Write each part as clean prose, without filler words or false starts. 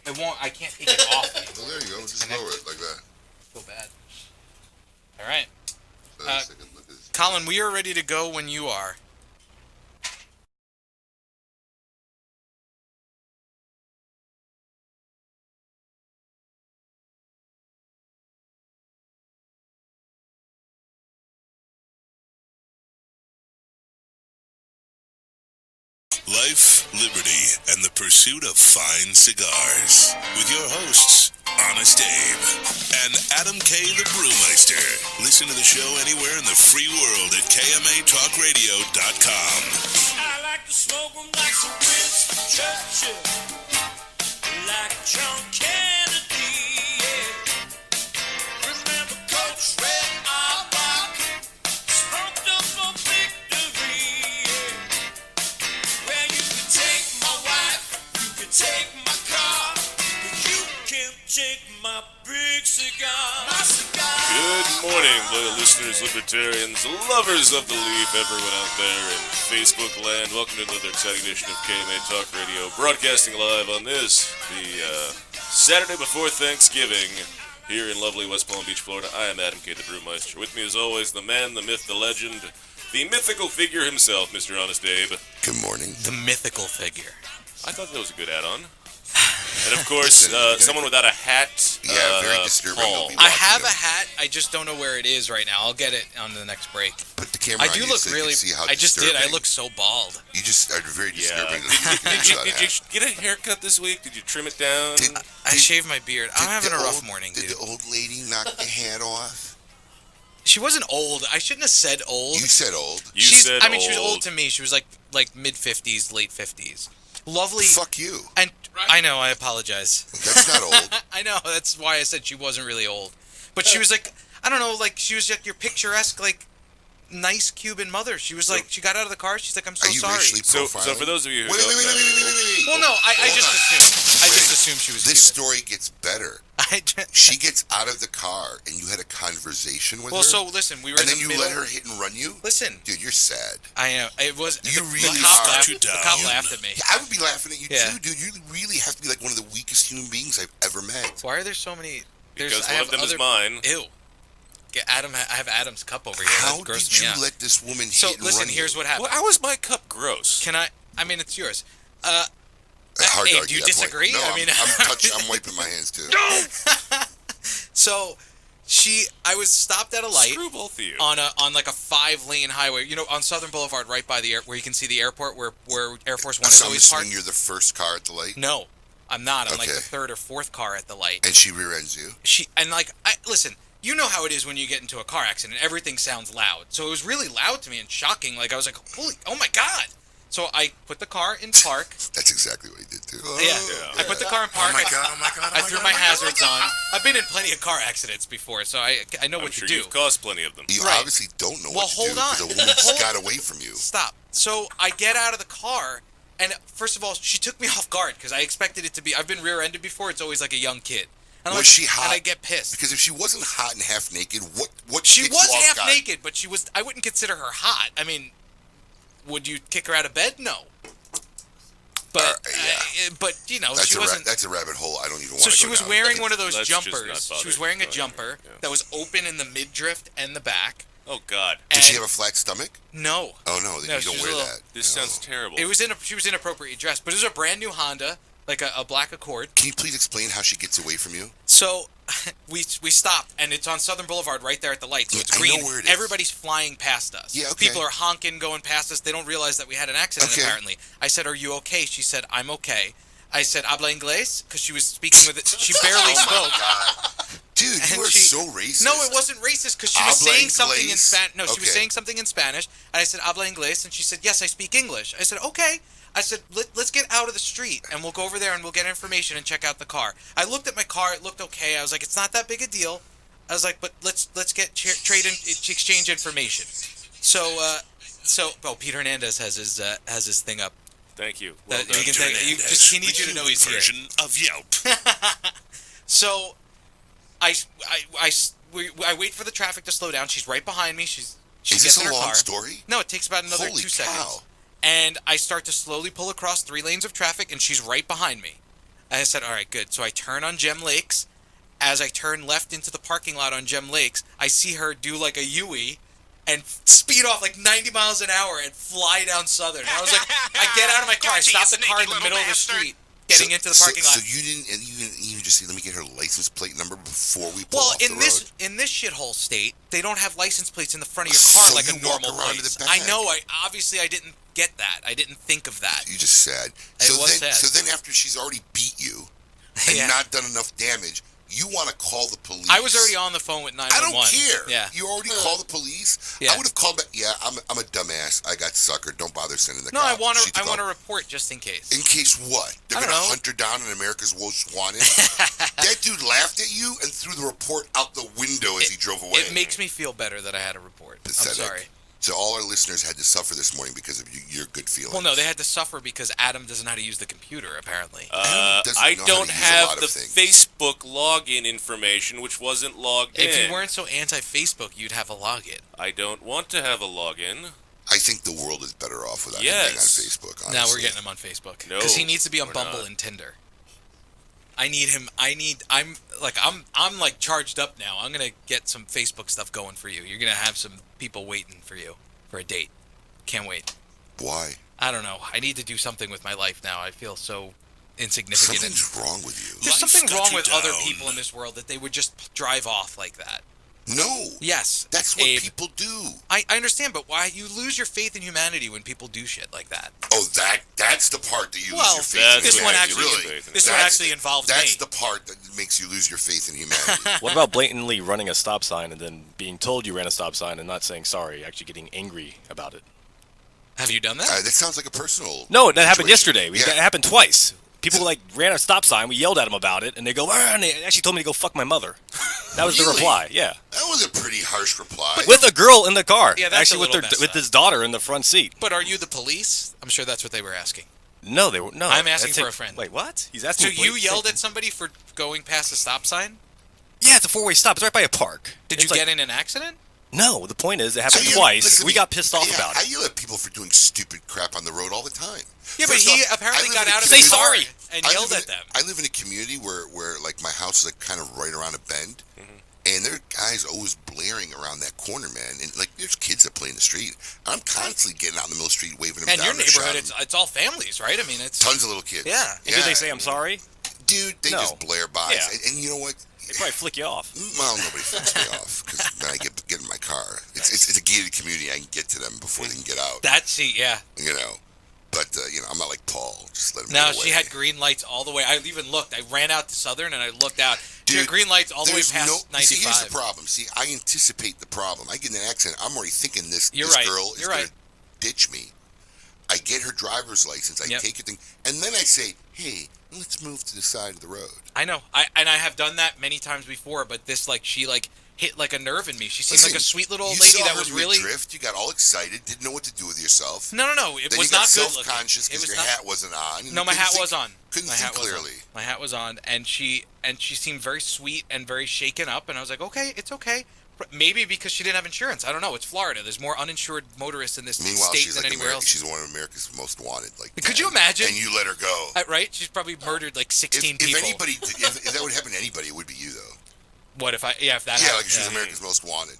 It won't. I can't take it off. Well, there you go. Just lower it like that. I feel bad. All right. Look at Colin, we are ready to go when you are. Life, liberty, and the pursuit of fine cigars. With your hosts, Honest Abe and Adam K. the Brewmeister. Listen to the show anywhere in the free world at KMATalkRadio.com. I like to smoke them like some Winston Churchill, like John Kennedy, yeah. Remember Coach Red Auerbach, smoked up for victory, yeah. Well, you can take my wife, you can take my car, but you can't take my big cigar. My cigar. Good morning, loyal listeners, libertarians, lovers of the leaf, everyone out there in Facebook land. Welcome to another exciting edition of KMA Talk Radio, broadcasting live on this, the Saturday before Thanksgiving, here in lovely West Palm Beach, Florida. I am Adam K. the Brewmeister. With me, as always, the man, the myth, the legend, the mythical figure himself, Mr. Honest Abe. Good morning. The mythical figure. I thought that was a good add-on. And of course, someone without a hat. Yeah, very disturbing. Paul. I have a hat. I just don't know where it is right now. I'll get it on the next break. Put the camera I on do you look so you really. can see how I just did. I disturbing. look so bald. You just are very disturbing. Did you get a haircut this week? Did you trim it down? I shaved my beard. I'm having a rough morning, Did dude. the old lady knock the hat off? She wasn't old. I shouldn't have said old. You said old. I mean, she was old to me. She was like mid 50s, late 50s. Lovely. Fuck you. And I know. I apologize. That's not old. I know. That's why I said she wasn't really old. But she was like, I don't know, like she was like your picturesque, like nice Cuban mother. She was like, she got out of the car. She's like, I'm so Are you sorry. racially So profiling? for those of you who Wait. Well, no, I just assumed. I just assumed she was This Cuban. story gets better. I just, She gets out of the car, and you had a conversation with her. well, so listen, we were and in then the you middle. let her hit and run you. Listen, Dude, you're sad. I know it was. You the really cop are. laughed. You The cop down. laughed at me. Yeah, I would be laughing at you Yeah. too, dude. You really have to be like one of the weakest human beings I've ever met. Why are there so many? Because I one have of them is other- mine. Ew. Adam, I have Adam's cup over here. How That grossed did me you out. let this woman So hit and listen, run here's you? what happened. Well, how is my cup gross? Can I mean, it's yours. Hard to hey, argue do you that point. disagree? No, I mean, I'm wiping my hands too. So, I was stopped at a light Screw both of you. on like a 5-lane highway. You know, on Southern Boulevard, right by the where you can see the airport, where Air Force One is So I'm always assuming parked. you're the first car at the light, No, I'm not. I'm like Okay. the third or fourth car at the light. and she rear ends you. Listen. You know how it is when you get into a car accident. Everything sounds loud. So it was really loud to me and shocking. Like I was like, oh my God. So I put the car in park. That's exactly what he did too. I put the car in park. Oh my god! I threw my hazards on. I've been in plenty of car accidents before, so I know I'm what sure to do. you've caused plenty of them. You Right. obviously don't know Well, what to hold do on. because a woman just got away from you. Stop. So I get out of the car, and first of all, she took me off guard because I expected it to be. I've been rear-ended before. It's always like a young kid. And I'm Was like, she hot? And I get pissed. Because if she wasn't hot and half naked, what? She gets was you off half guard? naked, but she was. I wouldn't consider her hot. I mean, would you kick her out of bed? No. But but you know, That's she wasn't. that's a rabbit hole. I don't even want So to she go was down. wearing one of those Let's just not jumpers. bother She was wearing a going jumper there, yeah. that was open in the midriff and the back. Oh, God. Did she and- have a flat stomach? No. Oh no, then No, you she don't was wear a little- that. This No. sounds terrible. She was inappropriately dressed, but it was a brand new Honda, like a black Accord. Can you please explain how she gets away from you? So we stopped, and it's on Southern Boulevard right there at the light, so Yeah, it's I green. know where it is. Everybody's flying past us. Yeah, okay. People are honking, going past us. They don't realize that we had an accident, Okay. apparently. I said, are you okay? She said, I'm okay. I said, habla inglés? Because she was speaking with it. She barely spoke. Dude, And you are she- so racist. No, it wasn't racist because she was Habla saying something in inglés? Spanish. No, she was Okay. saying something in Spanish, and I said, habla inglés, and she said, yes, I speak English. I said, okay. I said, let's get out of the street, and we'll go over there, and we'll get information and check out the car. I looked at my car. It looked okay. I was like, it's not that big a deal. I was like, but let's get trade and exchange information. So Peter Hernandez has his thing up. Thank you. That Well you done. can take, he needs you to know he's here. version of Yelp. So, I wait for the traffic to slow down. She's right behind me. She Is gets this in a her long car. story? No, it takes about another Holy 2 seconds. cow. And I start to slowly pull across 3 lanes of traffic, and she's right behind me. I said, all right, good. So I turn on Gem Lakes. As I turn left into the parking lot on Gem Lakes, I see her do like a U-E and speed off like 90 miles an hour and fly down Southern. And I was like, I get out of my car, I stop the car in the middle of the street, getting into the parking lot. So you didn't even just say, let me get her license plate number before we pull Well, off the road? in this shithole state, they don't have license plates in the front of your car like a normal place. I know. I didn't get that. I didn't think of that. You just said. So then after she's already beat you and not done enough damage, you want to call the police. I was already on the phone with 911. I don't care. Yeah. You already called the police. Yeah. I would have called back. Yeah, I'm a dumbass. I got suckered. Don't bother sending the No, cop. I want to report just in case. In case what? They're going to hunt her down in America's Most Wanted? That dude laughed at you and threw the report out the window as he drove away. It makes me feel better that I had a report. Pathetic. I'm sorry. So all our listeners had to suffer this morning because of your good feelings. Well, no, they had to suffer because Adam doesn't know how to use the computer, apparently. I don't have the Facebook login information, which wasn't logged in. If you weren't so anti-Facebook, you'd have a login. I don't want to have a login. I think the world is better off without anything on Facebook, honestly. Now we're getting him on Facebook. No, because he needs to be on Bumble and Tinder. I need him. I'm like charged up now. I'm gonna get some Facebook stuff going for you. You're gonna have some people waiting for you for a date. Can't wait. Why? I don't know. I need to do something with my life now. I feel so insignificant. Something's wrong with you. There's something wrong with other people in this world that they would just drive off like that. No. Yes. That's what Abe. people do. I understand, but why you lose your faith in humanity when people do shit like that? Oh, that's the part that you lose your faith in this one humanity. actually, this one actually involves That's me. the part that makes you lose your faith in humanity. What about blatantly running a stop sign and then being told you ran a stop sign and not saying sorry, actually getting angry about it? Have you done that? That sounds like a personal No, that happened situation. yesterday. That happened twice. People ran a stop sign. We yelled at them about it, and they go, and they actually told me to go fuck my mother. That was the Really? reply. Yeah, That was a pretty harsh reply. with a girl in the car. Yeah, that's actually a little messed with up. his daughter in the front seat. But are you the police? I'm sure that's what they were asking. No, they were no. I'm asking that's for it. a friend. Wait, what? He's asking. So you yelled at somebody for going past the stop sign? Yeah, it's a four-way stop. It's right by a park. Did you get in an accident? No, the point is it happened So twice. listen, We got pissed off about I it. yell at people for doing stupid crap on the road all the time. Yeah, but First he off, apparently I live got in a out of Say his car sorry. and yelled at them. I live in a community where like my house is like kind of right around a bend, and there are guys always blaring around that corner, man. And like there's kids that play in the street. I'm constantly getting out in the middle of the street waving them And down. your neighborhood, it's all families, right? I mean, it's tons of little kids. Yeah. And did they say I'm sorry? Dude, they No. just blare by. Yeah. And you know what? They probably flick you off. Well, nobody flips me off because then I get in my car. It's a gated community. I can get to them before they can get out. yeah. You know, but I'm not like Paul. Just let them. No, get away. she had green lights all the way. I even looked. I ran out to Southern and I looked out. She had Dude, green lights all the way there's past 95. See, here's the problem. See, I anticipate the problem. I get in an accident. I'm already thinking this You're right. girl is You're going right. to ditch me. I get her driver's license. I Yep. take her thing, and then I say, "Hey, let's move to the side of the road." I know. I have done that many times before, but this she hit like a nerve in me. She seemed Listen, like a sweet little old you lady saw that her was really drift. You got all excited, didn't know what to do with yourself. No. It Then was you got not good looking. self-conscious because your hat wasn't on. and No, you my couldn't hat think- was on. Couldn't My think hat was on. clearly. My hat was on, and she seemed very sweet and very shaken up. And I was like, okay, it's okay. Maybe because she didn't have insurance. I don't know. It's Florida. There's more uninsured motorists in this Meanwhile, state she's than like anywhere else. She's one of America's most wanted. Like, Could you imagine? And you let her go. Right? She's probably murdered like 16 people. If anybody, if that would happen to anybody, it would be you though. What if if that Yeah, happened? like she's America's most wanted.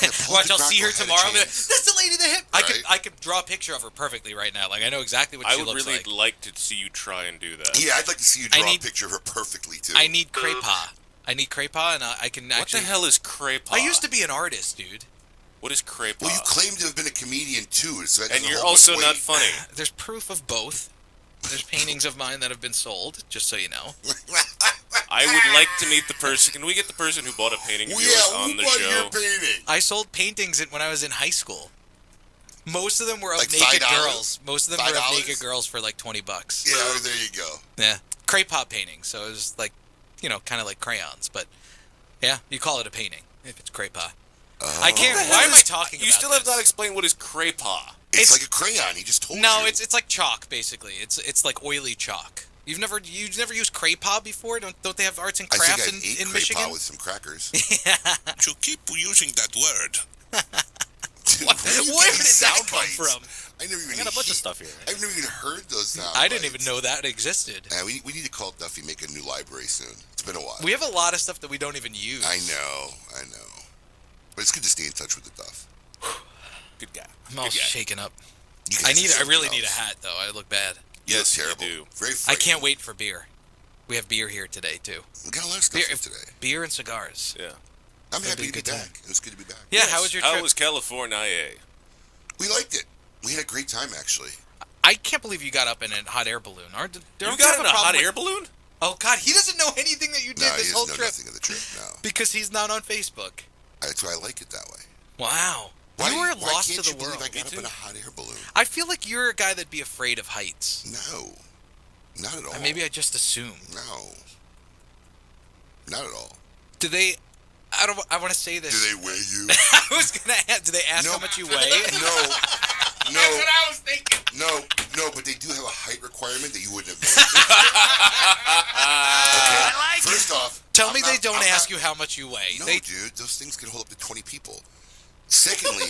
Yeah, Paul Watch, I'll see her DeGrocco had a tomorrow. I'll be like, chance. that's the lady that hit. Right. I could draw a picture of her perfectly right now. Like I know exactly what I she would looks really like. like to see you try and do that. Yeah, I'd like to see you I draw need- a picture of her perfectly too. I need crepa. And I can What actually. the hell is crepa? I used to be an artist, dude. What is crepa? Well, you claim to have been a comedian too, so that and doesn't you're hold also much not weight. funny. There's proof of both. There's paintings of mine that have been sold, just so you know. I would like to meet the person. Can we get the person who bought a painting of yours Yeah, on who the bought show? your painting? I sold paintings when I was in high school. Most of them were of Like naked $5? girls. Most of them were of $5? naked girls for like $20. Yeah, there you go. Yeah. Crepe pop paintings. So it was like, kind of like crayons. But yeah, you call it a painting if it's crepe pop. I can't. What the Why hell am I is- talking You about still have this? not explained what is crepa. It's like a crayon. He just told you. No, it's like chalk basically. It's like oily chalk. You've never used crepe pop before? Don't they have arts and I crafts think I ate in crepe Michigan? pie with some crackers. To keep using that word. Dude, Where did that come from? I never even I got a bunch of stuff here. I've never even heard those sound I didn't bites. even know that existed. We need to call Duffy, make a new library soon. It's been a while. We have a lot of stuff that we don't even use. I know. But it's good to stay in touch with the Duff. Good guy. I'm all Good guy. shaken up. You I guys are really something need a else. hat though. I look bad. Yes, You look you terrible. do. Very I frightening. can't wait for beer. We have beer here today too. We got a lot of stuff Beer, here today. beer and cigars. Yeah. I'm That'd happy be to a be good time. back. It was good to be back. Yeah, Yes. how was your trip? How was California? We liked it. We had a great time, actually. I can't believe you got up in a hot air balloon. You got in a hot air balloon? Oh God, he doesn't know anything that you did No, he this doesn't whole know trip nothing of the trip, no. because he's not on Facebook. That's why I like it that way. Wow, Why you were why lost can't to you the believe world. I got up too. in a hot air balloon? I feel like you're a guy that'd be afraid of heights. No. Not at all. Maybe I just assumed. No. Not at all. Do they? I want to say this. Do they weigh you? I was gonna. Do they ask No. how much you weigh? No. I was thinking. No, but they do have a height requirement that you wouldn't have made. Okay? I like First off, Tell I'm me not- they don't I'm ask not- you how much you weigh. No, They, dude, those things can hold up to 20 people. Secondly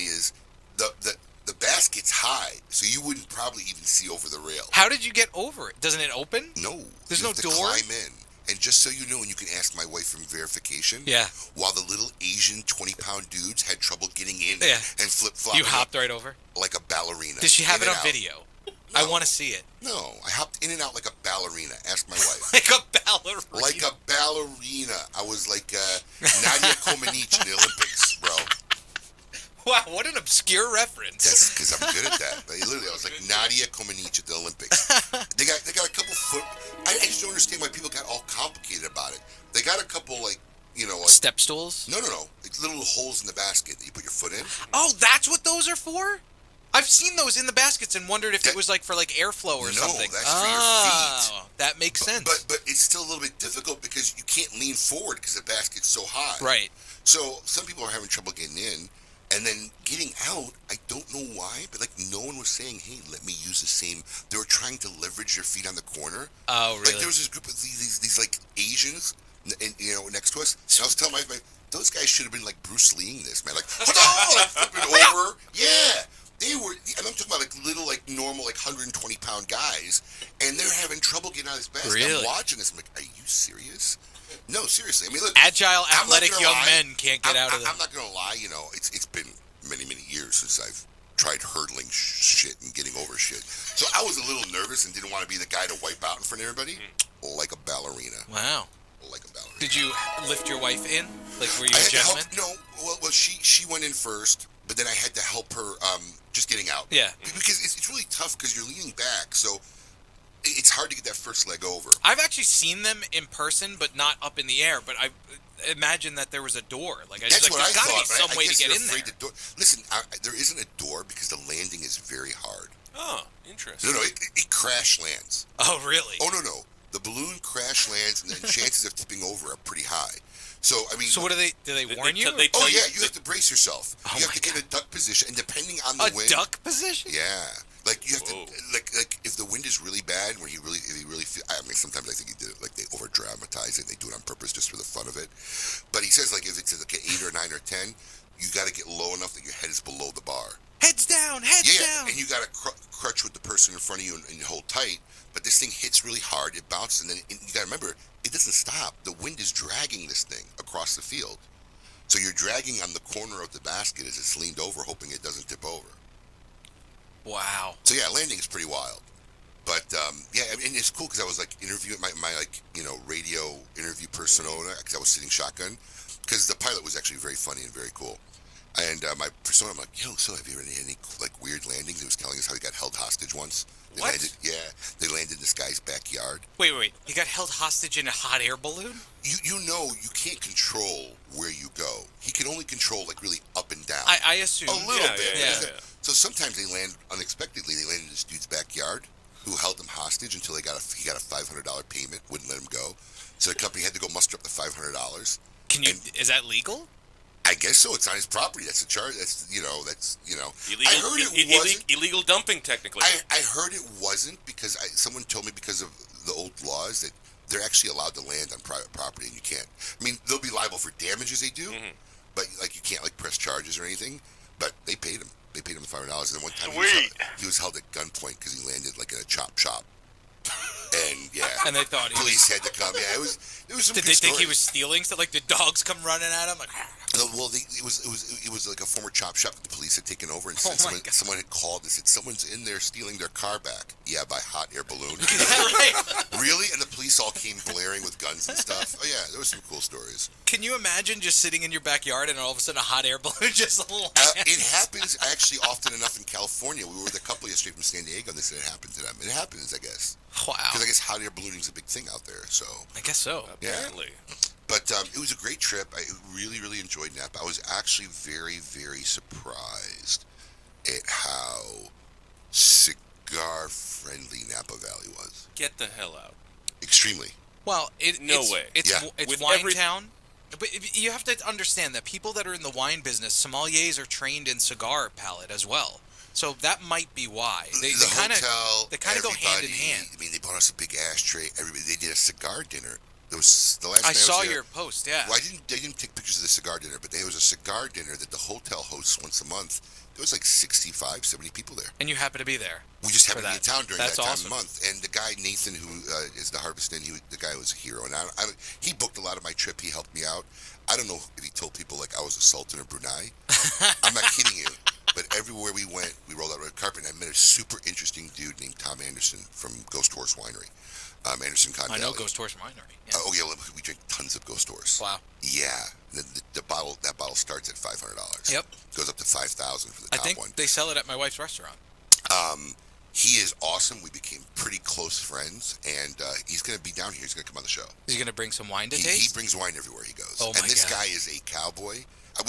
is the basket's high, so you wouldn't probably even see over the rail. how did you get over it? Doesn't it open? No. There's you no have to door? climb in. And just so you know, and you can ask my wife from verification, Yeah. while the little Asian 20-pound dudes had trouble getting in Yeah. and flip-flopping You hopped right over. like a ballerina. Did she have in it and on out. video? I want to see it. No, I hopped in and out like a ballerina. Ask my wife. Like a ballerina. Like a ballerina. I was like Nadia Comaneci in the Olympics, bro. Wow, what an obscure reference. That's because I'm good at that. But literally, I was like Nadia Comaneci at the Olympics. They got a couple foot. I just don't understand why people got all complicated about it. They got a couple like Step stools? no. It's little holes in the basket that you put your foot in. Oh, that's what those are for? I've seen those in the baskets and wondered if That- it was like for like airflow or No, something. that's for your feet. Oh, that makes sense. But it's still a little bit difficult because you can't lean forward because the basket's so high. right. So some people are having trouble getting in, and then getting out. I don't know why, but like no one was saying, "Hey, let me use the same." They were trying to leverage their feet on the corner. Oh, really? Like there was this group of these like Asians, and next to us. And I was telling my those guys should have been like Bruce Leeing this, man. Like, like flipping over. Yeah. They were, and I'm talking about like little, like normal, like 120-pound guys, and they're having trouble getting out of this basket. Really? I'm watching this. I'm like, are you serious? No, seriously. I mean, look. Agile, I'm not athletic gonna young lie. men can't get out of I'm the... not gonna lie. It's been many years since I've tried hurdling shit and getting over shit. So I was a little nervous and didn't want to be the guy to wipe out in front of everybody, like a ballerina. Wow. Like a ballerina. Did you lift your wife in? Like, were you I a had to help. gentleman? No. Well, she went in first, but then I had to help her just getting out. Yeah. Because it's really tough because you're leaning back, so it's hard to get that first leg over. I've actually seen them in person, but not up in the air. But I imagine that there was a door. Like, That's like, what I there's got to thought. be some but I way to guess get they're in afraid there. the door. Listen, there isn't a door because the landing is very hard. Oh, interesting. No, it crash lands. Oh, really? Oh no, the balloon crash lands, and the chances of tipping over are pretty high. So I mean, So what do they warn you? They oh tell yeah, you have to brace yourself. Oh You have my to get God. a duck position, and depending on A the wind, duck position? yeah, like you have Whoa. to like if the wind is really bad, where if he really feel, I mean, sometimes I think he did it like they over dramatize it, and they do it on purpose just for the fun of it. But he says like if it's like an 8 or 9 or 10, you got to get low enough that your head is below the bar. Heads down, heads Yeah, down. and you got to crutch with the person in front of you and hold tight. But this thing hits really hard. It bounces, and then you got to remember, it doesn't stop. The wind is dragging this thing across the field. So you're dragging on the corner of the basket as it's leaned over, hoping it doesn't tip over. Wow. So yeah, landing is pretty wild. But yeah, I mean, it's cool because I was like interviewing my like radio interview persona because I was sitting shotgun because the pilot was actually very funny and very cool. And my persona, I'm like, so have you ever had any like weird landings? He was telling us how he got held hostage once. They What? They landed in this guy's backyard. Wait. He got held hostage in a hot air balloon? You can't control where you go. He can only control like really up and down. I assume. A little Yeah, bit. yeah. So sometimes they land unexpectedly. They landed in this dude's backyard, who held him hostage until he got a $500 payment. Wouldn't let him go. So the company had to go muster up the $500. Can you? Is that legal? I guess so. It's on his property. That's a charge. That's. Illegal, I heard it wasn't. illegal dumping, technically. I heard it wasn't because someone told me because of the old laws that they're actually allowed to land on private property and you can't. I mean, they'll be liable for damages they do, but like you can't like press charges or anything. but they paid him. They paid him $500, and then one time he was held at gunpoint because he landed like in a chop shop. And yeah, and they thought police had to come. Yeah, it was some. Did they think he was stealing stuff? Like the dogs come running at him? Like, well, it was like a former chop shop that the police had taken over, and Oh my someone had called and said someone's in there stealing their car back. Yeah, by hot air balloon. right. Really? And the police all came blaring with guns and stuff. Oh yeah, there was some cool stories. Can you imagine just sitting in your backyard and all of a sudden a hot air balloon just lands? It happens actually often enough in California. We were with a couple yesterday from San Diego, and they said it happened to them. It happens, I guess. Wow. Because I guess hot air ballooning is a big thing out there. So I guess so. Apparently. But it was a great trip. I really, really enjoyed Napa. I was actually very, very surprised at how cigar-friendly Napa Valley was. Get the hell out. Extremely. Well, No it's, way. It's, Yeah. it's With wine town. But you have to understand that people that are in the wine business, sommeliers are trained in cigar palate as well. So that might be why. They kind of go hand in hand. I mean, they bought us a big ashtray. Everybody, they did a cigar dinner. It was the last. I night saw was there. your post, yeah. Well, they didn't take pictures of the cigar dinner, but there was a cigar dinner that the hotel hosts once a month. There was like 65, 70 people there. And you happen to be there. We just for happened to be in that. town during That's that time awesome. of month. And the guy, Nathan, who is the Harvest Inn, the guy was a hero. And he booked a lot of my trip. He helped me out. I don't know if he told people like I was a sultan of Brunei. I'm not kidding you. But everywhere we went, we rolled out a red carpet, and I met a super interesting dude named Tom Anderson from Ghost Horse Winery. Anderson Condell. I know Ghost Horse Winery. Yeah. Oh yeah, we drink tons of Ghost Horse. Wow. Yeah, the bottle starts at $500. Yep. Goes up to $5,000 for the I top think one. they sell it at my wife's restaurant. He is awesome. We became pretty close friends, and he's going to be down here. He's going to come on the show. Is he going to bring some wine to He taste? brings wine everywhere he goes. Oh, and my this God. guy is a cowboy.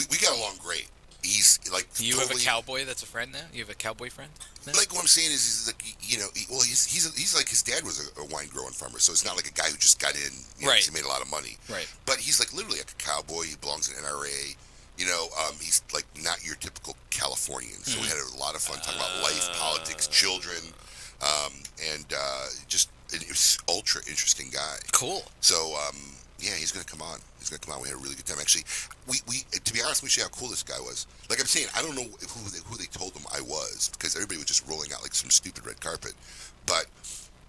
We got along great. He's like You totally, have a cowboy that's a friend now? You have a cowboy friend? now? Like what I'm saying is, he's like, he's like his dad was a wine growing farmer, so it's not like a guy who just got in, Right. 'cause he made a lot of money. Right. But he's like literally like a cowboy. He belongs in NRA. He's like not your typical Californian. So we had a lot of fun talking about life, politics, children, and just it was ultra interesting guy. Cool. So yeah, he's gonna come on. We had a really good time. Actually, we to be honest, let me show you how cool this guy was. Like I'm saying, I don't know who they told him I was because everybody was just rolling out like some stupid red carpet. But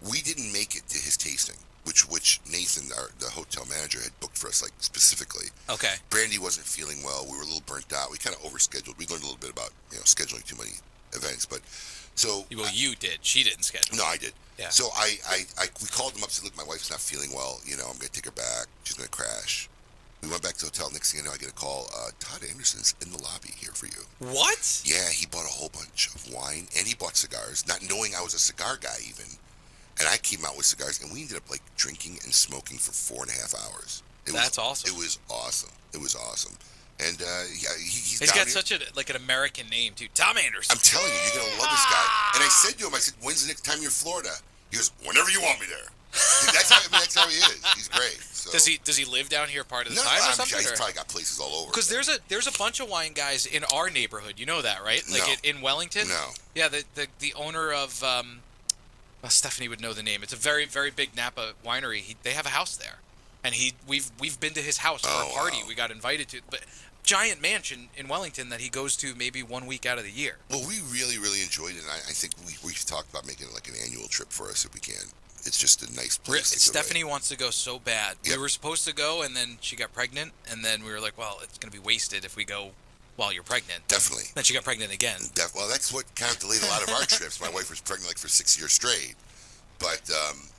we didn't make it to his tasting, which Nathan, the hotel manager, had booked for us like specifically. Okay. Brandy wasn't feeling well. We were a little burnt out. We kind of overscheduled. We learned a little bit about scheduling too many events, but so. Well, you did. She didn't schedule. No, I did. Yeah. So we called them up and said, look, my wife's not feeling well. I'm going to take her back. She's going to crash. We went back to the hotel. Next thing I know, I get a call. Todd Anderson's in the lobby here for you. What? Yeah, he bought a whole bunch of wine and he bought cigars, not knowing I was a cigar guy even. And I came out with cigars, and we ended up like drinking and smoking for 4.5 hours. That's awesome. It was awesome. And yeah, he's He's down got here. such an American name too, Tom Anderson. I'm telling you, you're gonna love this guy. And I said to him, when's the next time you're in Florida? He goes, whenever you want me there. That's how he is. He's great. So. Does he live down here part of the No, time or I'm something? sure he's probably got places all over. Because there's a bunch of wine guys in our neighborhood. You know that, right? Like No. in Wellington. No. Yeah, the owner of well, Stephanie would know the name. It's a very very big Napa winery. They have a house there, and we've been to his house for a party. Wow. We got invited to, but giant mansion in Wellington that he goes to maybe 1 week out of the year. Well, we really, really enjoyed it, and I think we've talked about making it like an annual trip for us if we can. It's just a nice place. to get Stephanie away. wants to go so bad. Yep. We were supposed to go, and then she got pregnant, and then we were like, well, it's going to be wasted if we go while you're pregnant. Definitely. Then she got pregnant again. Well, that's what kind of delayed a lot of our trips. My wife was pregnant like for 6 years straight, but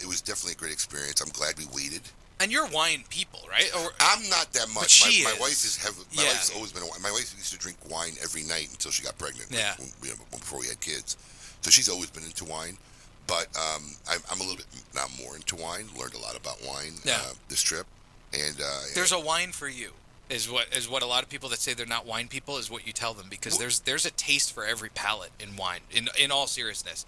it was definitely a great experience. I'm glad we waited. And you're wine people, right? Or I'm not that much. But she my is. wife is heavy. My Yeah. wife's always been a wine. My wife used to drink wine every night until she got pregnant. like, Yeah. before we had kids, so she's always been into wine. But I'm a little bit now more into wine. Learned a lot about wine this trip, and there's a wine for you. Is what a lot of people that say they're not wine people is what you tell them, because there's a taste for every palate in wine. In all seriousness,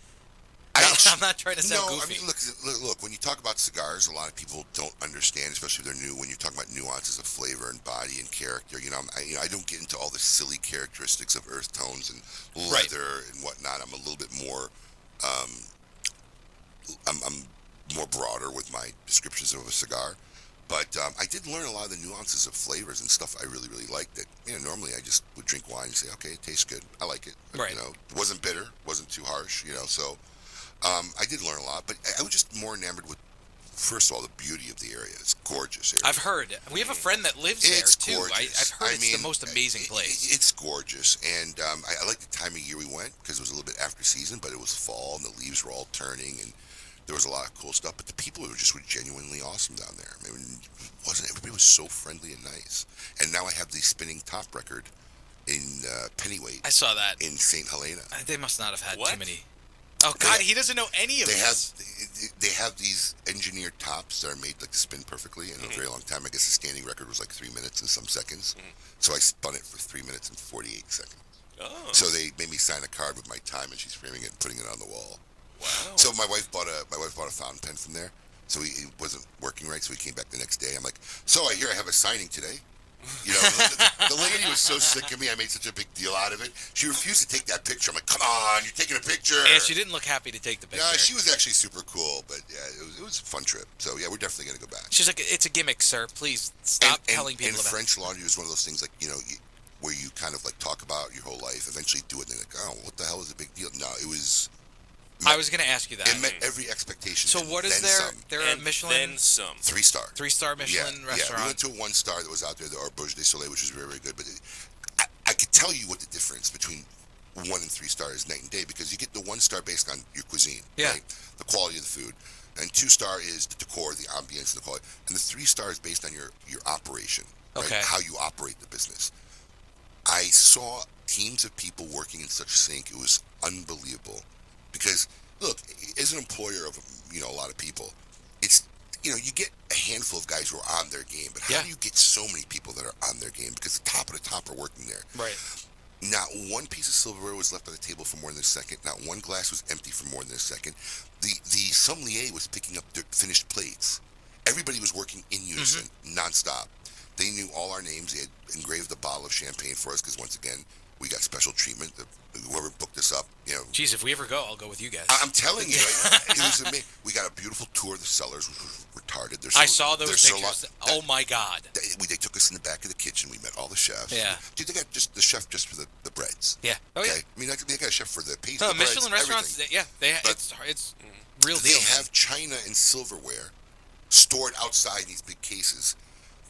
I'm not trying to sound no, goofy. I mean, look. When you talk about cigars, a lot of people don't understand, especially if they're new. When you're talking about nuances of flavor and body and character, I don't get into all the silly characteristics of earth tones and leather and whatnot. I'm a little bit more, I'm more broader with my descriptions of a cigar. But I did learn a lot of the nuances of flavors and stuff I really, really liked. That normally I just would drink wine and say, okay, it tastes good, I like it. Right. It wasn't bitter, wasn't too harsh. So I did learn a lot. But I was just more enamored with, first of all, the beauty of the area. It's gorgeous area. I've heard. We have a friend that lives It's there too. gorgeous. I've heard it's the most amazing place. It's gorgeous, and I like the time of year we went because it was a little bit after season, but it was fall and the leaves were all turning, and there was a lot of cool stuff. But the people were genuinely awesome down there. I mean, everybody was so friendly and nice. And now I have the spinning top record in pennyweight. I saw that in St. Helena. They must not have had What? too many. Oh God, he doesn't know any of this. They have these engineered tops that are made to spin perfectly in a very long time. I guess the standing record was 3 minutes and some seconds. So I spun it for 3 minutes and 48 seconds. Oh. So they made me sign a card with my time, and she's framing it and putting it on the wall. Wow. So my wife bought a fountain pen from there. So it wasn't working right, so he came back the next day. I'm like, so I hear I have a signing today. The lady was so sick of me. I made such a big deal out of it. She refused to take that picture. I'm like, come on, you're taking a picture. Yeah, she didn't look happy to take the picture. Yeah, she was actually super cool, but yeah, it was a fun trip. So yeah, we're definitely gonna go back. She's like, it's a gimmick, sir. Please stop telling people and about it. French Laundry is one of those things where you kind of talk about your whole life, eventually do it, and then oh, what the hell is a big deal? No, it was. I was going to ask you that. It met every expectation. So what is there? There are Michelin. Then some. 3-star. 3-star Michelin restaurant. Yeah, we went to a 1-star that was out there, the Auberge de Soleil, which was very, very good. But I could tell you what the difference between 1 and 3 star is night and day, because you get the 1-star based on your cuisine, right? The quality of the food. And 2-star is the decor, the ambience, and the quality. And the 3-star is based on your operation, right? Okay. How you operate the business. I saw teams of people working in such sync. It was unbelievable. Because, look, as an employer of, a lot of people, it's, you get a handful of guys who are on their game, but how do you get so many people that are on their game? Because the top of the top are working there. Right. Not one piece of silverware was left on the table for more than a second. Not one glass was empty for more than a second. The sommelier was picking up the finished plates. Everybody was working in unison, nonstop. They knew all our names. They had engraved the bottle of champagne for us because, once again, we got special treatment. Whoever booked us up, Geez, if we ever go, I'll go with you guys. I'm telling you, it was amazing. We got a beautiful tour of the cellars, which was retarded. I saw those pictures. Oh my God! They took us in the back of the kitchen. We met all the chefs. Yeah, dude, they got just the chef just for the breads. Yeah. Oh yeah. I mean, they got a chef for the pastry. No, the Michelin breads, restaurants. It's real deal. They have china and silverware stored outside in these big cases,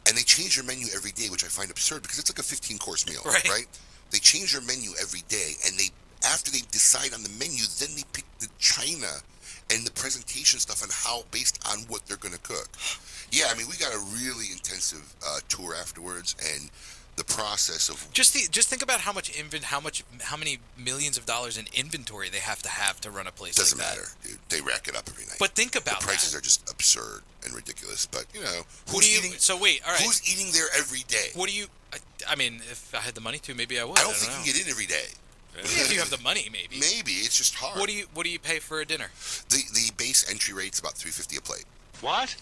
and they change their menu every day, which I find absurd because it's like a 15-course meal, right? They change their menu every day, and after they decide on the menu, then they pick the china and the presentation stuff and how, based on what they're going to cook. Yeah, I mean, we got a really intensive tour afterwards, and the process of just think about how many millions of dollars in inventory they have to run a place doesn't like that. matter, dude. They rack it up every night. But think about the prices are just absurd and ridiculous. But So wait, all right. Who's eating there every day? What do you? I mean, if I had the money to, maybe I would. I don't think you can get in every day. If you have the money, maybe. Maybe it's just hard. What do you pay for a dinner? The base entry rate's about $3.50 a plate. What?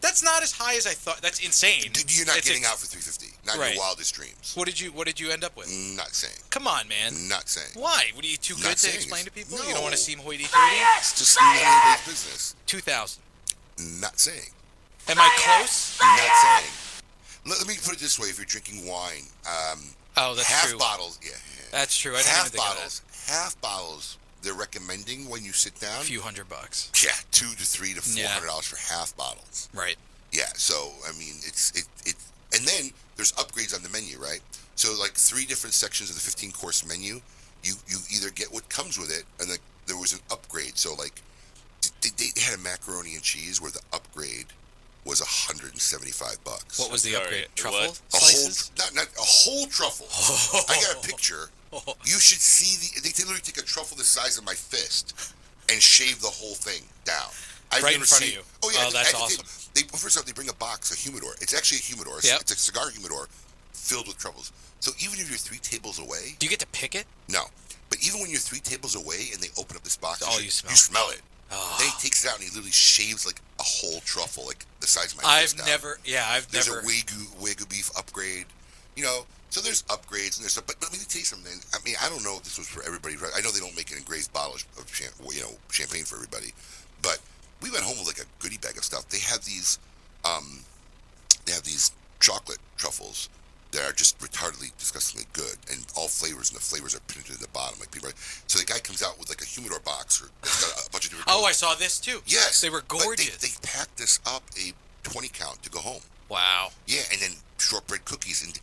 That's not as high as I thought. That's insane. You're not getting out for $3.50. Not in your wildest dreams. What did you end up with? Not saying. Come on, man. Not saying. Why? What are you too Not good to saying. explain to people? No. You don't want to seem hoity-toity? It's just not anybody's business. 2,000. Not saying. Am I close? Not saying. Let me put it this way: if you're drinking wine, that's half true. bottles. Yeah. That's true. I didn't even think of that. Half bottles. They're recommending when you sit down. A few $100. Yeah, $200 to $300 to $400 for half bottles. Right. Yeah. So I mean, and then there's upgrades on the menu, right? So 3 different sections of the 15-course menu. You either get what comes with it, and there was an upgrade. So they had a macaroni and cheese where the upgrade was $175. What was the upgrade? Truffle what? slices? Not a whole truffle. I got a picture. You should see they literally take a truffle the size of my fist and shave the whole thing down. Right in front of you. Oh yeah, that's awesome. First off, they bring a box, a humidor. It's actually a humidor. Yep. It's a cigar humidor filled with truffles. So even if you're 3 tables away, Do you get to pick it? no. But even when you're 3 tables away and they open up this box, You smell. You smell it. Oh. Then he takes it out and he literally shaves a whole truffle, the size of my fist. I've never. There's a Wagyu beef upgrade. So there's upgrades and there's stuff. But let me tell you something. I mean, I don't know if this was for everybody. I know they don't make an engraved bottle of champagne for everybody. But we went home with a goodie bag of stuff. They have these They have these chocolate truffles that are just retardedly, disgustingly good, and all flavors, and the flavors are printed at the bottom. Like people, so the guy comes out with like a humidor box or it's got a bunch of different. Oh, I saw this too. Yes, they were gorgeous. They packed this up a 20 count to go home. Wow. Yeah, and then shortbread cookies. And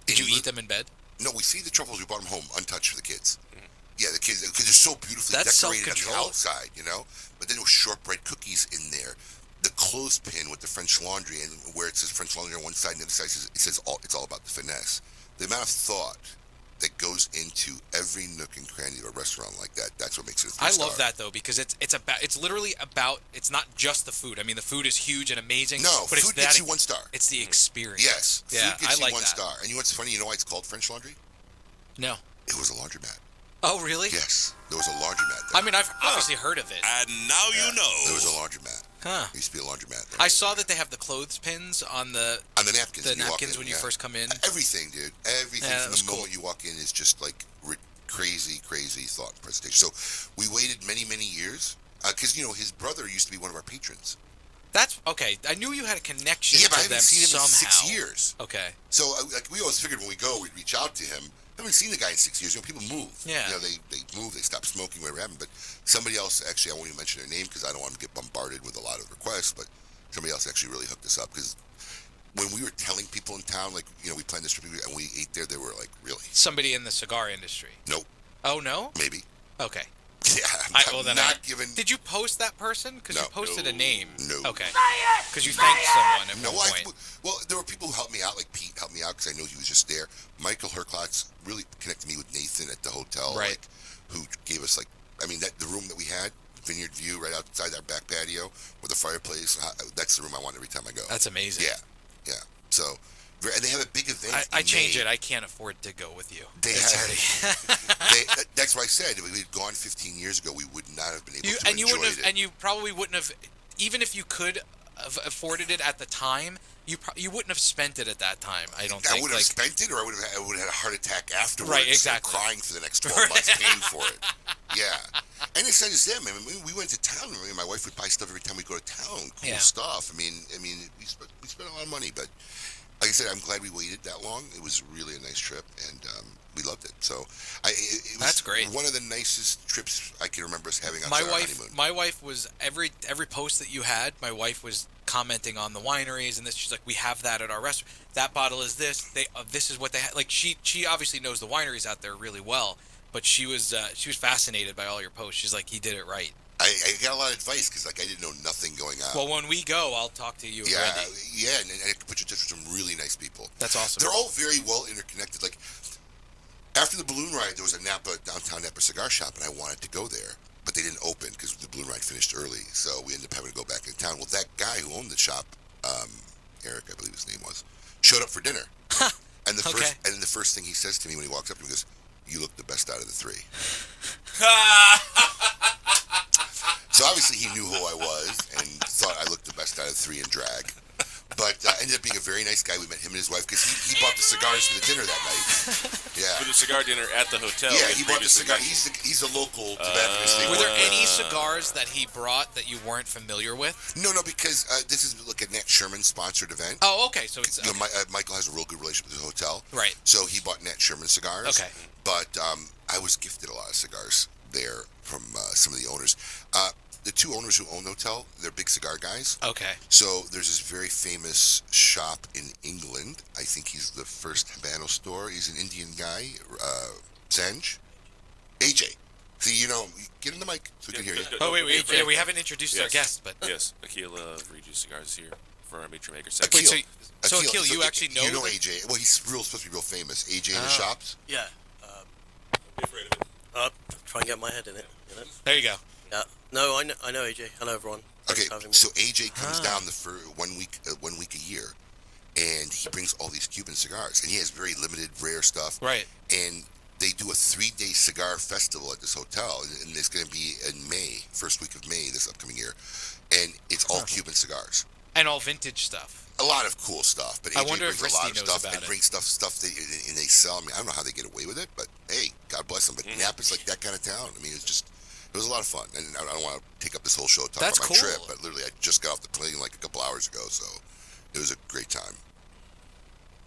did you eat them in bed? No, we feed the truffles. We brought them home untouched for the kids. Yeah, the kids, because they're so beautifully decorated on the outside, you know. But then there was shortbread cookies in there. The clothespin with the French laundry, and where it says French laundry on one side and the other side, it says it's all about the finesse. The amount of thought that goes into every nook and cranny of a restaurant like that's what makes it a three-star. I love that though, because it's literally about, it's not just the food. I mean, the food is huge and amazing. No, but food gets you 1 star. It's the experience. Yes, yeah, food gets I like you 1 that. star. And you know what's funny? You know why it's called French laundry? No. It was a laundromat. Oh, really? Yes, there was a laundromat there. I mean, I've obviously heard of it. And now you know. There was a laundromat. Huh. There used to be a laundromat there. I saw that they have the clothespins on the napkins. The napkins when you first come in. Everything, dude. Everything from the moment you walk in is just like crazy thought and presentation. So we waited many years because his brother used to be one of our patrons. That's okay. I knew you had a connection but I to them haven't seen him somehow. in 6 years. Okay. So we always figured when we go, we'd reach out to him. I haven't seen the guy in 6 years. People move. Yeah. They move. They stop smoking, whatever happened. But somebody else, actually, I won't even mention their name because I don't want to get bombarded with a lot of requests. But somebody else actually really hooked us up because when we were telling people in town, like we planned this trip and we ate there, they were like, really? Somebody in the cigar industry. Nope. Oh no. Maybe. Okay. Yeah, I'm not giving. Did you post that person? Because you posted a name. No. Okay. Because you thanked someone at one point. Well, there were people who helped me out, like Pete helped me out because I know he was just there. Michael Herklotz really connected me with Nathan at the hotel, right? Who gave us the room that we had, vineyard view right outside our back patio with a fireplace. That's the room I want every time I go. That's amazing. Yeah. So. And they have a big event. I changed it. I can't afford to go with you. That's why I said if we had gone 15 years ago, we would not have been able to enjoy it. And you probably wouldn't have, even if you could have afforded it at the time, you wouldn't have spent it at that time. I don't think. I would have spent it, or I would have had a heart attack afterwards. Right, exactly. Crying for the next 12 months, paying for it. Yeah. And it's not just them. I mean, we went to town. I mean, my wife would buy stuff every time we go to town. Cool stuff. I mean, we spent a lot of money, but. Like I said, I'm glad we waited that long. It was really a nice trip, and we loved it. So, it was that's great. One of the nicest trips I can remember us having on our honeymoon. My wife was every post that you had. My wife was commenting on the wineries and this. She's like, "We have that at our restaurant. That bottle is this. This is what they had." Like she obviously knows the wineries out there really well, but she was fascinated by all your posts. She's like, "He did it right." I got a lot of advice because I didn't know nothing going on. Well, when we go, I'll talk to you. Yeah, and I can put you in touch with some really nice people. That's awesome. They're all very well interconnected. Like after the balloon ride, there was a downtown Napa cigar shop, and I wanted to go there, but they didn't open because the balloon ride finished early. So we ended up having to go back in town. Well, that guy who owned the shop, Eric, I believe his name was, showed up for dinner. And the first thing he says to me when he walks up to me, he goes, "You look the best out of the three." So obviously he knew who I was and thought I looked the best out of the three in drag. But ended up being a very nice guy. We met him and his wife because he bought the cigars for the dinner that night. Yeah. For the cigar dinner at the hotel. Yeah, he bought the cigar. He's a local tobacconist. Were there any cigars that he brought that you weren't familiar with? No, because this is like a Nat Sherman sponsored event. Oh, okay. So it's okay. Michael has a real good relationship with the hotel. Right. So he bought Nat Sherman cigars. Okay. But I was gifted a lot of cigars there from some of the owners. The two owners who own the hotel, they're big cigar guys. Okay. So there's this very famous shop in England. I think he's the first Habano store. He's an Indian guy, Zenj. AJ. See, get in the mic so we can hear you. Oh, wait. We haven't introduced our guest, but... Yes, Akhil of Regius Cigars is here for our matron maker Akil. section. So Akhil, you actually know... You know AJ. Well, he's supposed to be real famous. AJ in the shops? Yeah. Be afraid of it. Try and get my head in it. There you go. Yeah. No, I know AJ. Hello, everyone. Okay, so AJ comes down for 1 week a year, and he brings all these Cuban cigars, and he has very limited, rare stuff. Right. And they do a 3-day cigar festival at this hotel, and it's going to be in May, first week of May this upcoming year, and it's all Cuban cigars. And all vintage stuff. A lot of cool stuff, but I AJ wonder brings if a lot Risty of knows stuff about and it. brings stuff and they sell. I mean, I don't know how they get away with it, but hey, God bless them. But Napa's like that kind of town. I mean, it was a lot of fun, and I don't want to take up this whole show talking That's about my cool. trip, but literally I just got off the plane like a couple hours ago, so It was a great time.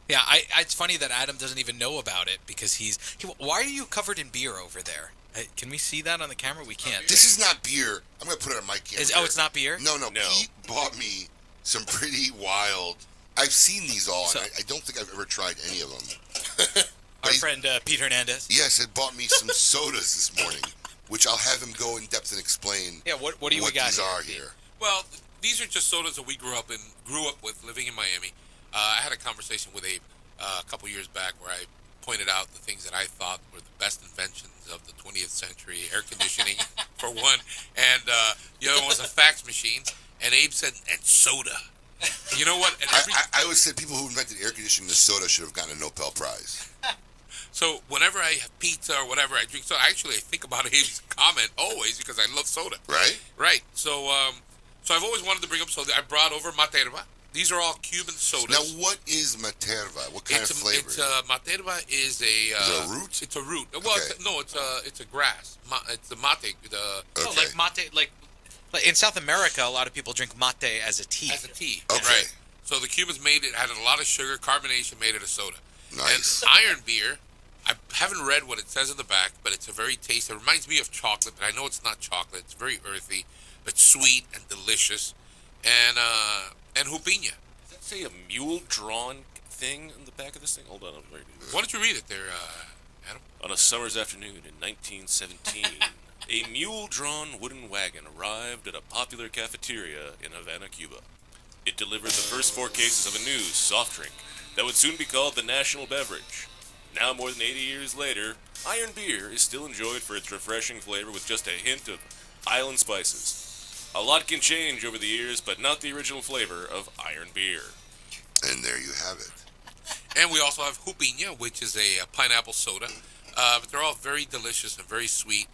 Yeah, it's funny that Adam doesn't even know about it because why are you covered in beer over there? Can we see that on the camera? We can't. This is not beer. I'm going to put it on my camera. It's not beer? No. Pete bought me some pretty wild... I've seen these all, and I don't think I've ever tried any of them. Our friend Pete Hernandez? Yes, had bought me some sodas this morning, which I'll have him go in depth and explain what do we got these are here. Well, these are just sodas that we grew up with living in Miami. I had a conversation with Abe a couple years back where I pointed out the things that I thought were the best inventions of the 20th century, air conditioning, for one, and the other one was a fax machine, and Abe said, and soda. You know what? I always said people who invented air conditioning and soda should have gotten a Nobel Prize. So whenever I have pizza or whatever, I drink soda. Actually, I think about Abe's comment always because I love soda. Right? Right. So I've always wanted to bring up soda. I brought over Materva. These are all Cuban sodas. Now, what is Materva? What kind of flavor? Materva is a... is it a root? It's a root. Well, Okay. it's a grass. It's a mate. Okay. Like mate, like in South America, a lot of people drink mate as a tea. As a tea. Okay. Right. So the Cubans made it, had a lot of sugar, carbonation, made it a soda. Nice. And iron beer, I haven't read what it says in the back, but it's a very tasty. It reminds me of chocolate, but I know it's not chocolate. It's very earthy, but sweet and delicious. And Jupiña. Does that say a mule-drawn thing in the back of this thing? Hold on, I'm ready. Why don't you read it there, Adam? On a summer's afternoon in 1917, a mule-drawn wooden wagon arrived at a popular cafeteria in Havana, Cuba. It delivered the first 4 cases of a new soft drink that would soon be called the national beverage. Now, more than 80 years later, iron beer is still enjoyed for its refreshing flavor with just a hint of island spices. A lot can change over the years, but not the original flavor of iron beer. And there you have it. And we also have Jupiña, which is a pineapple soda. But they're all very delicious and very sweet.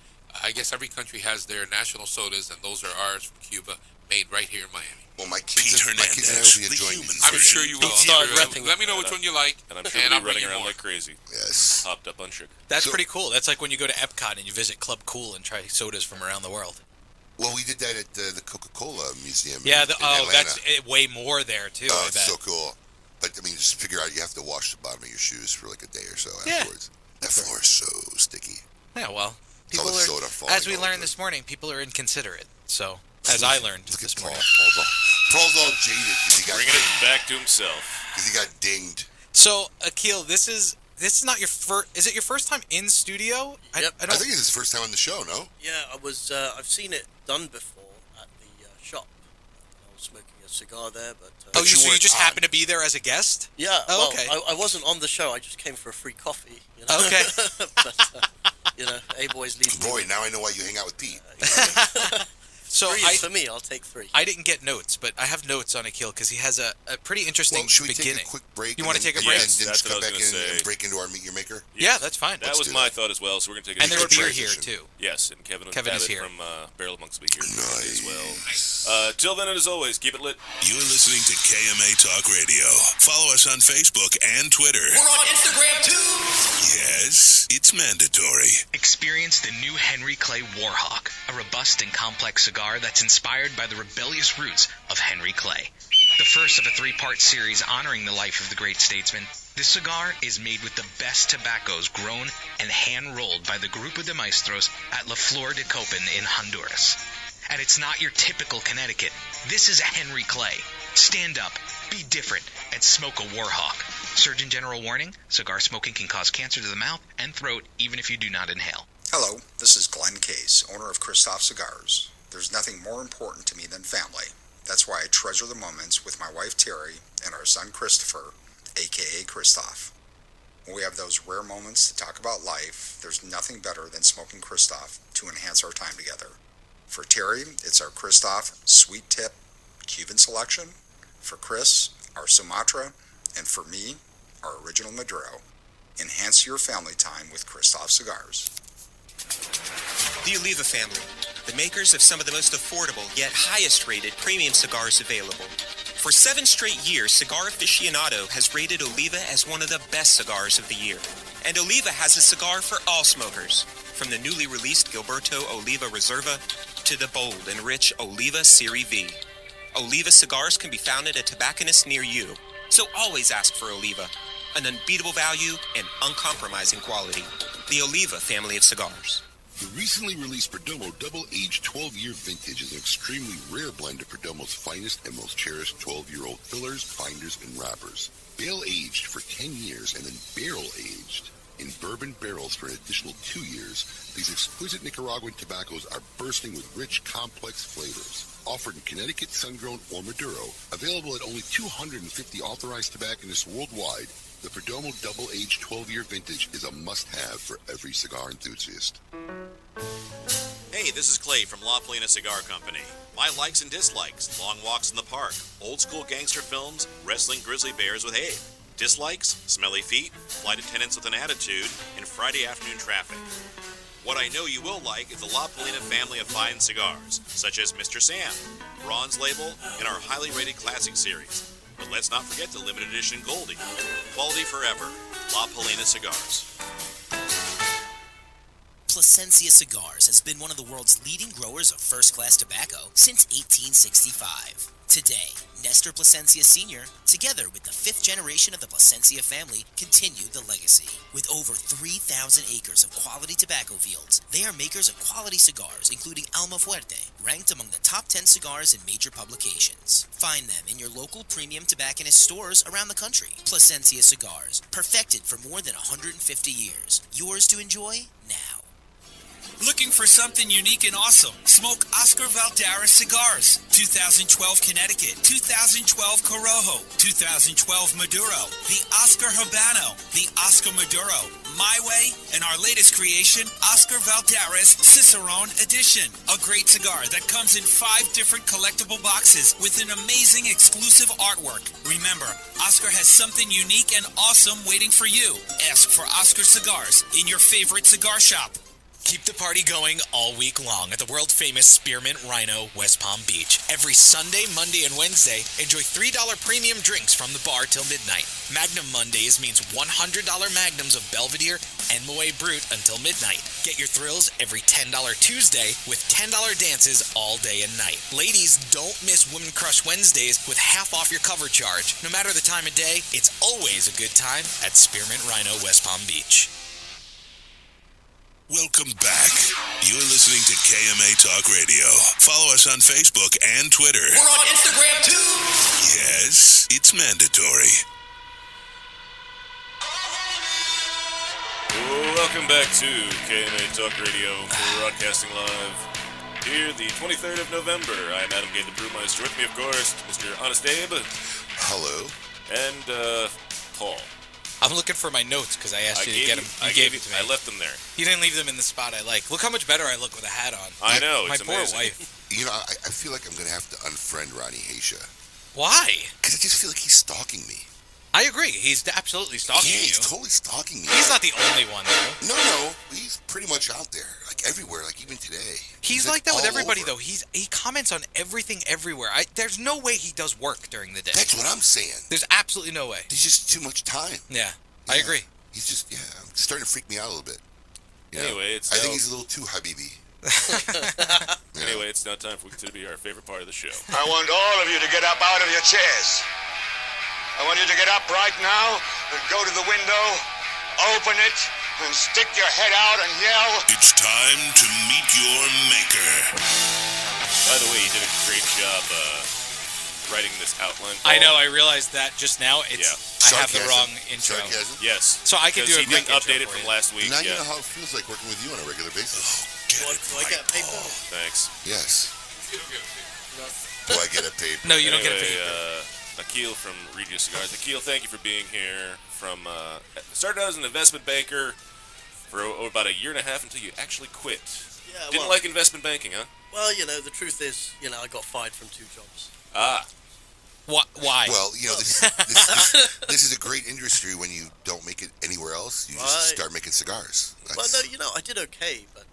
I guess every country has their national sodas, and those are ours from Cuba, made right here in Miami. Well, my kids and I will be the enjoying human these. I'm sure you will. Start repping Let me know which one you like, And I'm sure and they'll I'll be bring running you around more. like crazy. Yes. Hopped up on sugar. That's So- pretty cool. That's like when you go to Epcot and you visit Club Cool and try sodas from around the world. Well, we did that at the Coca-Cola Museum Yeah, in Atlanta. that's way more there too. Oh, I it's bet. so cool. But, I mean, just figure out you have to wash the bottom of your shoes for like a day or so Yeah. afterwards. That floor is so sticky. Yeah, well, It's all people the soda are, falling as we all learned over. this morning, people are inconsiderate. So, as I learned Look at this Paul. morning. Paul's all jaded because he got Bringing it dinged. back to himself. Because he got dinged. So, Akhil, this is not your first. Is it your first time in studio? Yep. I think it's his first time on the show, no? Yeah, I've seen it done before at the shop. I was smoking a cigar there, but... Oh, you so you weren't just on. happened to be there as a guest? Yeah, Oh, well, okay. I wasn't on the show. I just came for a free coffee. You know? Okay. But, Abe always leaves me. Boy, now I know why you hang out with Pete. So 3 is for me. I'll take 3. I didn't get notes, but I have notes on Akhil because he has a pretty interesting Well, should we beginning. take a quick break? You and wanna then- take a break? And then That's just what come I was back gonna in and say. break into our Meet Your Maker? Yeah, that's fine. That Let's was do my that. thought as well, so we're going to take a And there short were beer break. here transition. too. Yes, and Kevin is Babbitt here. from Barrel of Monks will be here as well. Nice. Till then, and as always, keep it lit. You're listening to KMA Talk Radio. Follow us on Facebook and Twitter. We're on Instagram too. Yes, it's mandatory. Experience the new Henry Clay Warhawk, a robust and complex cigar that's inspired by the rebellious roots of Henry Clay. The first of a 3-part series honoring the life of the great statesman, this cigar is made with the best tobaccos grown and hand-rolled by the Grupo de Maestros at La Flor de Copan in Honduras. And it's not your typical Connecticut. This is a Henry Clay. Stand up, be different, and smoke a Warhawk. Surgeon General warning, cigar smoking can cause cancer to the mouth and throat even if you do not inhale. Hello, this is Glenn Case, owner of Christoph Cigars. There's nothing more important to me than family. That's why I treasure the moments with my wife Terry and our son Christopher, aka Christoph. When we have those rare moments to talk about life, there's nothing better than smoking Christoph to enhance our time together. For Terry, it's our Christoph Sweet Tip Cuban selection. For Chris, our Sumatra. And for me, our original Maduro. Enhance your family time with Christoph Cigars. The Oliva family, the makers of some of the most affordable yet highest rated premium cigars available. For 7 straight years, Cigar Aficionado has rated Oliva as one of the best cigars of the year. And Oliva has a cigar for all smokers, from the newly released Gilberto Oliva Reserva to the bold and rich Oliva Serie V. Oliva cigars can be found at a tobacconist near you. So always ask for Oliva, an unbeatable value and uncompromising quality. The Oliva family of cigars. The recently released Perdomo Double-Aged 12-Year Vintage is an extremely rare blend of Perdomo's finest and most cherished 12-year-old fillers, binders, and wrappers. Bale-aged for 10 years and then barrel-aged in bourbon barrels for an additional 2 years, these exquisite Nicaraguan tobaccos are bursting with rich, complex flavors. Offered in Connecticut, sun-grown, or Maduro, available at only 250 authorized tobacconists worldwide, the Perdomo Double-Aged 12-Year Vintage is a must-have for every cigar enthusiast. Hey, this is Clay from La Polina Cigar Company. My likes and dislikes: long walks in the park, old school gangster films, wrestling grizzly bears with Abe. Dislikes: smelly feet, flight attendants with an attitude, and Friday afternoon traffic. What I know you will like is the La Polina family of fine cigars, such as Mr. Sam, Bronze Label, and our highly rated Classic Series. But let's not forget the limited edition Goldie. Quality forever. La Polina Cigars. Plasencia Cigars has been one of the world's leading growers of first-class tobacco since 1865. Today, Nestor Plasencia Sr., together with the fifth generation of the Plasencia family, continued the legacy. With over 3,000 acres of quality tobacco fields, they are makers of quality cigars, including Alma Fuerte, ranked among the top 10 cigars in major publications. Find them in your local premium tobacconist stores around the country. Plasencia Cigars, perfected for more than 150 years. Yours to enjoy now. Looking for something unique and awesome? Smoke Oscar Valderas cigars. 2012 Connecticut, 2012 Corojo, 2012 Maduro, the Oscar Habano, the Oscar Maduro, My Way, and our latest creation, Oscar Valderas Cicerone Edition. A great cigar that comes in 5 different collectible boxes with an amazing exclusive artwork. Remember, Oscar has something unique and awesome waiting for you. Ask for Oscar Cigars in your favorite cigar shop. Keep the party going all week long at the world-famous Spearmint Rhino, West Palm Beach. Every Sunday, Monday, and Wednesday, enjoy $3 premium drinks from the bar till midnight. Magnum Mondays means $100 magnums of Belvedere and Moët Brut until midnight. Get your thrills every $10 Tuesday with $10 dances all day and night. Ladies, don't miss Women Crush Wednesdays with half off your cover charge. No matter the time of day, it's always a good time at Spearmint Rhino, West Palm Beach. Welcome back. You're listening to KMA Talk Radio. Follow us on Facebook and Twitter. We're on Instagram too. Yes, it's mandatory. Welcome back to KMA Talk Radio, broadcasting live here the 23rd of November. I'm Adam Gay, the Brewmeister. With me, of course, Mr. Honest Abe. Hello. And Paul. I'm looking for my notes because I asked you to get them. You gave it to me. I left them there. You didn't leave them in the spot I like. Look how much better I look with a hat on. I know. My it's poor amazing. wife. You know, I feel like I'm going to have to unfriend Ronnie Haysha. Why? Because I just feel like he's stalking me. I agree. He's absolutely stalking you. He's totally stalking me. He's not the only one, though. No. He's pretty much out there. Like, everywhere. Like, even today. He's like that with everybody, over. though. He comments on everything everywhere. There's no way he does work during the day. That's what I'm saying. There's absolutely no way. There's just too much time. Yeah. I agree. He's just, it's starting to freak me out a little bit. Anyway, I think he's a little too Habibi. Anyway, it's now time for what to be our favorite part of the show. I want all of you to get up out of your chairs. I want you to get up right now and go to the window, open it, and stick your head out and yell. It's time to meet your maker. By the way, you did a great job writing this outline. I know. I realized that just now. I have the wrong intro. Sarcasm? Yes. So I could do a he quick didn't update it intro for from you. last week. Now you know how it feels like working with you on a regular basis. Do I get paid for it? Thanks. Yes. Do I get it paid? No, you don't get it paid. Akhil from Regius Cigars. Akhil, thank you for being here. Started out as an investment banker for about a year and a half until you actually quit. Yeah, Didn't like investment banking, huh? Well, the truth is, I got fired from 2 jobs. Ah. Why? Well, this is a great industry when you don't make it anywhere else. You just start making cigars. Well, no, I did okay, but...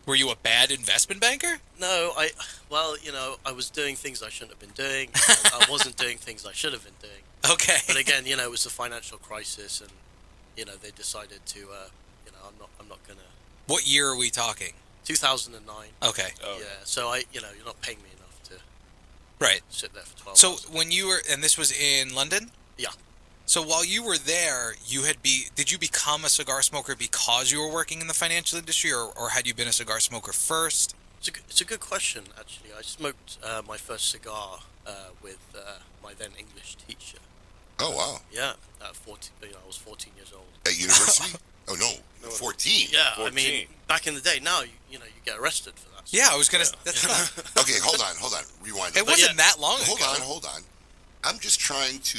Were you a bad investment banker? No, I was doing things I shouldn't have been doing. I wasn't doing things I should have been doing. Okay. But again, it was a financial crisis, and they decided to, I'm not gonna. What year are we talking? 2009. Okay. Oh. Yeah. So you're not paying me enough to. Right. Sit there for 12 So hours. when you were, and this was in London? Yeah. So while you were there, did you become a cigar smoker because you were working in the financial industry, or had you been a cigar smoker first? It's a good question, actually. I smoked my first cigar with my then English teacher. Oh, wow. Yeah, at 14. I was 14 years old. At university? Oh, no, 14. Yeah, 14. I mean, back in the day, now you get arrested for that. Yeah, I was gonna. That's not. Okay, hold on. Rewind. It wasn't that long ago. Hold on. I'm just trying to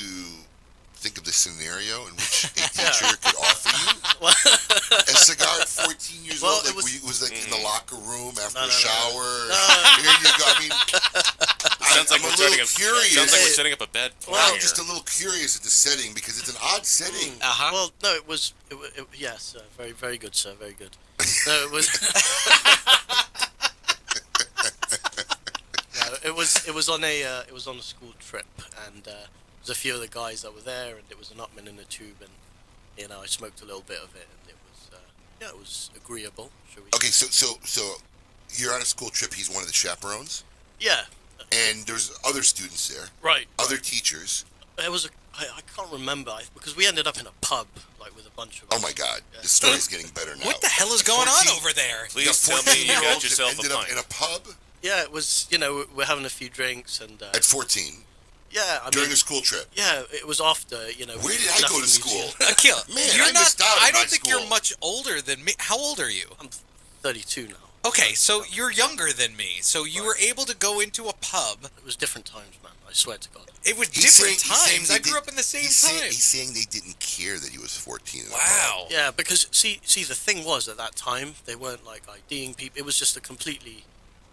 think of the scenario in which a teacher could offer you a cigar at 14 years old. Like, was like in the locker room after a shower. Here you go. I mean, I'm a little curious. Sounds like we're setting up a bad plan I'm here. just a little curious at the setting because it's an odd setting. Well, no, it was. Yes, very, very good, sir. Very good. No, it was. It was on a school trip, and there's a few of the guys that were there, and it was an Upman in a tube, and I smoked a little bit of it, and it was it was agreeable. Shall we? Okay, so you're on a school trip. He's one of the chaperones. Yeah. And there's other students there. Right. Other teachers. It was I can't remember because we ended up in a pub like with a bunch of. Oh my God, the story's getting better now. What the hell is going on over there? Please tell me you got yourself ended a up pint. in a pub Yeah, it was. We're having a few drinks and. at 14. Yeah, during a school trip. Yeah, it was after. Where did I go to school? Akhil, Man, you're I missed out on I don't my think school. you're much older than me. How old are you? I'm 32 now. Okay, so you're younger than me. So you were able to go into a pub. It was different times, man. I swear to God. It was He's different saying times. I grew up in the same time. He's saying they didn't care that he was 14. Wow. Yeah, because see, the thing was at that time they weren't like IDing people. It was just a completely,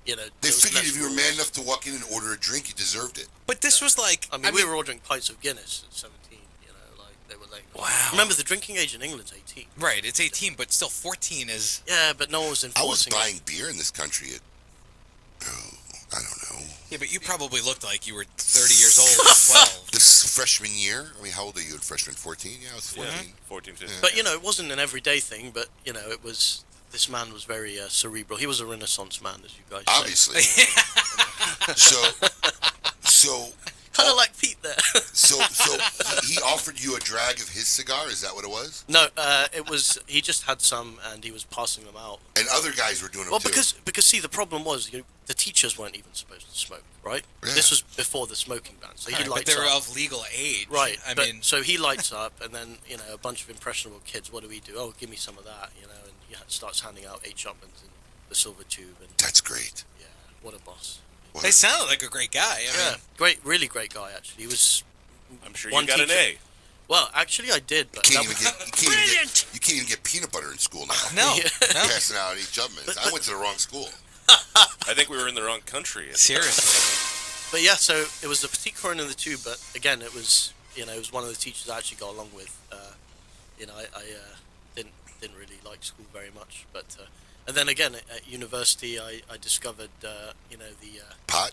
They there was figured less if you were rules. man enough to walk in and order a drink, you deserved it. But this was like. I mean, we were ordering pints of Guinness at 17. Like they were like. Wow. Remember, the drinking age in England's 18. Right, it's 18, but still 14 is. Yeah, but no one was I was enforcing buying it. beer in this country at, I don't know. Yeah, but you probably looked like you were 30 years old or 12. This freshman year? I mean, how old are you in freshman? 14? Yeah, I was 14. Yeah, 14, 15. But it wasn't an everyday thing. But it was. This man was very cerebral. He was a Renaissance man, as you guys say. Obviously. so. Kind of like Pete there. So he offered you a drag of his cigar? Is that what it was? No, it was. He just had some, and he was passing them out. And other guys were doing them Well, too. because see, the problem was the teachers weren't even supposed to smoke, right? Yeah. This was before the smoking ban, so he Right, but lights they were up. of legal age. Right, So he lights up, and then a bunch of impressionable kids. What do we do? Oh, give me some of that, and he starts handing out 8 Shotmans in the silver tube. And that's great. Yeah, what a boss. They sounded like a great guy. I mean, Really great guy. Actually, he was. I'm sure one you got an teacher- A. Well, actually, I did. But You that can't even get peanut butter in school now. No. Passing out 8 Jumpmans. I went to the wrong school. I think we were in the wrong country. Seriously. But yeah, so it was the Petite Couronne in the tube, but again, it was it was one of the teachers I actually got along with. I didn't really like school very much, but and then again at university, I discovered the pot.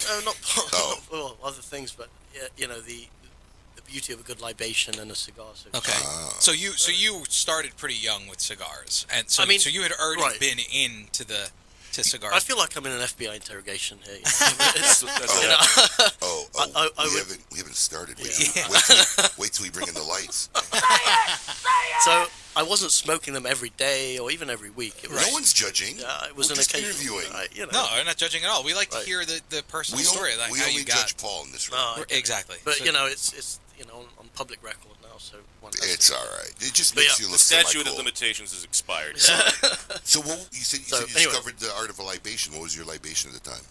No, not pot. Oh. Well, other things, but the beauty of a good libation and a cigar. So Okay. So you started pretty young with cigars, and so I mean, so you had already right. been into cigars. I feel like I'm in an FBI interrogation here. We haven't started. Wait till we bring in the lights. So I wasn't smoking them every day or even every week. It was, No one's judging. It was We're an just occasional. interviewing. No, we're not judging at all. We like to Right. hear the personal We story, like we how only you got. judge Paul in this room. No, I get it. Exactly. But So- it's on public record now, so one has It's to- all right. It just But makes yeah, you The look statute of semi-cool. limitations has expired. So what you said? You anyway. discovered the art of a libation. What was your libation at the time?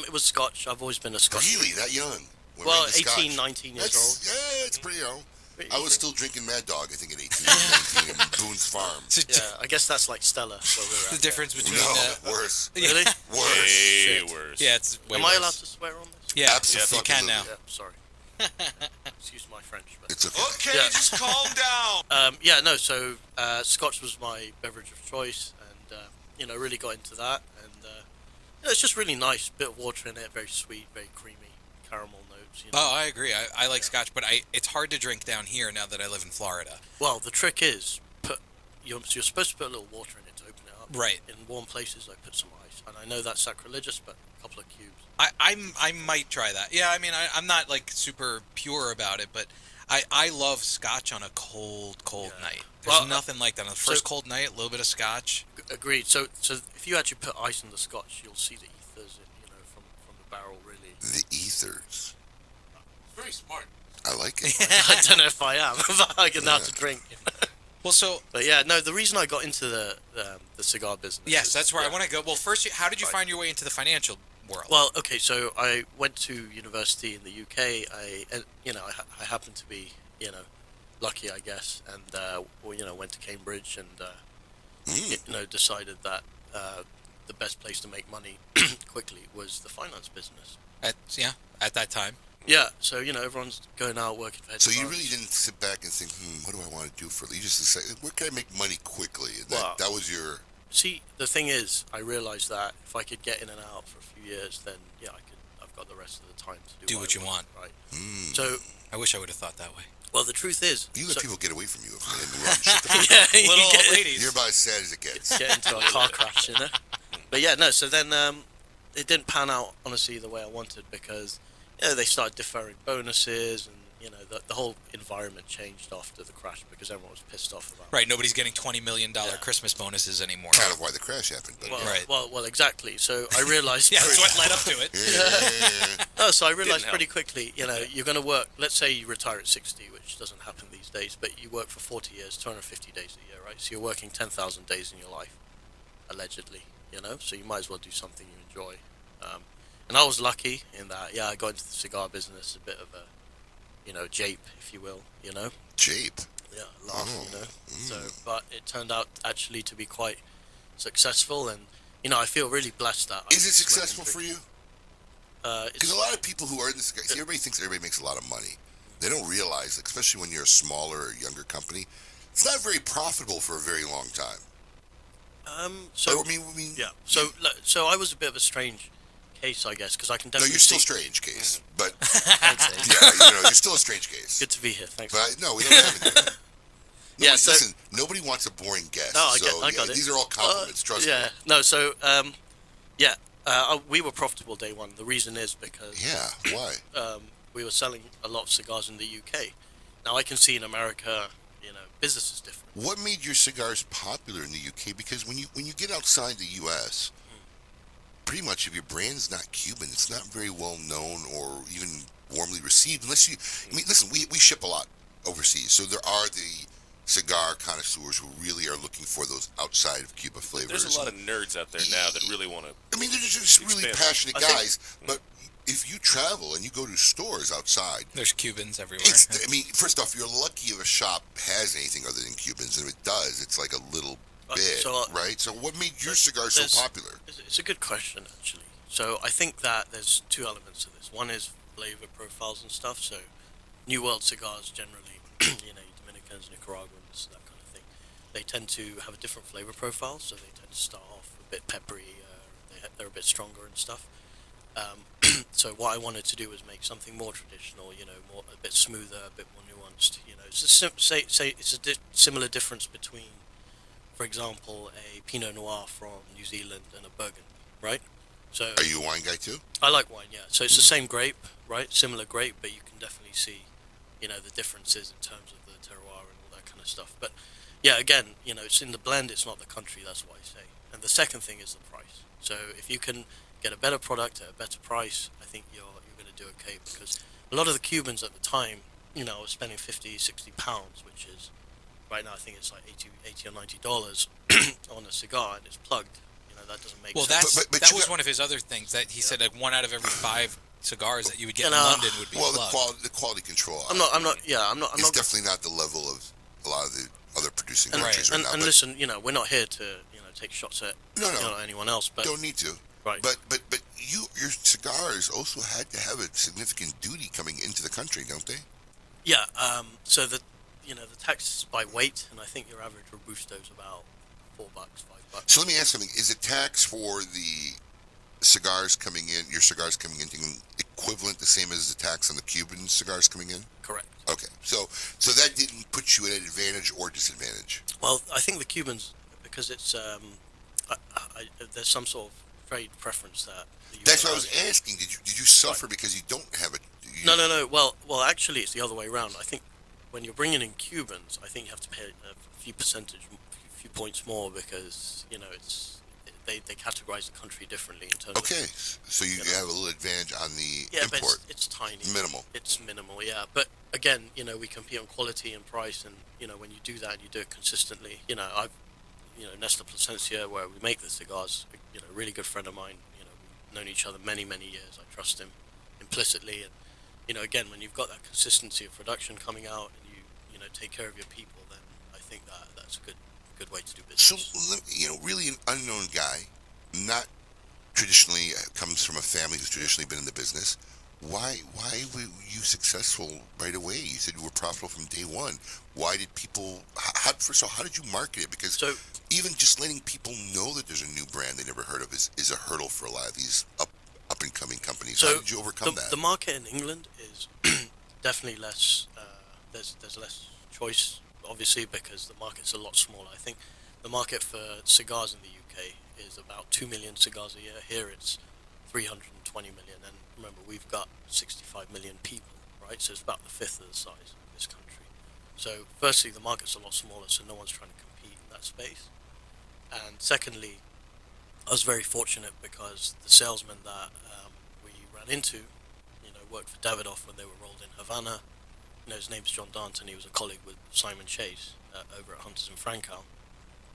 It was Scotch. I've always been a Scotch. Really, that young? When Well, we did 18, Scotch? 19 years That's, old. Yeah, it's pretty young. But I you was think- still drinking Mad Dog, I think, at 18, 19 at Boone's Farm. Yeah, I guess that's like Stella. Where we're The at. difference between No, worse. Really? Worse. Way worse. Yeah, it's way Am I worse. allowed to swear on this? Yeah, Absolutely. you can now. Yeah, sorry. Excuse my French. But It's okay. Okay, Yeah. just calm down. So Scotch was my beverage of choice, and really got into that, and it's just really nice. Bit of water in it, very sweet, very creamy, caramel notes. Oh, I agree. I like Scotch, but it's hard to drink down here now that I live in Florida. Well, the trick is you're supposed to put a little water in it to open it up. Right. In warm places, I put some ice, and I know that's sacrilegious, but a couple of cubes. I might try that. Yeah, I mean, I'm not like super pure about it, but I love Scotch on a cold night. There's nothing like that on the first cold night. A little bit of Scotch. Agreed. So if you actually put ice in the Scotch, you'll see the ethers, from the barrel really. The ethers. Very smart. I like it. I don't know if I am, but I can know how to drink. Well, but yeah, no. The reason I got into the cigar business. Yes, that's where I want to go. Well, first, how did you find your way into the financial world? Well, okay, so I went to university in the UK. I happened to be, lucky, I guess, and went to Cambridge and decided that the best place to make money quickly was the finance business. At that time. Yeah, so everyone's going out working for hedge So you funds. really didn't sit back and think, what do I want to do for? You just decided, where can I make money quickly? And that was your. See, the thing is, I realized that if I could get in and out for a few years, then I've got the rest of the time to do what you want. Right. So I wish I would have thought that way. Well, the truth is, you let people get away from you. Little old ladies. You're about as sad as it gets. Get into a car crash, But yeah, no. So then it didn't pan out honestly the way I wanted because they started deferring bonuses and the whole environment changed after the crash because everyone was pissed off about it. Right, nobody's getting $20 million Christmas bonuses anymore. Kind of why the crash happened. But Well, exactly. So I realized. That's what led up to it. No, so I realized pretty quickly, you're going to work. Let's say you retire at 60, which doesn't happen these days, but you work for 40 years, 250 days a year, right? So you're working 10,000 days in your life, allegedly. So you might as well do something you enjoy. And I was lucky in that, I got into the cigar business, a bit of a, jape, if you will, Jape? Yeah, laugh, So, but it turned out actually to be quite successful, and, I feel really blessed that. Is it successful for you? Because a lot of people who are in this, everybody thinks everybody makes a lot of money. They don't realize, especially when you're a smaller or younger company, it's not very profitable for a very long time. Yeah. So I was a bit of a strange case, I guess, because I can definitely. No, you're still a strange case, but you're still a strange case. Good to be here. Thanks. But no, we don't have it. Listen, nobody wants a boring guest. No, I got it. These are all compliments. Trust me. Yeah. No. So we were profitable day one. The reason is because why? We were selling a lot of cigars in the UK. Now I can see in America, business is different. What made your cigars popular in the UK? Because when you get outside the US, pretty much if your brand's not Cuban, it's not very well known or even warmly received. Listen, we ship a lot overseas, so there are the cigar connoisseurs who really are looking for those outside of Cuba flavors. There's a lot of nerds out there now that really want to. They're just really passionate guys, but. If you travel and you go to stores outside, there's Cubans everywhere. First off, you're lucky if a shop has anything other than Cubans, and if it does, it's like a little bit, right? So what made your cigar so popular? It's a good question, actually. So I think that there's two elements to this. One is flavor profiles and stuff. So New World cigars generally, Dominicans, Nicaraguans, that kind of thing, they tend to have a different flavor profile. So they tend to start off a bit peppery. They're a bit stronger and stuff. So what I wanted to do was make something more traditional, a bit smoother, a bit more nuanced. It's a similar difference between, for example, a Pinot Noir from New Zealand and a Burgundy, right? So are you a wine guy too? I like wine, yeah. So it's the same grape, right? Similar grape, but you can definitely see, the differences in terms of the terroir and all that kind of stuff. But yeah, again, it's in the blend, it's not the country. That's what I say. And the second thing is the price. So if you can get a better product at a better price, I think you're going to do okay, because a lot of the Cubans at the time, were spending £50, £60, which is right now I think it's like $80 or $90 on a cigar, and it's plugged. That doesn't make sense. That was one of his other things that he said, like 1 out of every 5 cigars that you would get in London would be plugged. The quality control. I'm not. It's definitely not the level of a lot of the other producing countries right now. And listen, we're not here to take shots at anyone else, but don't need to. Right. But your cigars also had to have a significant duty coming into the country, don't they? Yeah. So the tax is by weight, and I think your average Robusto is about $4, $5. So let me ask something: is the tax for the cigars coming in, your cigars coming in, equivalent, the same as the tax on the Cuban cigars coming in? Correct. Okay. So that didn't put you at an advantage or disadvantage? Well, I think the Cubans, because it's there's some sort of trade preference that. The That's US what I was has. asking. Did you suffer because you don't have it? No. Well, actually, it's the other way around. I think when you're bringing in Cubans, I think you have to pay a few points more because they categorize the country differently in terms. Okay, so you have a little advantage on the import. But it's tiny. Minimal. It's minimal, yeah. But again, we compete on quality and price, and when you do that, and you do it consistently. I've Nestor Plasencia, where we make the cigars. A really good friend of mine. We've known each other many years. I trust him implicitly, and again, when you've got that consistency of production coming out, and you take care of your people, then I think that's a good way to do business. So, really an unknown guy, not traditionally comes from a family who's traditionally been in the business. Why were you successful right away? You said you were profitable from day one. Why did people? First of all, how did you market it? Because even just letting people know that there's a new brand they never heard of is a hurdle for a lot of these up and coming companies. So how did you overcome that? The market in England is definitely less. There's less choice, obviously, because the market's a lot smaller. I think the market for cigars in the UK is about 2 million cigars a year. Here it's 320 million, and remember, we've got 65 million people, right? So it's about the fifth of the size of this country. So firstly, the market's a lot smaller, so no one's trying to compete in that space. And secondly, I was very fortunate because the salesman that we ran into, worked for Davidoff when they were rolled in Havana. His name's John Danton. He was a colleague with Simon Chase over at Hunters and Francow,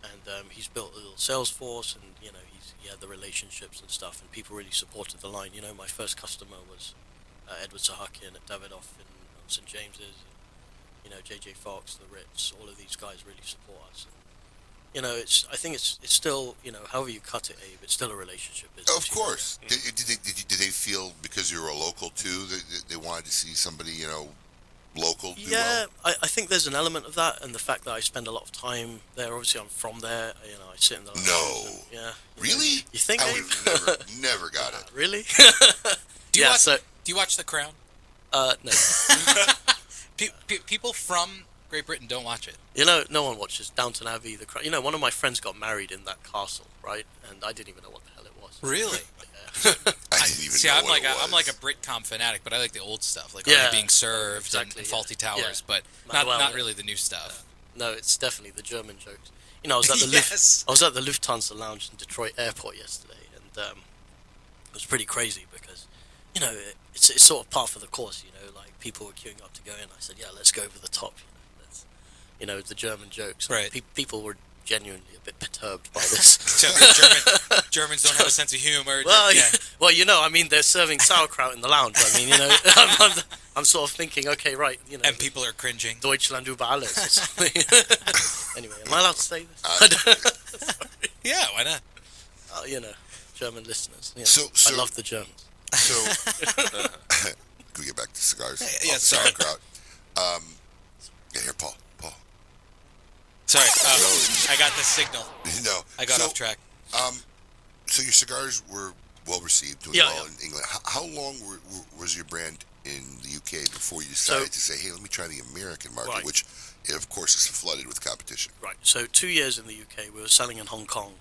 and he's built a little sales force, and he had the relationships and stuff, and people really supported the line. My first customer was Edward Sahakian at Davidoff in St James's, and JJ Fox, the Ritz. All of these guys really support us. And, I think it's still, however you cut it, Abe, it's still a relationship business. Of course. Did they feel because you were a local too that they wanted to see somebody local do well? I think there's an element of that, and the fact that I spend a lot of time there. Obviously, I'm from there. I sit in the lounge. And, yeah. Really? You think? I would never got it. Really? Do you watch The Crown? No. People from Great Britain don't watch it. No one watches Downton Abbey, The Crown. One of my friends got married in that castle, right? And I didn't even know what the hell it was. Really? I didn't even See, know I'm what like it was. I'm like a Britcom fanatic, but I like the old stuff, like Yeah. Being Served Exactly, and Faulty Towers, yeah. but Well, not really the new stuff. No, it's definitely the German jokes. I was at the Yes. I was at the Lufthansa lounge in Detroit Airport yesterday, and it was pretty crazy because, it's sort of par for the course. Like people were queuing up to go in. I said, yeah, let's go over the top. That's, the German jokes. Right. People were genuinely a bit perturbed by this. Germans don't have a sense of humor. Well, yeah. they're serving sauerkraut in the lounge. I'm sort of thinking, okay, right, and people are cringing. Deutschland über alles or something. Anyway, am I allowed to say this? Yeah, why not? German listeners. So I love the Germans. So, can we get back to cigars? Yeah, sorry. Sauerkraut. Here, Paul. Sorry, I got the signal. No. I got off track. So your cigars were well received, doing well in England. How long was your brand in the UK before you decided to say, hey, let me try the American market, which, of course, is flooded with competition? Right. So 2 years in the UK, we were selling in Hong Kong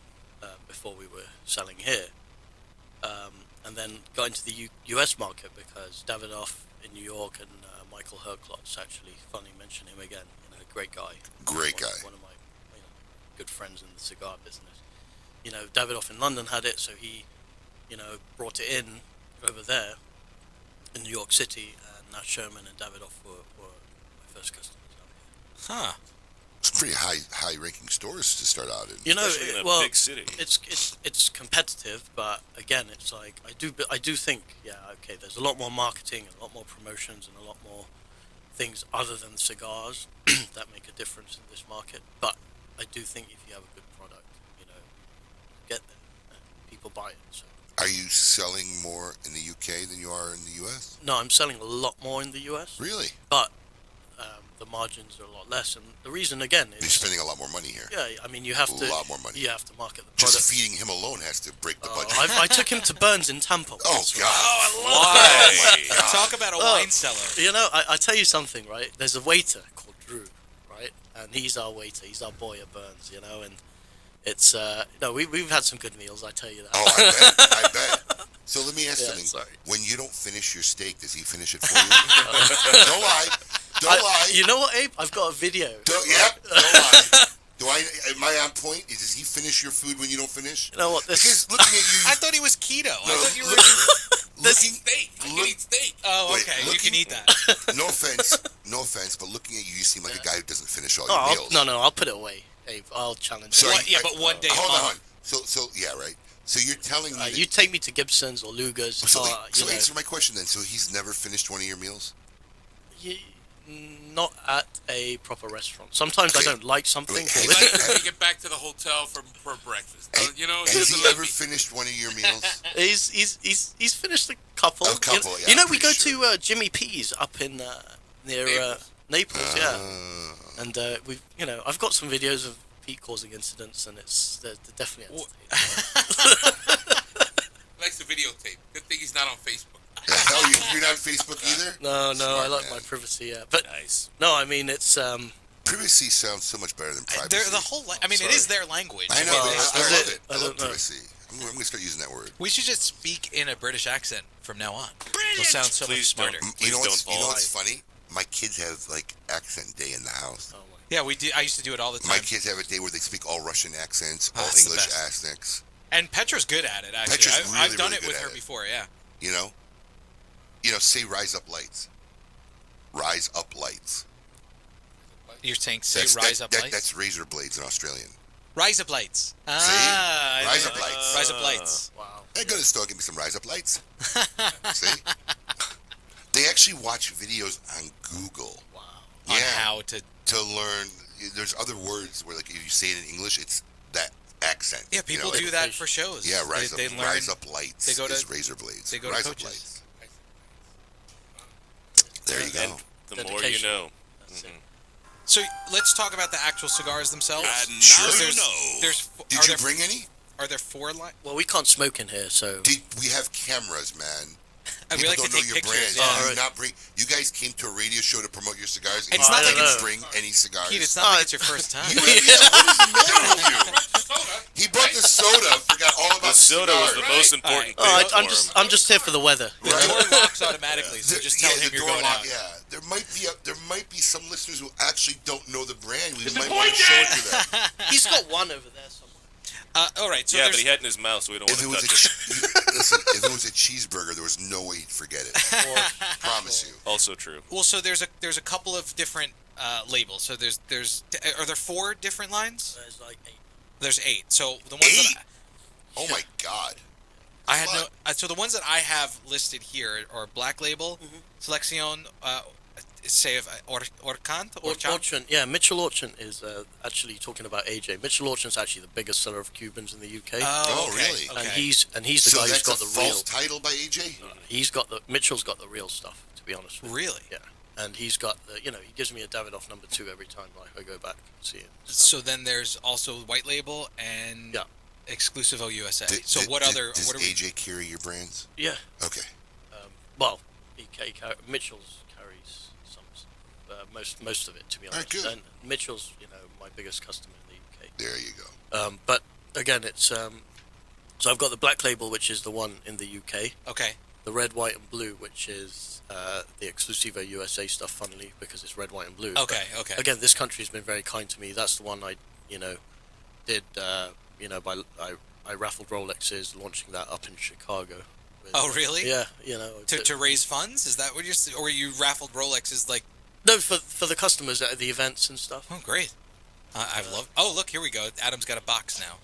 before we were selling here. And then got into the US market because Davidoff in New York and Michael Herklotz, actually, funny mention him again, great guy. Great guy. One of my good friends in the cigar business. Davidoff in London had it, so he, brought it in over there in New York City, and Nat Sherman and Davidoff were my first customers out here. Huh. It's pretty high-ranking stores to start out in. Especially in a big city. It's competitive, but again, it's like I do think, there's a lot more marketing, a lot more promotions, and a lot more things other than cigars that make a difference in this market. But I do think if you have a good product, get there, and people buy it. So. Are you selling more in the UK than you are in the US? No, I'm selling a lot more in the US. Really? But the margins are a lot less, and the reason again is you're spending a lot more money here. Yeah, you have to a lot more money. You have to market the product. Just feeding him alone has to break the budget. I took him to Burns in Tampa. Oh God! Why? Talk about a wine cellar. I tell you something, right? There's a waiter called Drew, right? And he's our waiter. He's our boy at Burns, and it's no, we've had some good meals. I tell you that. Oh, I bet. So let me ask Yeah, something. sorry. When you don't finish your steak, does he finish it for you? Don't lie. Don't lie. You know what, Abe? I've got a video. Don't lie. Am I on point? Does he finish your food when you don't finish? You know what? Because looking at you, I thought he was keto. I thought you were. Steak. I can eat steak. Oh, okay. You can eat that. No offense, but looking at you, you seem like a guy who doesn't finish all your Oh, meals. no, I'll put it away, Abe. I'll challenge you. But one day. Hold on. So yeah, right. So you're telling me that, You take me to Gibson's or Luger's. so you know, answer my question then. So he's never finished one of your meals? not at a proper restaurant. Sometimes I don't like something. He likes to take it back to the hotel for breakfast. You know, Has he ever finished one of your meals? He's finished a couple. A couple, yeah, You know, I'm we go pretty to Jimmy P's up in near Naples, yeah. And we've, I've got some videos of Pete causing incidents, and they're definitely entertaining. Likes to videotape. Good thing he's not on Facebook. Oh, you're not on Facebook either? No, Smart I like man. my privacy. Yeah, but nice. No, I mean it's privacy sounds so much better than privacy. The whole. It is their language. I know. Well, I love it. I I love don't know. privacy. I'm going to start using that word. We should just speak in a British accent from now on. It'll sound so much smarter. You know what's funny? My kids have like accent day in the house. Yeah, we do. I used to do it all the time. My kids have a day where they speak all Russian accents, all that's the English best. accents. And Petra's good at it. Actually, Petra's really, I've done really it good with at her it. before. Yeah. You know, say "Rise up, lights." Rise up, lights. You're saying say That's, rise that, up that, lights. That's razor blades in Australian. Rise up lights. See? I Rise know. up lights. Rise up lights. Wow. Hey, go to the store, give me some rise up lights. See? They actually watch videos on Google. Wow. On how to learn. There's other words where, like, if you say it in English, it's that accent. Yeah, people do that for shows. Yeah, They learn- rise up lights. They go to is razor blades. They go rise to up coaches. lights. There you go. The more you know. So let's talk about the actual cigars themselves. And Sure. now There's- you know. There's. Did are you there- bring any? Are there 4 lines? Well, we can't smoke in here, so We have cameras, man. We People like don't to know take your pictures. brand. Yeah. You do not bring. You guys came to a radio show to promote your cigars. And It's you not didn't like bring any cigars. Pete, it's not like it's your first time. What is the matter with you? He brought the soda. Forgot all about The soda was the cigars. most important Oh, thing for him. I'm just here for the weather. The door locks automatically, so just tell him the you're door going lock, out. Yeah, there might be some listeners who actually don't know the brand. We might want to show it to them. He's got one over there somewhere. All right, so Yeah, there's but he had it in his mouth, so we don't want If to it was touch it. listen, if it was a cheeseburger, there was no way he'd forget it. Promise you. Also true. well, so there's a couple of different labels. So there's are there 4 different lines? There's like 8. There's 8. So the ones that 8? Oh my God. I had no. So the ones that I have listed here are Black Label, Selección, say of Orchant. Orchant, yeah, Mitchell Orchant is actually talking about AJ. Mitchell Orchant's actually the biggest seller of Cubans in the UK. Oh, really? And he's the So guy who's that's got a the false real. title by AJ? Mitchell's got the real stuff. To be honest with you. Really? Yeah. And he's got the. He gives me a Davidoff number 2 every time I go back and see it. So then there's also White Label and Exclusive USA. So what Does are we? AJ carry your brands? Yeah. Okay. Well, Mitchell's carries some, most of it, to be honest. Good. And Mitchell's, my biggest customer in the UK. There you go. But again, it's so I've got the Black Label, which is the one in the UK. Okay. The red, white, and blue, which is the Exclusivo USA stuff, funnily, because it's red, white, and blue. Okay, But okay. Again, this country's been very kind to me. That's the one I, did. I raffled Rolexes, launching that up in Chicago. Oh, really? Yeah, To raise funds? Is that what you're? Or you raffled Rolexes like? No, for the customers at the events and stuff. Oh, great. I love. Oh, look, here we go. Adam's got a box now.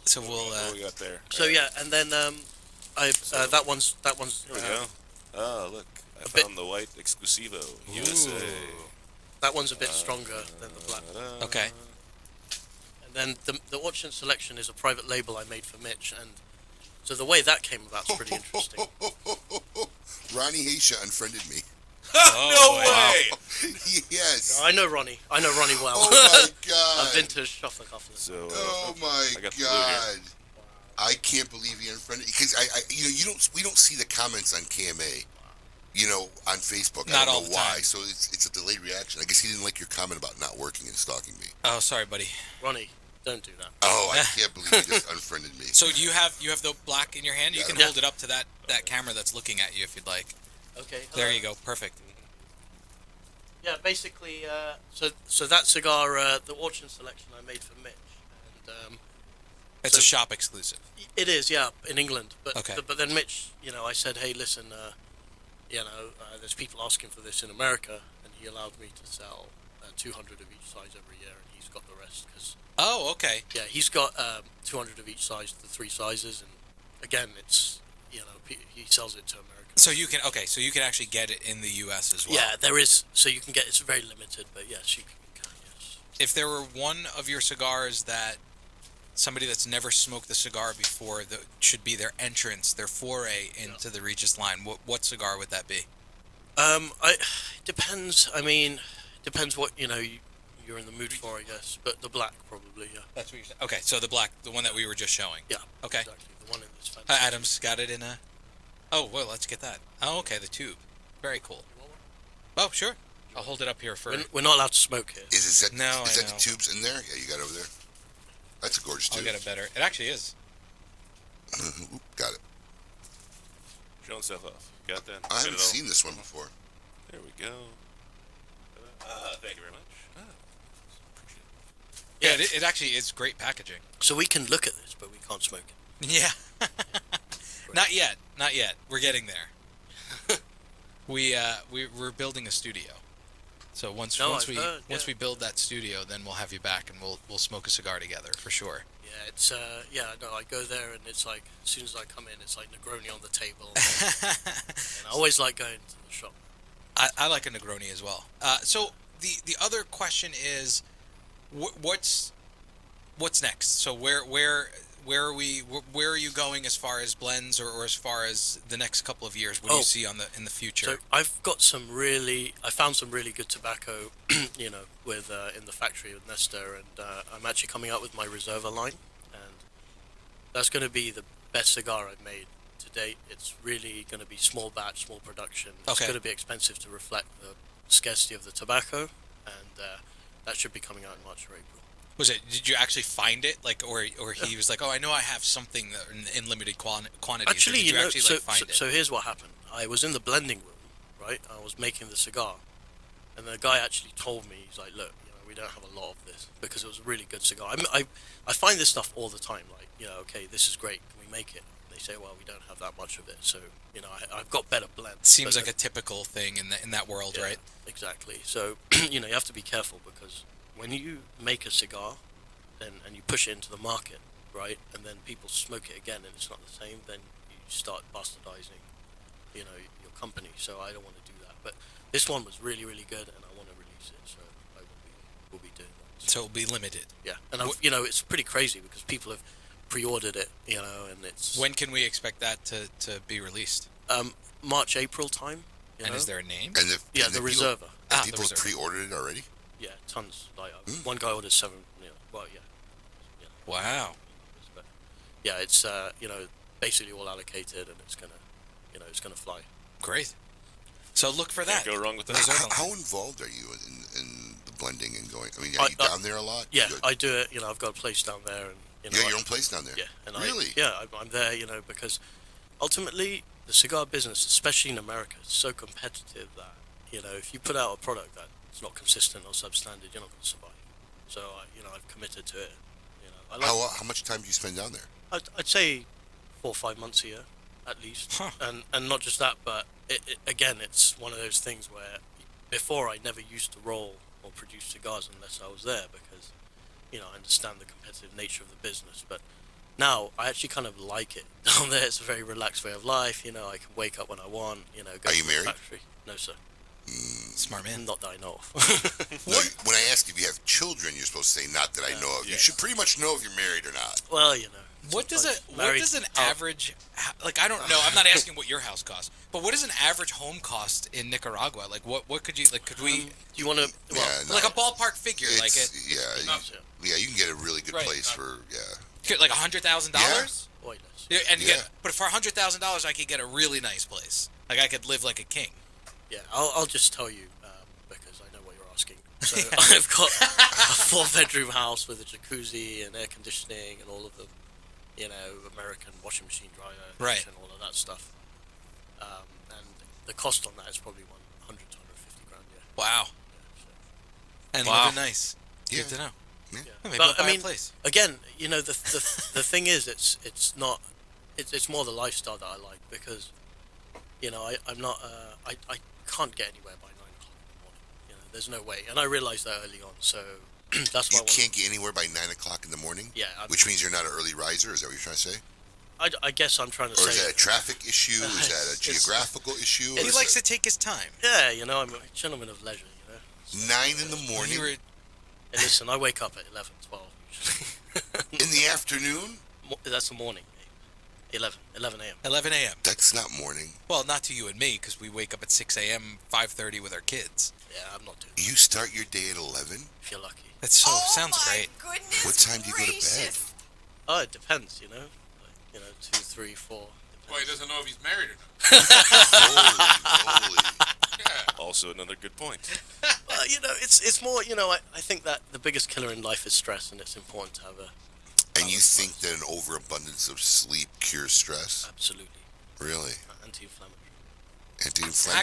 So we'll. What we got there? So yeah, and then that one's. There we go. Oh, look. I found the white Exclusivo USA. That one's a bit stronger than the black. Okay. And then the Orchant Selection is a private label I made for Mitch, and so the way that came about is pretty interesting. Ronnie Haysha unfriended me. No way! Yes. I know Ronnie well. Oh my God. A vintage off the cuff. Oh my I got the blue God. I can't believe he unfriended because we don't see the comments on KMA. on Facebook. Not I all don't the know why. time. So it's a delayed reaction. I guess he didn't like your comment about not working and stalking me. Oh, sorry, buddy. Ronnie, don't do that. Oh, I can't believe you just unfriended me. So you have the black in your hand. You Yeah, can yeah. hold it up to that camera that's looking at you if you'd like. Okay. There you go. Perfect. Yeah, basically, so that cigar, the auction selection I made for Mitch, and It's a shop exclusive. it is, yeah, in England. But Okay. but then Mitch, I said, hey, listen, there's people asking for this in America, and he allowed me to sell 200 of each size every year, and he's got the rest because. Oh, okay. Yeah, he's got 200 of each size, the 3 sizes, and again, it's he sells it to America. So you can actually get it in the U.S. as well. Yeah, there is. So you can get. It's very limited, but yes, you can. Yes. If there were one of your cigars that somebody that's never smoked the cigar before should be their entrance, their foray into the Regius line, what cigar would that be? It depends. I mean, depends what you're in the mood for, I guess. But the black probably. Yeah. That's what you're saying. Okay, so the black, the one that we were just showing. Yeah. Okay. Exactly. The one in this fancy. Adam's got it in a. Oh well, let's get that. Oh, okay, the tube. Very cool. Oh, sure. I'll hold it up here for. We're not allowed to smoke here. Is that No, is I that know. the tubes in there? Yeah, you got it over there. That's a gorgeous I'll tube. get it better. It actually is. Oop, got it. Showing stuff off. Got that? I haven't seen this one before. There we go. Thank you very much. Yeah, it actually is great packaging. So we can look at this, but we can't smoke it. Yeah. Not yet. Not yet. We're getting there. We're building a studio. So once we build that studio, then we'll have you back and we'll smoke a cigar together for sure. Yeah, it's no, I go there and it's like as soon as I come in, it's like Negroni on the table. And I always like going to the shop. I like a Negroni as well. So the other question is, what's next? So where are we? Where are you going as far as blends or as far as the next couple of years? What do you see in the future? So I found some really good tobacco, with in the factory with Nestor, and I'm actually coming out with my Reserva line, and that's going to be the best cigar I've made to date. It's really going to be small batch, small production. It's going to be expensive to reflect the scarcity of the tobacco, and that should be coming out in March or April. Did you actually find it, or he was like, oh, I know I have something in limited quantities? Actually, did you actually find it? So here's what happened. I was in the blending room, right? I was making the cigar, and the guy actually told me, he's like, look, we don't have a lot of this because it was a really good cigar. I find this stuff all the time, like, okay, this is great, can we make it? They say, well, we don't have that much of it, so I've got better blends. Seems like a typical thing in that world, right? Exactly. So you have to be careful because when you make a cigar, and you push it into the market, right, and then people smoke it again and it's not the same, then you start bastardizing, your company. So I don't want to do that. But this one was really, really good, and I want to release it, so we'll be doing that. So it'll be limited. Yeah, and it's pretty crazy because people have pre-ordered it, and it's. When can we expect that to be released? March, April time. And is there a name? And the Reserva. People have pre-ordered it already? Yeah, tons. Like one guy ordered 7. Well, yeah. Wow. But, yeah, it's basically all allocated, and it's gonna fly. Great. So look for that. Can't go wrong with that. How involved are you in the blending and going? I mean, are you down there a lot? Yeah, I do it. I've got a place down there, and you got your own place down there. Yeah, and really? I'm there. Because ultimately the cigar business, especially in America, is so competitive that if you put out a product that's not consistent or substandard, you're not going to survive. So I've committed to it. How much time do you spend down there? I'd say 4 or 5 months a year, at least. And not just that, but again, it's one of those things where before I never used to roll or produce cigars unless I was there because, I understand the competitive nature of the business. But now I actually kind of like it down there. It's a very relaxed way of life. I can wake up when I want. Go Are you to married? the factory. No, sir. Smart man. Not that I know of. No, when I ask if you have children, you're supposed to say not that I know of. You should pretty much know if you're married or not. Well, What does an average, I don't know, I'm not asking what your house costs, but what does an average home cost in Nicaragua? Like what could you, could we, do you want to, like a ballpark figure, You can get a really good place for, like $100,000? Way less. Yeah, but for $100,000 I could get a really nice place. Like I could live like a king. Yeah, I'll just tell you because I know what you're asking. So I've got a 4-bedroom house with a jacuzzi and air conditioning and all of the, American washing machine, dryer, Right. and all of that stuff. And the cost on that is probably 100 to 150 grand. Yeah. Wow. And Wow. living nice. Yeah. Good to know. Yeah. Maybe But I'll buy I mean, a place. again, the thing is, it's not. It's more the lifestyle that I like because, I'm not. I can't get anywhere by 9 o'clock in the morning. There's no way, and I realized that early on. So that's why You can't get anywhere by 9 o'clock in the morning. Yeah. Which means you're not an early riser. Is that what you're trying to say? I guess I'm trying to Or say. is that a traffic issue? Is that a It's- geographical issue? He likes to take his time. Yeah, I'm a gentleman of leisure. 9 in the morning. Hey, listen, I wake up at 11, 12 usually. In the afternoon? That's the morning. 11 a.m. 11 a.m. That's not morning. Well, not to you and me, because we wake up at 6 a.m., 5:30 with our kids. Yeah, I'm not doing You start your day at 11? If you're lucky. That sounds great. What time do you go to bed? Oh, it depends, 2, 3, 4. Well, he doesn't know if he's married or not. Also, another good point. Well, it's more, I think that the biggest killer in life is stress, and it's important to have a. And you think that an overabundance of sleep cures stress? Absolutely. Really? Anti-inflammatory. Anti-inflammatory.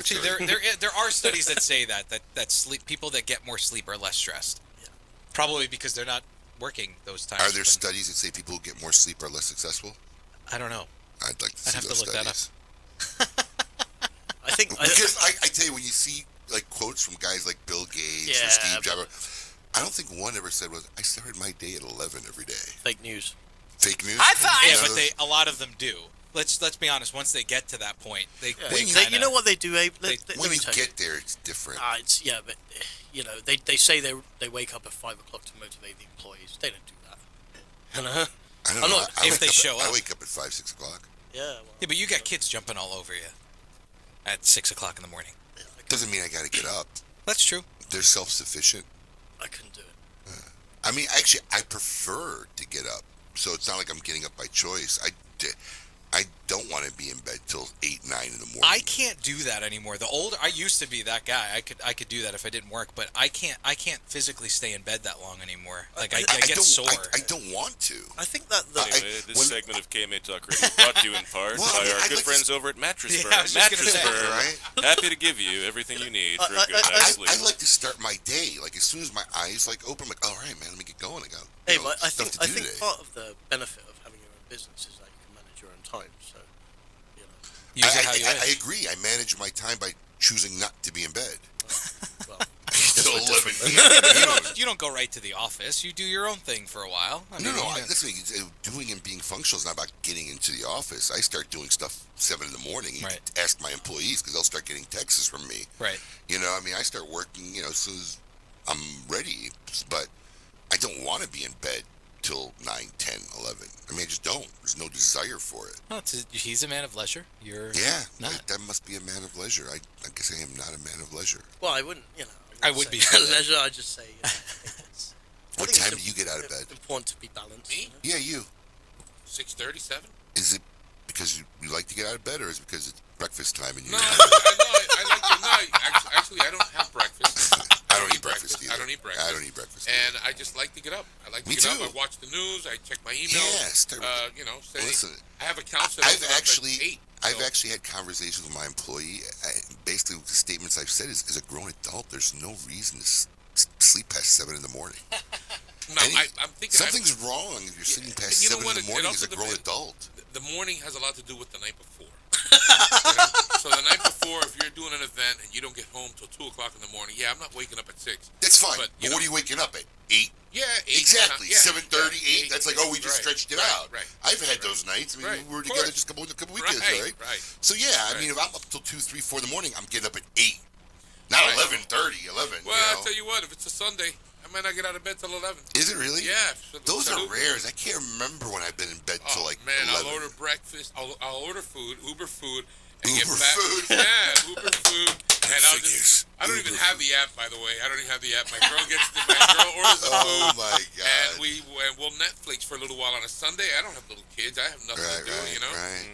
Actually, there are studies that say that sleep people that get more sleep are less stressed. Yeah. Probably because they're not working those times. Are there studies that say people who get more sleep are less successful? I don't know. I'd like to see I'd have those to look that studies. I think Because I tell you, when you see like quotes from guys like Bill Gates Yeah, and Steve Jobs, I don't think one ever said was I started my day at 11 every day. Fake news. Fake news. Yeah, but a lot of them do. Let's be honest. Once they get to that point, they you know what they do, Abe? When Let me you tell get there, it's different. But they say they wake up at 5 o'clock to motivate the employees. They don't do that. I don't I'm know. not- I if wake they up show I up. wake up at 5, 6 o'clock. Yeah. Yeah, but you got kids jumping all over you at 6 o'clock in the morning. Doesn't mean I got to get up. That's true. They're self-sufficient. I couldn't do it. I mean, actually, I prefer to get up, so it's not like I'm getting up by choice. I don't want to be in bed till 8, 9 in the morning. I can't do that anymore. I used to be that guy. I could do that if I didn't work, but I can't physically stay in bed that long anymore. Like I get sore. I don't want to. I think that Anyway, this segment of KMA Talk Radio brought to you in part by our good friends over at Mattress Firm. Mattress Firm, happy to give you everything you need for a good night's sleep. I like to start my day like as soon as my eyes open. I'm like, all right, man, let me get going. I got Hey, but I stuff think to do today. part of the benefit of having your own business is that you can manage your own time. So, I agree. I manage my time by choosing not to be in bed. Till 11. You don't go right to the office. You do your own thing for a while. Listen, doing and being functional is not about getting into the office. I start doing stuff 7 in the morning. You Right. can ask my employees because they'll start getting texts from me. Right. I start working, as soon as I'm ready. But I don't want to be in bed till 9, 10, 11. I mean, I just don't. There's no desire for it. Well, he's a man of leisure. You're not. That must be a man of leisure. I guess I am not a man of leisure. well, I wouldn't. I would be. leisure. I just say. What time do you get out of bed? Important to be balanced. Me? Yeah, you. 6:30, 7. Is it because you like to get out of bed, or is it because it's breakfast time and you? No, I like to. No, actually, I don't have breakfast. I don't eat breakfast either. I don't eat breakfast. I don't eat breakfast. And I just like to get up. I like to Me get up. too. I watch the news. I check my email. Yeah, Listen, I have accounts that I've open up actually, at 8. I've actually had conversations with my employee. Basically, the statements I've said is, as a grown adult, there's no reason to sleep past 7 in the morning. No, I'm thinking something's wrong if you're sleeping past 7 in the morning as a grown adult. The morning has a lot to do with the night before. So the night before, if you're doing an event and you don't get home till 2 o'clock in the morning, I'm not waking up at 6. That's fine. But you what are you waking up at? 8? Yeah, 8. Exactly. Yeah, 7:30, 8. That's like, we just stretched it out. Right. I've had those nights. I mean, we were together just a couple weekends, right? So I mean, if I'm up till 2, 3, 4 in the morning, I'm getting up at 8. Not 11:30, 11. Well, I'll tell you what, if it's a Sunday, I might not get out of bed till 11. Is it really? Yeah. Those are rares. I can't remember when I've been in bed till like 11. I'll order breakfast. I'll order food, Uber food, and Uber get back. food? Yeah, Uber food. And I don't even have the app, by the way. I don't even have the app. My girl orders the food. Oh my god! And we'll Netflix for a little while on a Sunday. I don't have little kids. I have nothing to do. Right.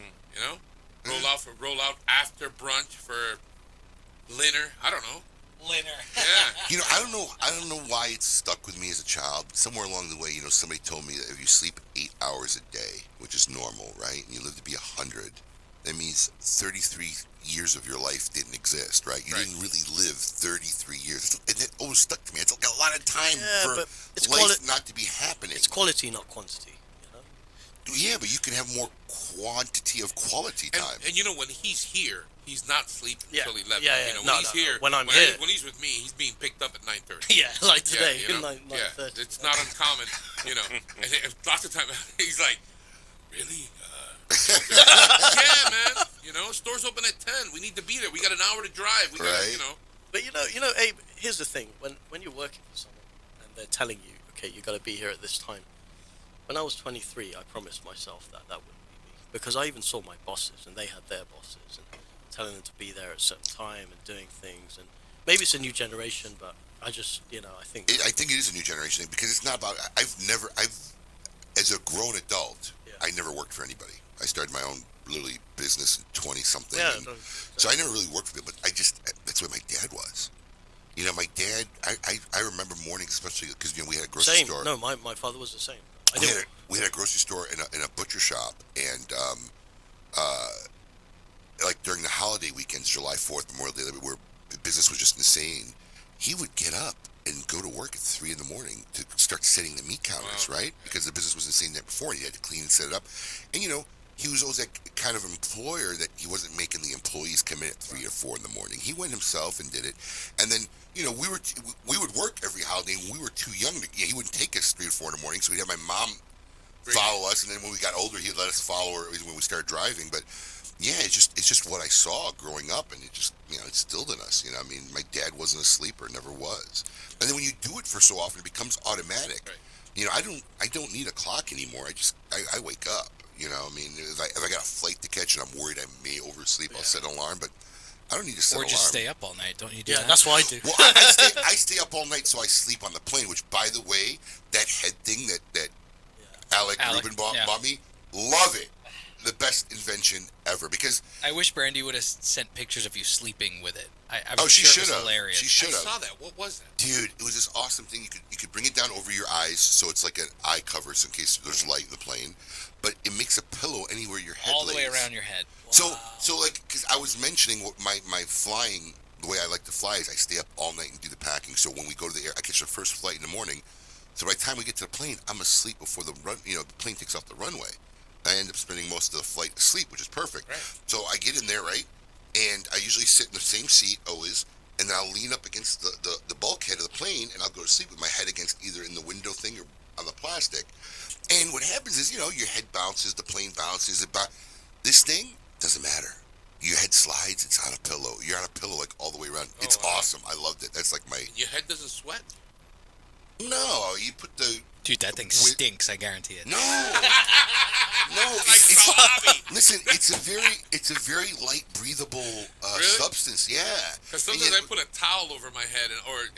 Roll out after brunch for Linner. I don't know. Linner. Yeah. You know, I don't know why it stuck with me as a child. Somewhere along the way, you know, somebody told me that if you sleep 8 hours a day, which is normal, right, and you live to be 100, that means 33 years of your life didn't exist, right? You didn't really live 33 years. And that always stuck to me. It's a lot of time for life not to be happening. It's quality, not quantity. Yeah, but you can have more quantity of quality time. And you know, when he's here, he's not sleeping until 11. Yeah, You know, no, when he's here, when I'm here. when he's with me, he's being picked up at 9:30. Yeah, like today, you know? 9:30. It's not uncommon, you know. And lots of times he's like, really? Yeah, man. You know, store's open at 10. We need to be there. We got an hour to drive. We got, you know. But you know, Abe. Here's the thing: when you're working for someone and they're telling you, okay, you got to be here at this time. When I was 23, I promised myself that wouldn't be me, because I even saw my bosses and they had their bosses and telling them to be there at a certain time and doing things. And maybe it's a new generation, but I just, you know, I think it is a new generation thing, because it's not about. I've as a grown adult, I never worked for anybody. I started my own literally business in 20 something. Yeah, so I never really worked for people, but that's where my dad was. You know, my dad, I remember mornings, especially because, you know, we had a grocery store. No, my father was the same. We had a grocery store and a butcher shop, and like during the holiday weekends, July 4th, Memorial Day, where the business was just insane, he would get up and go to work at 3 in the morning to start setting the meat counters, right? Because the business was insane the night before, and he had to clean and set it up. And, you know, he was always that kind of employer that he wasn't making the employees come in at 3 or 4 in the morning. He went himself and did it. And then, you know, we would work every holiday, and we were too young to, he wouldn't take us 3 or 4 in the morning, so he'd have my mom follow us, and then when we got older, he'd let us follow her when we started driving. But yeah, it's just what I saw growing up, and it just, you know, it's instilled in us. You know, I mean, my dad wasn't a sleeper, never was. And then when you do it for so often, it becomes automatic. Right. You know, I don't need a clock anymore. I wake up. You know, I mean, if I got a flight to catch and I'm worried I may oversleep, I'll set an alarm. But I don't need to set an alarm. Or just stay up all night. Don't you do that? Yeah, that's what I do. Well, I stay up all night so I sleep on the plane. Which, by the way, that head thing that Alec Rubin bought me, love it. The best invention ever, because I wish Brandy would have sent pictures of you sleeping with it. She sure should have. Hilarious. She should have. I saw that. What was that? Dude, it was this awesome thing. You could bring it down over your eyes, so it's like an eye cover, so in case there's light in the plane. But it makes a pillow anywhere your head all the lays. way around your head. Wow. So like, because I was mentioning what my flying, the way I like to fly is I stay up all night and do the packing. So when we go to the air, I catch the first flight in the morning. So by the time we get to the plane, I'm asleep before the plane takes off the runway. I end up spending most of the flight asleep, which is perfect. Right. So I get in there, right, and I usually sit in the same seat always, and then I'll lean up against the bulkhead of the plane, and I'll go to sleep with my head against either in the window thing or on the plastic. And what happens is, you know, your head bounces, the plane bounces. This thing doesn't matter. Your head slides. It's on a pillow. You're on a pillow like all the way around. It's awesome. I loved it. That's like my. Your head doesn't sweat. No, you put the. Dude, that thing stinks. I guarantee it. No, listen. It's a very light, breathable substance. Yeah. Because sometimes I put a towel over my head,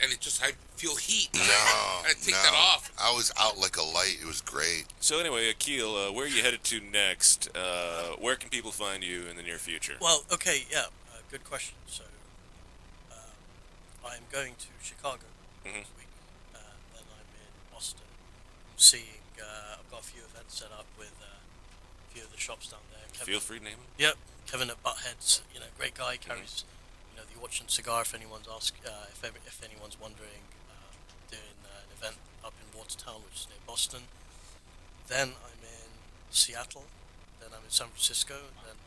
and it just I feel heat. No, I take that off. I was out like a light. It was great. So anyway, Akhil, where are you headed to next? Where can people find you in the near future? Well, okay, yeah, good question. So, I'm going to Chicago this week. Then I'm in Boston. Seeing, I've got a few events set up with a few of the shops down there. Feel free to name them. Yep, Kevin at Buttheads, you know, great guy, carries, you know, the Watch and Cigar. If anyone's if anyone's wondering, doing an event up in Watertown, which is near Boston. Then I'm in Seattle. Then I'm in San Francisco. And then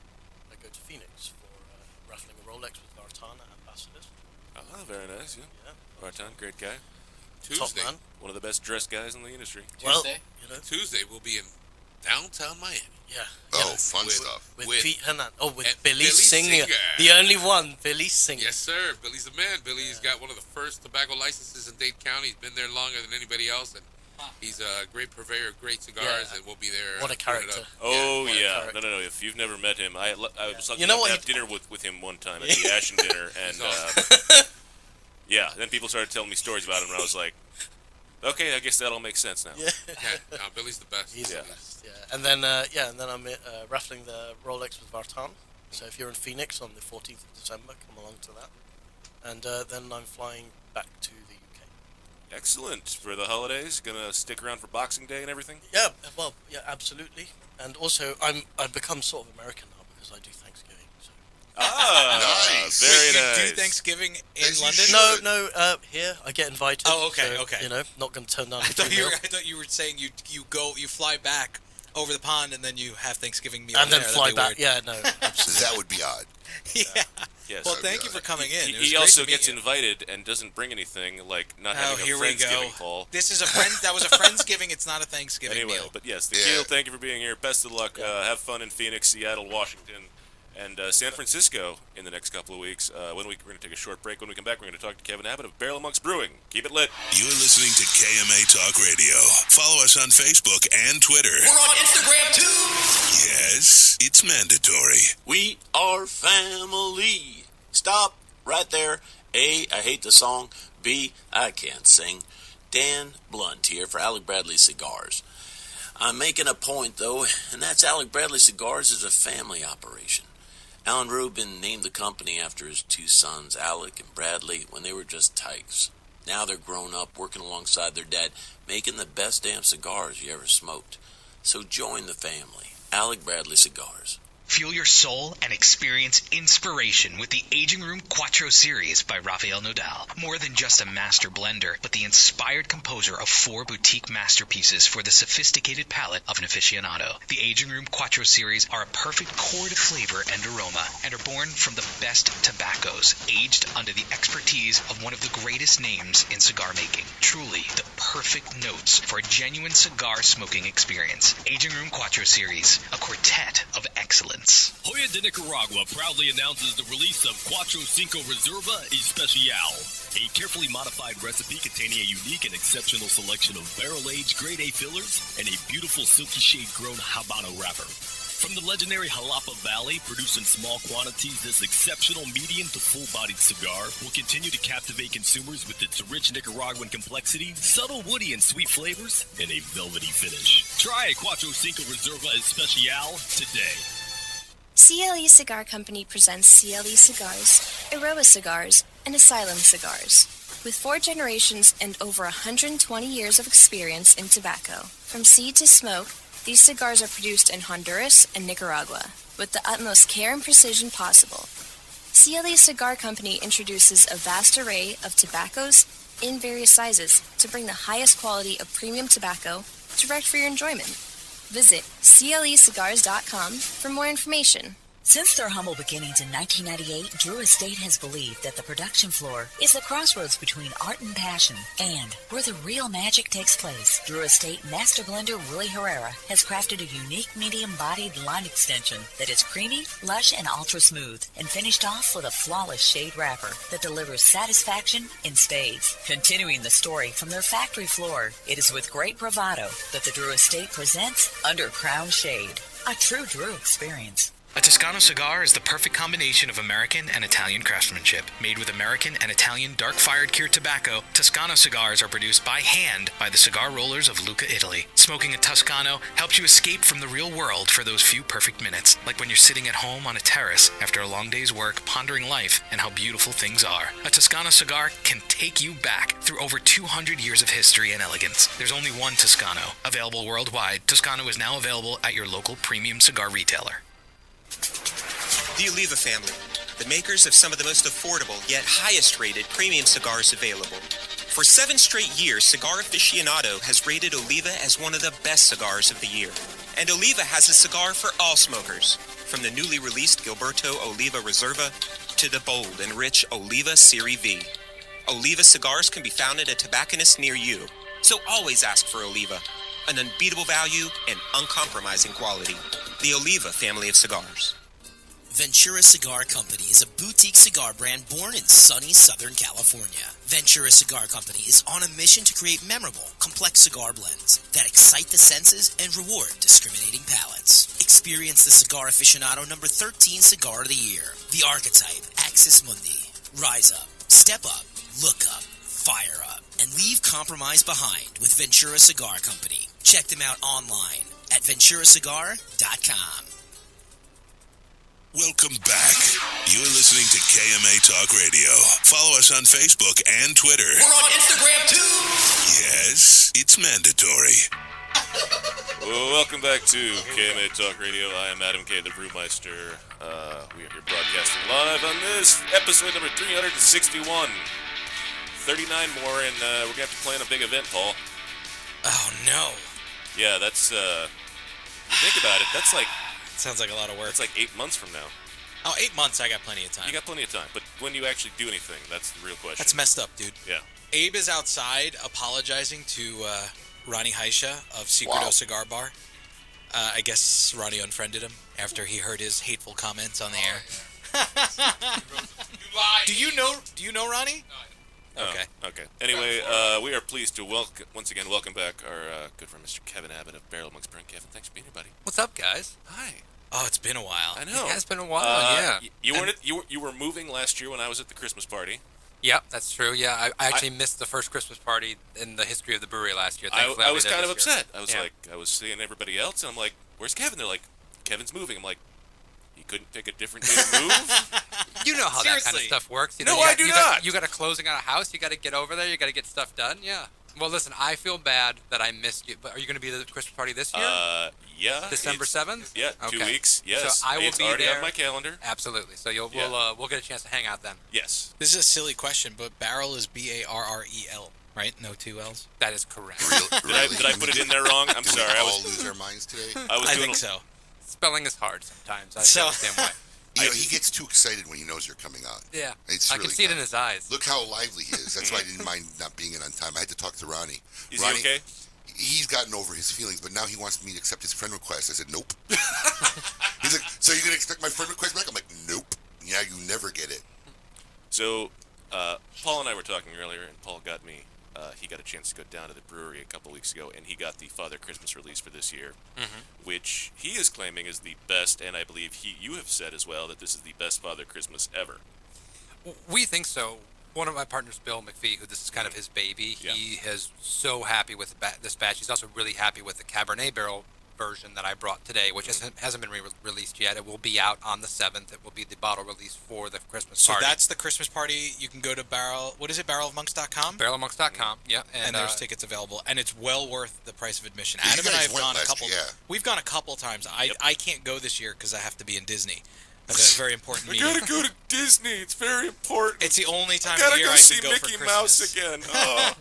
I go to Phoenix for raffling a Rolex with Vartan at Ambassadors. Oh, very nice. Yeah. Vartan, great guy. Tuesday, top man. One of the best dressed guys in the industry. Tuesday, Tuesday we'll be in downtown Miami. Yeah. Oh, fun stuff. With Pete Hernan. Oh, with Billy Billy Singer. Singer. The only one, Billy Singer. Yes, sir. Billy's the man. Billy's got one of the first tobacco licenses in Dade County. He's been there longer than anybody else, and he's a great purveyor of great cigars, and we'll be there. What a character. Oh, yeah. No. If you've never met him, I was lucky enough to have dinner with him one time at the Ashen dinner, and yeah, then people started telling me stories about him, and I was like, okay, I guess that all makes sense now. Yeah. No, Billy's the best. He's the best, yeah. And then, I'm raffling the Rolex with Vartan. So if you're in Phoenix on the 14th of December, come along to that. and then I'm flying back to the UK. Excellent. For the holidays, gonna stick around for Boxing Day and everything? Yeah, well, yeah, absolutely. And also, I've become sort of American now because I do Thanksgiving. So. Nice. Very Wait, nice. You do Thanksgiving in London? No, here I get invited. Oh, okay, so, okay. You know, not going to turn down. I thought you were saying you fly back over the pond and then you have Thanksgiving meal and then there. fly That'd be back. weird. Yeah, no. That would be odd. Yeah. Yes. Well, thank you for coming in. It was He great also to meet gets you. invited and doesn't bring anything, like not Oh, having a here we go. Friendsgiving call. This is a friend. That was a Friendsgiving. It's not a Thanksgiving Anyway, meal. but yes, Nikhil, thank you for being here. Best of luck. Have fun in Phoenix, Seattle, Washington, and San Francisco in the next couple of weeks. We're going to take a short break. When we come back, we're going to talk to Kevin Abbott of Barrel Monks Brewing. Keep it lit. You're listening to KMA Talk Radio. Follow us on Facebook and Twitter. We're on Instagram too. Yes, it's mandatory. We are family. Stop right there. A, I hate the song. B, I can't sing. Dan Blunt here for Alec Bradley Cigars. I'm making a point, though, and that's Alec Bradley Cigars is a family operation. Alan Rubin named the company after his two sons, Alec and Bradley, when they were just tykes. Now they're grown up, working alongside their dad, making the best damn cigars you ever smoked. So join the family. Alec Bradley Cigars. Fuel your soul and experience inspiration with the Aging Room Quattro series by Rafael Nodal. More than just a master blender, but the inspired composer of 4 boutique masterpieces for the sophisticated palate of an aficionado. The Aging Room Quattro series are a perfect chord of flavor and aroma, and are born from the best tobaccos, aged under the expertise of one of the greatest names in cigar making. Truly the perfect notes for a genuine cigar smoking experience. Aging Room Quattro series, a quartet of excellence. Hoya de Nicaragua proudly announces the release of Cuatro Cinco Reserva Especial, a carefully modified recipe containing a unique and exceptional selection of barrel-aged grade A fillers and a beautiful silky shade-grown Habano wrapper. From the legendary Jalapa Valley, produced in small quantities, this exceptional medium to full-bodied cigar will continue to captivate consumers with its rich Nicaraguan complexity, subtle woody and sweet flavors, and a velvety finish. Try Cuatro Cinco Reserva Especial today. CLE Cigar Company presents CLE Cigars, Aroa Cigars, and Asylum Cigars. With 4 generations and over 120 years of experience in tobacco. From seed to smoke, these cigars are produced in Honduras and Nicaragua, with the utmost care and precision possible. CLE Cigar Company introduces a vast array of tobaccos in various sizes to bring the highest quality of premium tobacco direct for your enjoyment. Visit clecigars.com for more information. Since their humble beginnings in 1998, Drew Estate has believed that the production floor is the crossroads between art and passion, and where the real magic takes place. Drew Estate Master Blender Willie Herrera has crafted a unique medium-bodied line extension that is creamy, lush, and ultra-smooth, and finished off with a flawless shade wrapper that delivers satisfaction in spades. Continuing the story from their factory floor, it is with great bravado that the Drew Estate presents Under Crown Shade, a true Drew experience. A Toscano cigar is the perfect combination of American and Italian craftsmanship. Made with American and Italian dark-fired cured tobacco, Toscano cigars are produced by hand by the cigar rollers of Lucca, Italy. Smoking a Toscano helps you escape from the real world for those few perfect minutes, like when you're sitting at home on a terrace after a long day's work, pondering life and how beautiful things are. A Toscano cigar can take you back through over 200 years of history and elegance. There's only one Toscano. Available worldwide, Toscano is now available at your local premium cigar retailer. The Oliva family, the makers of some of the most affordable yet highest rated premium cigars available. For 7 straight years, Cigar Aficionado has rated Oliva as one of the best cigars of the year. And Oliva has a cigar for all smokers, from the newly released Gilberto Oliva Reserva to the bold and rich Oliva Serie V. Oliva cigars can be found at a tobacconist near you, so always ask for Oliva, an unbeatable value and uncompromising quality. The Oliva family of cigars. Ventura Cigar Company is a boutique cigar brand born in sunny Southern California. Ventura Cigar Company is on a mission to create memorable, complex cigar blends that excite the senses and reward discriminating palates. Experience the Cigar Aficionado number 13 Cigar of the Year, the archetype Axis Mundi. Rise up, step up, look up, fire up, and leave compromise behind with Ventura Cigar Company. Check them out online at venturacigar.com. Welcome back You're listening to KMA Talk Radio. Follow us on Facebook and Twitter. We're on Instagram too. Yes, it's mandatory. Well, welcome back to KMA Talk Radio. I am Adam K, the Brewmeister. We are here broadcasting live on this episode number 361. 39 more, and we're going to have to plan a big event, Paul. Oh, no. Yeah, that's, think about it, that's like... Sounds like a lot of work. It's like 8 months from now. Oh, 8 months, I got plenty of time. You got plenty of time, but when you actually do anything, that's the real question. That's messed up, dude. Yeah. Abe is outside apologizing to Ronnie Haisha of Secreto Cigar Bar. I guess Ronnie unfriended him after he heard his hateful comments on the air. Do you know Ronnie? Oh, okay. Anyway, we are pleased to once again welcome back our good friend Mr. Kevin Abbott of Barrel Monks Brewing. Kevin, thanks for being here, buddy. What's up, guys? Hi. Oh, it's been a while. I know. It has been a while, yeah. You were moving last year when I was at the Christmas party. Yep, that's true. Yeah, I actually missed the first Christmas party in the history of the brewery last year. I was kind of upset. I was like, I was seeing everybody else, and I'm like, where's Kevin? They're like, Kevin's moving. I'm like, you couldn't pick a different day to move? You know how that kind of stuff works. You know, I do not. You got a closing on a house. You got to get over there. You got to get stuff done. Yeah. Well, listen, I feel bad that I missed you. But are you going to be at the Christmas party this year? Yeah. December 7th? Yeah, 2 weeks. Yes. So I will it's be already there. on my calendar. Absolutely. So we'll get a chance to hang out then. Yes. This is a silly question, but barrel is Barrel, right? No 2 L's? That is correct. Did I put it in there wrong? I'm sorry. Did we all lose our minds today? I think so. Spelling is hard sometimes. I feel the same way. You know, he gets too excited when he knows you're coming on. Yeah, it's I can see it in his eyes. Look how lively he is. That's why I didn't mind not being in on time. I had to talk to Ronnie. Is Ronnie, he okay? He's gotten over his feelings, but now he wants me to accept his friend request. I said, nope. He's like, so you're going to expect my friend request back? I'm like, nope. Yeah, you never get it. So, Paul and I were talking earlier, and Paul got me. He got a chance to go down to the brewery a couple weeks ago, and he got the Father Christmas release for this year, which he is claiming is the best, and I believe you have said as well that this is the best Father Christmas ever. We think so. One of my partners, Bill McPhee, who this is kind of his baby, he is so happy with this batch. He's also really happy with the Cabernet Barrel version that I brought today, which hasn't been released yet. It will be out on the 7th. It will be the bottle release for the Christmas party. So that's the Christmas party. You can go to barrelofmonks.com? Barrelofmonks.com, yeah. And there's tickets available. And it's well worth the price of admission. Adam and I have gone a couple. We've gone a couple times. I can't go this year because I have to be in Disney. That's a very important meeting. I gotta go to Disney. It's very important. It's the only time of of year I see can go Mickey for Mouse Christmas. again. Oh,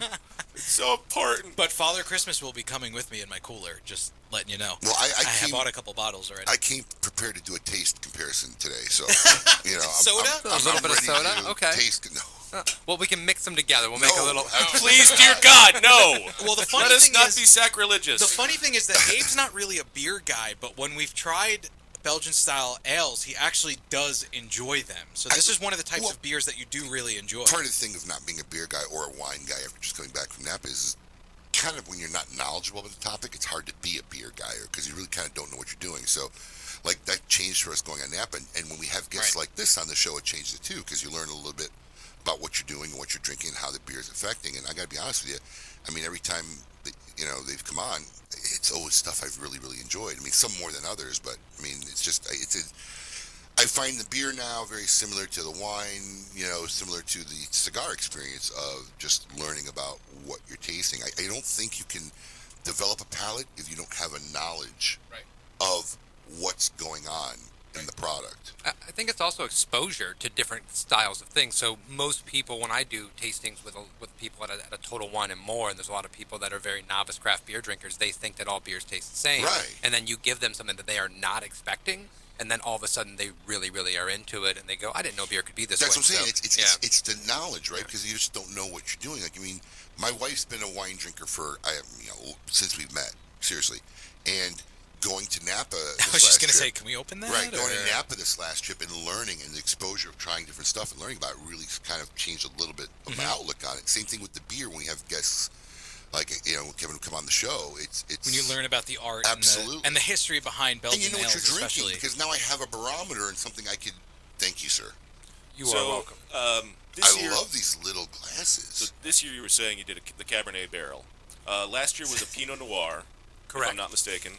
it's so important. But Father Christmas will be coming with me in my cooler. Just letting you know. Well, I have bought a couple bottles already. I came prepared to do a taste comparison today, so you know, soda, I'm a little bit of ready soda. to Okay. Taste, well, we can mix them together. We'll make a little. Please, dear God, no. Well, the funny Let us thing not is, be sacrilegious. The funny thing is that Abe's not really a beer guy, but when we've tried Belgian-style ales, he actually does enjoy them. So this is one of the types of beers that you do really enjoy. Part of the thing of not being a beer guy or a wine guy after just coming back from Napa is kind of when you're not knowledgeable about the topic, it's hard to be a beer guy because you really kind of don't know what you're doing. So, like, that changed for us going on Napa. And when we have guests like this on the show, it changes it too because you learn a little bit about what you're doing and what you're drinking and how the beer is affecting. And I got to be honest with you, I mean, every time they've come on, it's always stuff I've really, really enjoyed. I mean, some more than others, but I mean, I find the beer now very similar to the wine, similar to the cigar experience of just learning about what you're tasting. I don't think you can develop a palate if you don't have a knowledge of what's going on in the product. I think it's also exposure to different styles of things. So most people, when I do tastings with people at a Total Wine and More, and there's a lot of people that are very novice craft beer drinkers, they think that all beers taste the same. Right. And then you give them something that they are not expecting, and then all of a sudden they really, really are into it, and they go, I didn't know beer could be this That's way. what I'm saying. It's the knowledge, right? Because you just don't know what you're doing. Like, I mean, my wife's been a wine drinker since we've met, seriously. And going to Napa I was just going to say, can we open that? Right, going to Napa this last trip and learning and the exposure of trying different stuff and learning about it really kind of changed a little bit of my outlook on it. Same thing with the beer when we have guests like, Kevin will come on the show. It's when you learn about the art and the history behind Belgian and you know what ales, you're drinking especially. because now I have a barometer and something I could thank you, sir. You are welcome. I love these little glasses. So this year you were saying you did the Cabernet Barrel. Last year was a Pinot Noir, correct, if I'm not mistaken,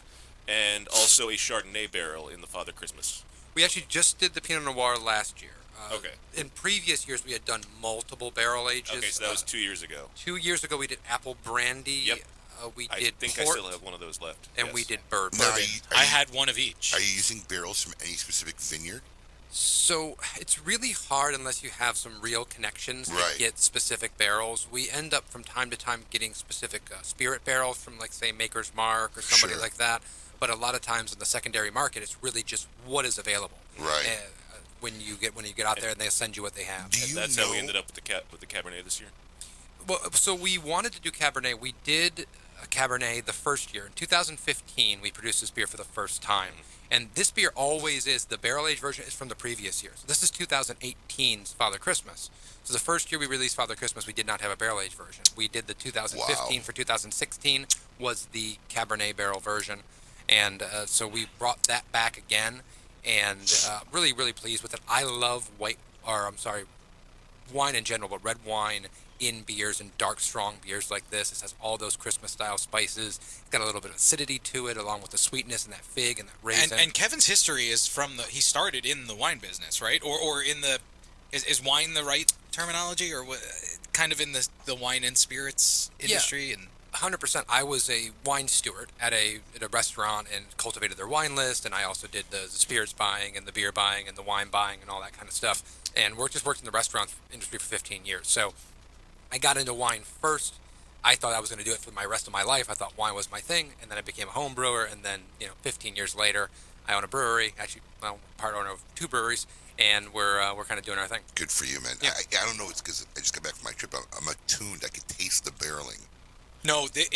and also a Chardonnay Barrel in the Father Christmas. We actually just did the Pinot Noir last year. Okay. In previous years, we had done multiple barrel ages. Okay, so that was 2 years ago. 2 years ago, we did apple brandy. Yep. We I did think port, I still have one of those left. and yes. we did bourbon. Now, I had one of each. Are you using barrels from any specific vineyard? So it's really hard unless you have some real connections Right. to get specific barrels. We end up from time to time getting specific spirit barrels from, like, say, Maker's Mark or somebody Sure. like that. But a lot of times in the secondary market, it's really just what is available. Right. When you get out there and they send you what they have. That's how we ended up with the Cabernet this year. Well, so we wanted to do Cabernet. We did a Cabernet the first year. In 2015, we produced this beer for the first time. And this beer always is, the barrel-aged version is from the previous year. So this is 2018's Father Christmas. So the first year we released Father Christmas, we did not have a barrel-aged version. We did the 2015 for 2016 was the Cabernet barrel version. And so we brought that back again. And really, really pleased with it. I love wine in general, but red wine in beers and dark, strong beers like this. It has all those Christmas-style spices. It's got a little bit of acidity to it, along with the sweetness and that fig and that raisin. And Kevin's history is he started in the wine business, right? Or in the, is wine the right terminology? Or kind of in the wine and spirits industry? Yeah. 100%. I was a wine steward at a restaurant and cultivated their wine list, and I also did the spirits buying and the beer buying and the wine buying and all that kind of stuff. And worked in the restaurant industry for 15 years. So I got into wine first. I thought I was going to do it for my rest of my life. I thought wine was my thing, and then I became a home brewer. And then 15 years later, I own a brewery. Actually, well, part owner of 2 breweries, and we're kind of doing our thing. Good for you, man. Yeah. I don't know. It's because I just got back from my trip. I'm attuned. I could taste the barreling. No, it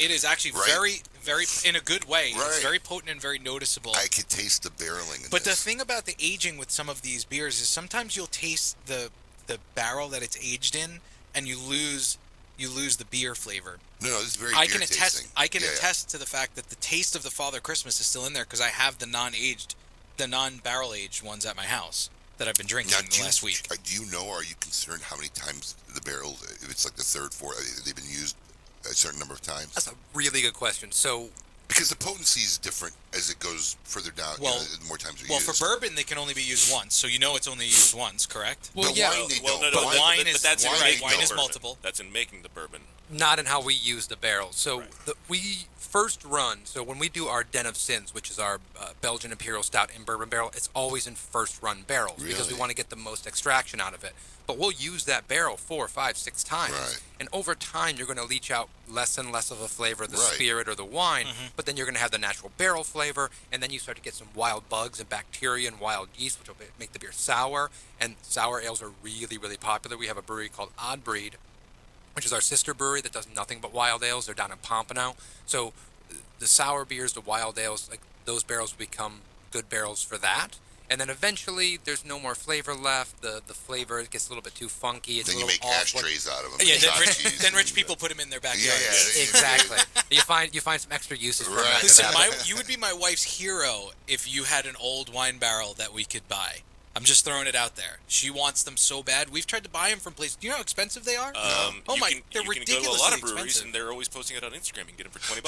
is actually Right. very, very, in a good way. It's Right. very potent and very noticeable. I could taste the barreling. In But the this. thing about the aging with some of these beers is sometimes you'll taste the barrel that it's aged in, and you lose the beer flavor. No, this is very. I beer can attest. tasting. I can Yeah, yeah. attest to the fact that the taste of the Father Christmas is still in there because I have the non-barrel aged ones at my house that I've been drinking Now, the last week. Do you know? Are you concerned how many times the barrels? If it's like the third, fourth, they've been used a certain number of times. That's a really good question. So, because the potency is different as it goes further down. Well, the more times we Well, use. for bourbon, they can only be used once, so it's only used once, correct? Well, yeah. Wine, they don't. but wine but is that's in right. making Wine the is bourbon. multiple. That's in making the bourbon. not in how we use the barrels. So we first run, so when we do our Den of Sins, which is our Belgian Imperial Stout in bourbon barrel, it's always in first run barrels because we Really? want to get the most extraction out of it. But we'll use that barrel 4, 5, 6 times. Right. And over time, you're going to leach out less and less of a flavor of the Right. spirit or the wine, but then you're going to have the natural barrel flavor, and then you start to get some wild bugs and bacteria and wild yeast, which will make the beer sour. And sour ales are really, really popular. We have a brewery called Odd Breed, which is our sister brewery that does nothing but wild ales. They're down in Pompano. So the sour beers, the wild ales, like those barrels will become good barrels for that. And then eventually, there's no more flavor left. The flavor gets a little bit too funky. It's Then a you little make off. ashtrays out of them. Yeah, and then tchotchkes rich and, people put them in their backyard. Yeah. Exactly. you find some extra uses for them after Listen, that. you would be my wife's hero if you had an old wine barrel that we could buy. I'm just throwing it out there. She wants them so bad. We've tried to buy them from places. Do you know how expensive they are? Oh they're you can go to ridiculously a lot of breweries, expensive. and they're always posting it on Instagram. You can get them for $20.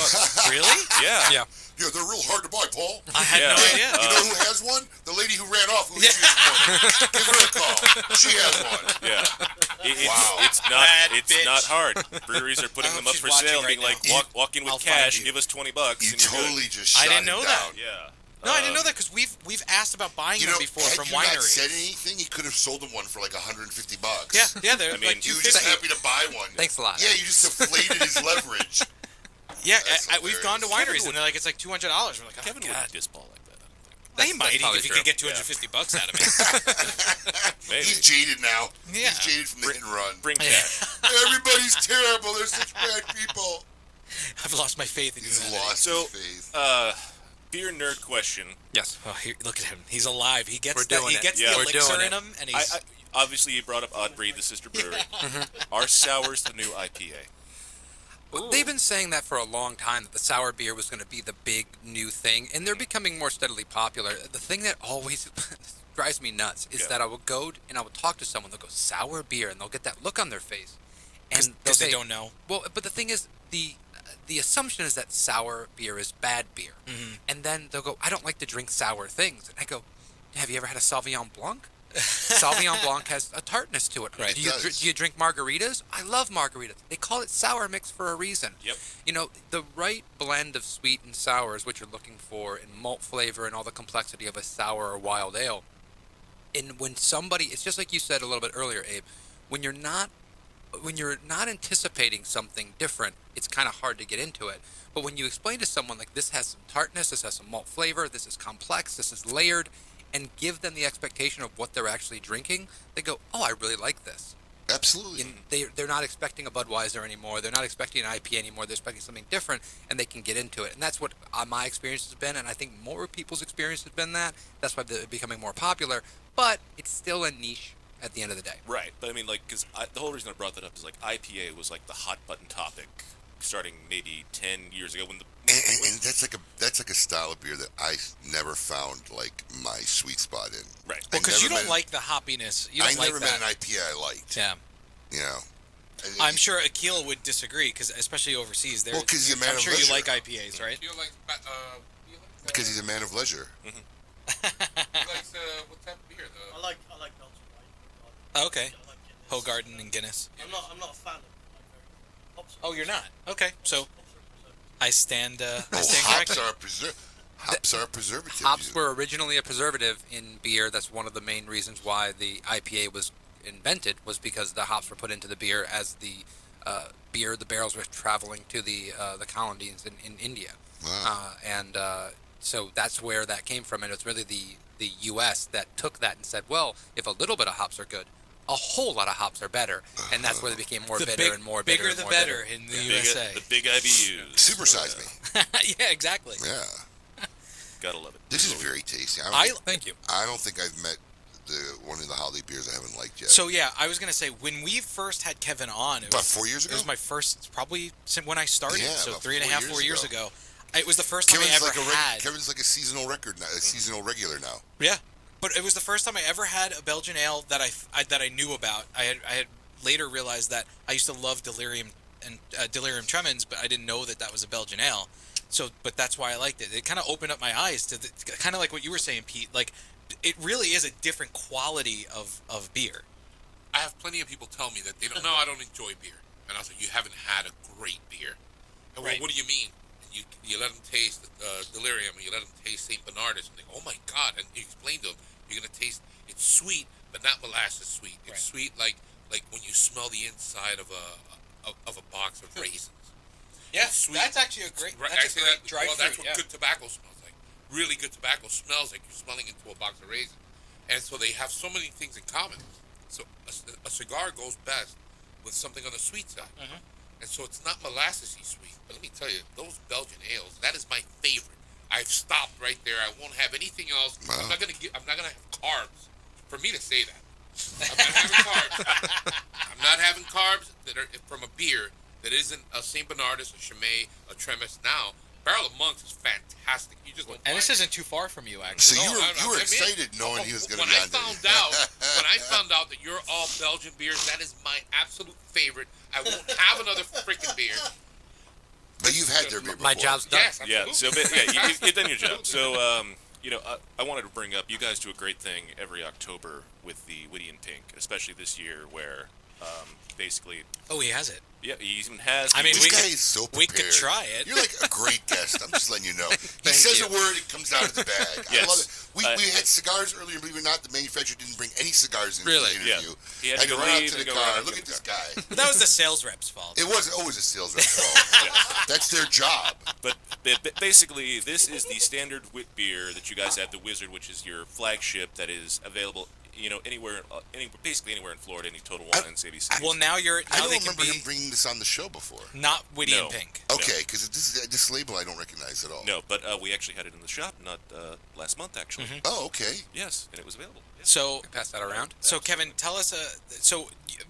Really? Yeah. Yeah. Yeah, they're real hard to buy, Paul. I had no idea. You know who has one? The lady who ran off. Who was using one. Give her a call. She has one. Yeah. Wow. It's not hard. Breweries are putting them up she's for watching sale, right being like, now. walk in with I'll find cash, you. give us $20. You and you're totally good. just shot I didn't know him that. down. Yeah. No, I didn't know that because we've asked about buying them before had from you not wineries. said anything, he could have sold him one for like $150. Yeah, they're I mean, like He was just $250. happy to buy one. Thanks a lot. Yeah, you just deflated his leverage. Yeah, That's we've gone to hilarious. wineries and they're like, it's like $200. We're like, oh, Kevin God. wouldn't disball like that. He might if probably he true. could get $250 out of it. Maybe. He's jaded now. Yeah. He's jaded from the hit and run. Bring cash. Everybody's terrible. They're such bad people. I've lost my faith in He's humanity. lost So, his faith. beer nerd question. Yes. Oh, here, look at him. He's alive. He gets We're doing it. gets Yeah. the We're elixir doing in it. him, and he's. Obviously, you brought up Odd Breed, the sister brewery. Are sours the new IPA? Well, they've been saying that for a long time, that the sour beer was going to be the big new thing, and they're becoming more steadily popular. The thing that always drives me nuts is that I will go and I will talk to someone, they'll go, sour beer, and they'll get that look on their face. And they'll Because they say, don't know. Well, but the thing is, the assumption is that sour beer is bad beer. And then they'll go, I don't like to drink sour things. And I go, have you ever had a Sauvignon Blanc? Sauvignon Blanc has a tartness to it. Right. Do you drink margaritas? I love margaritas. They call it sour mix for a reason. Yep. You know, the right blend of sweet and sour is what you're looking for in malt flavor and all the complexity of a sour or wild ale. And when somebody, it's just like you said a little bit earlier, Abe, when you're not anticipating something different, it's kind of hard to get into it. But when you explain to someone like this has some tartness, this has some malt flavor, this is complex, this is layered, and give them the expectation of what they're actually drinking, they go, oh, I really like this. Absolutely. And they're not expecting a Budweiser anymore. They're not expecting an IPA anymore. They're expecting something different, and they can get into it. And that's what my experience has been, and I think more people's experience has been that. That's why they're becoming more popular. But it's still a niche at the end of the day. Right. But I mean, like, because the whole reason I brought that up is, like, IPA was, like, the hot button topic starting maybe 10 years ago when the... And that's like a style of beer that I never found like my sweet spot in. Right. Well, because you don't like the hoppiness. You don't I like never that. met an IPA I liked. Yeah. You know. I'm sure Akhil would disagree, because especially overseas, Well, 'cause he's a man I'm of sure leisure. you like IPAs, right? You like, Because he's a man of leisure. he likes what type of beer? I like Belgian white. Okay. Hoegaarden and Guinness. I'm not a fan of hops. Oh, you're not? Okay, so I stand hops corrected. Hops are a preservative. Hops were originally a preservative in beer. That's one of the main reasons why the IPA was invented, was because the hops were put into the beer as the the barrels were traveling to the colonies in India. Wow. So that's where that came from, and it's really the U.S. that took that and said, well, if a little bit of hops are good, a whole lot of hops are better, and that's where they became more bitter and more bitter. Bigger and the more better bitter. in the USA. The big IBUs. Supersize me. Yeah, exactly. Yeah. Gotta love it. This is very tasty. Thank you. I don't think I've met one of the holiday beers I haven't liked yet. So yeah, I was gonna say, when we first had Kevin on, it About was 4 years ago. It was my first, probably when I started. Yeah, So about 4 years ago. It was the first time I Kevin's ever like had. Kevin's like a seasonal record now, a seasonal regular now. Yeah, but it was the first time I ever had a Belgian ale that I knew about. I had later realized that I used to love Delirium and Delirium Tremens, but I didn't know that was a Belgian ale. So, but that's why I liked it. It kind of opened up my eyes to kind of like what you were saying, Pete. Like, it really is a different quality of beer. I have plenty of people tell me that they don't. No, I don't enjoy beer, and I was like, you haven't had a great beer. And well, what do you mean? You let them taste Delirium, and you let them taste St. Bernardus, and they go, oh my God! And you explain to them, you're gonna taste. It's sweet, but not molasses sweet. It's sweet like when you smell the inside of a box of raisins. Yeah, that's actually a great. That's a great dry fruit. That's what good tobacco smells like. Really good tobacco smells like you're smelling into a box of raisins. And so they have so many things in common. So a cigar goes best with something on the sweet side. And so it's not molassesy sweet. But let me tell you, those Belgian ales, that is my favorite. I've stopped right there. I won't have anything else. Wow. I'm not gonna have carbs. For me to say that, I'm not having carbs. I'm not having carbs that are from a beer that isn't a St. Bernardus, a Chimay, a Tremes. Now, Barrel of Monks is fantastic. You just And this isn't too far from you, actually. So you were excited knowing he was going to be on there. When I found out that you're all Belgian beers, that is my absolute favorite. I won't have another freaking beer. But you've had their beer before. My job's done. Yes, Yeah, absolutely. so you've done your job. So, I wanted to bring up, you guys do a great thing every October with the Witty and Pink, especially this year where basically... Oh, he has it. Yeah, he even has... I mean, This guy is so prepared. we could try it. You're like a great guest. I'm just letting you know. He says a word, it comes out of the bag. I love it. We had cigars earlier, believe it or not. The manufacturer didn't bring any cigars in for the interview. Yeah. He had I to had to go run out leave to and the go car. around Look to at the this guy. But that was the sales rep's fault. It wasn't always a sales rep's fault. That's their job. But basically, this is the standard wit beer that you guys have, the Wizard, which is your flagship that is available, anywhere, basically anywhere in Florida, any Total Wines, ABC. Well, now I don't they can remember be him bringing this on the show before. not Witty No. and Pink. Okay, because this label I don't recognize at all. No, but we actually had it in the shop, not last month, actually. Oh, okay. Yes, and it was available. Yeah. So Pass that around. So Kevin, tell us.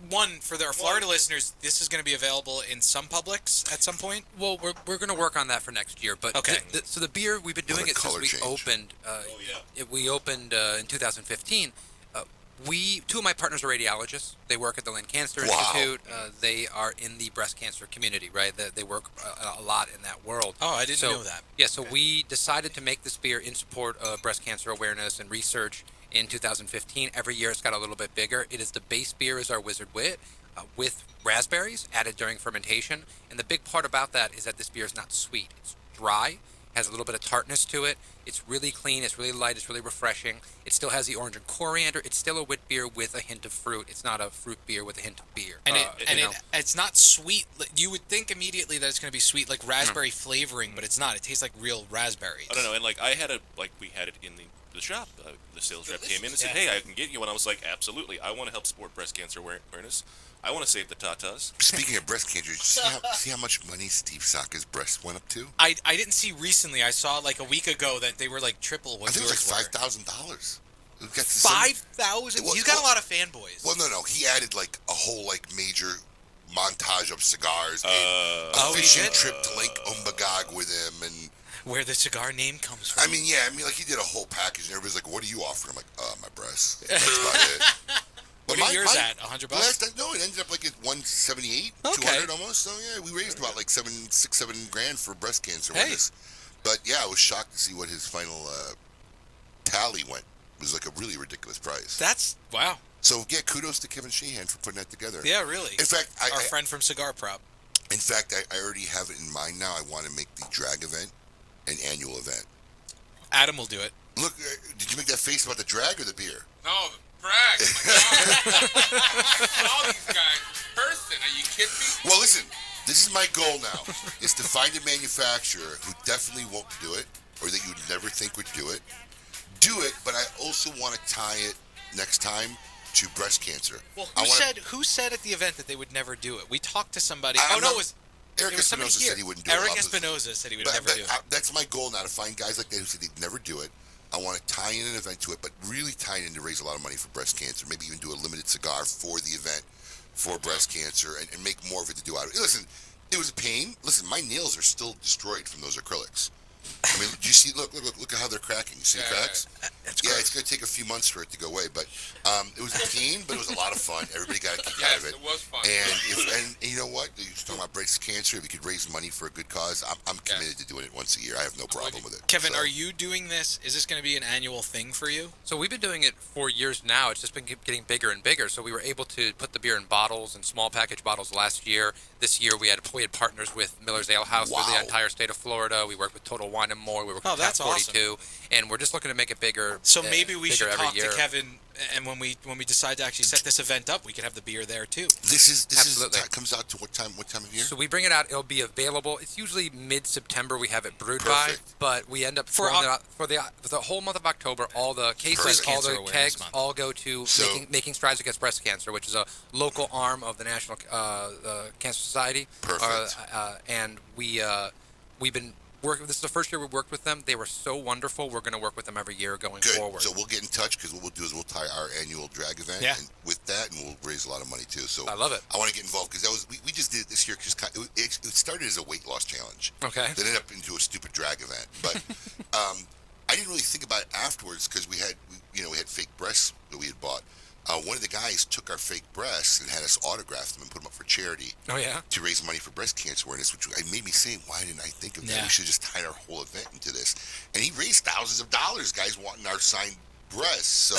One for our Florida listeners, this is going to be available in some Publix at some point. Well, we're going to work on that for next year. But Okay. So the beer, we've been doing What a it since color we change. opened. We opened in 2015. Two of my partners are radiologists. They work at the Lynn Cancer Wow. Institute. They are in the breast cancer community, right? They work a lot in that world. Oh, I didn't know that. Yeah, so we decided to make this beer in support of breast cancer awareness and research in 2015. Every year it's got a little bit bigger. It is the base beer is our Wizard Wit with raspberries added during fermentation. And the big part about that is that this beer is not sweet. It's dry, has a little bit of tartness to it. It's really clean, it's really light, it's really refreshing. It still has the orange and coriander. It's still a wit beer with a hint of fruit. It's not a fruit beer with a hint of beer. And it's not sweet. You would think immediately that it's going to be sweet, like raspberry flavoring, but it's not. It tastes like real raspberries. I don't know, and like we had it in the shop. The sales rep came in and said, "Hey, I can get you one." I was like, "Absolutely! I want to help support breast cancer awareness. I want to save the tatas." Speaking of breast cancer, see how much money Steve Saka's breast went up to? I didn't see recently. I saw like a week ago that they were like triple what I think it was yours like $5,000. $5,000. He's got a lot of fanboys. Well, no, he added like a whole like major montage of cigars and a he fishing did? trip to Lake Umbagog with him and. Where the cigar name comes from. I mean, like he did a whole package, and everybody's like, "What are you offering?" I'm like, "My breast." That's about it. What are yours at? $100? No, it ended up like at 178, Okay. 200 almost. So yeah, we raised about like $6-7 grand for breast cancer awareness. But yeah, I was shocked to see what his final tally went. It was like a really ridiculous price. That's wow. So yeah, kudos to Kevin Sheehan for putting that together. Yeah, really. In fact, our friend from Cigar Prop. In fact, I already have it in mind now. I want to make the drag event an annual event. Adam will do it. Look, did you make that face about the drag or the beer? No, the drag. All these guys in person. Are you kidding me? Well, listen, this is my goal now, is to find a manufacturer who definitely won't do it, or that you'd never think would do it, but I also want to tie it next time to breast cancer. Well, who said at the event that they would never do it? We talked to somebody. Eric it was somebody Espinosa here. said he wouldn't do it. Eric Espinosa said he would never do it. That's my goal now, to find guys like that who said they'd never do it. I want to tie in an event to it, but really tie it in to raise a lot of money for breast cancer. Maybe even do a limited cigar for the event for breast cancer and make more of it to do out of it. Listen, it was a pain. Listen, my nails are still destroyed from those acrylics. I mean, do you see? Look at how they're cracking. You see the cracks? Yeah, it's going to take a few months for it to go away, but it was a pain, but it was a lot of fun. Everybody got a kick out of it. It was fun. And you know what? You're talking about breast cancer. If you could raise money for a good cause, I'm committed to doing it once a year. I have no problem with it. Kevin, are you doing this? Is this going to be an annual thing for you? So we've been doing it for years now. It's just been getting bigger and bigger. So we were able to put the beer in bottles and small package bottles last year. This year we had partners with Miller's Ale House through the entire state of Florida. We worked with Total Wine and More. We worked with that's Tap 42, and we're just looking to make it bigger. So maybe we should talk year. to Kevin, and when we decide to actually set this event up, we could have the beer there too. This comes out to what time of year? So we bring it out. It'll be available. It's usually mid-September. We have it brewed by, but we end up for the whole month of October. All the cases, all the kegs, all go to making strides against breast cancer, which is a local arm of the National Cancer Society. Perfect. And we've been working. This is the first year we worked with them. They were so wonderful. We're going to work with them every year going forward. So we'll get in touch, because what we'll do is we'll tie our annual drag event and with that, and we'll raise a lot of money too. So I love it. I want to get involved, because we just did it this year. It started as a weight loss challenge. Okay. Then ended up into a stupid drag event. But I didn't really think about it afterwards, because we had fake breasts that we had bought. One of the guys took our fake breasts and had us autograph them and put them up for charity. Oh, yeah? To raise money for breast cancer awareness, which made me say, why didn't I think of that? Yeah. We should just tie our whole event into this. And he raised thousands of dollars, guys wanting our signed breasts. So,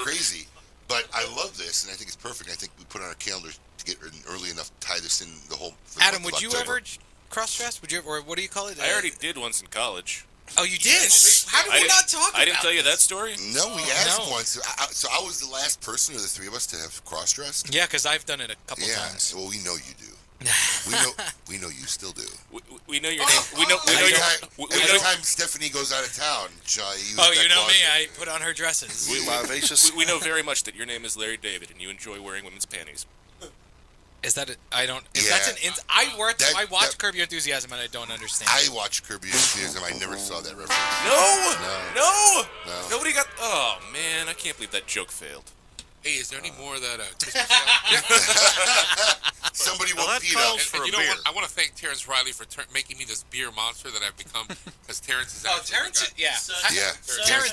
crazy. But I love this, and I think it's perfect. I think we put it on our calendar to get early enough to tie this in the whole. Adam, would you ever cross-dress? Would you, or what do you call it? I already did once in college. Oh, you did? How did we not talk about I didn't tell you that story? No, we asked once. So I was the last person of the three of us to have cross-dressed? Yeah, because I've done it a couple times. Well, we know you do. we know you still do. We know your name. We know every time Stephanie goes out of town, you know me. I put on her dresses. We know very much that your name is Larry David, and you enjoy wearing women's panties. Is that I don't. If that's an. I watch Curb Your Enthusiasm and I don't understand. I watched Curb Your Enthusiasm. I never saw that reference. No. Nobody got. Oh man, I can't believe that joke failed. Hey, is there any more of that Christmas ale? Somebody Well, won't that beat calls up. for And a you know what? I want to thank Terrence Riley for making me this beer monster that I've become. Because Terrence is Terrence,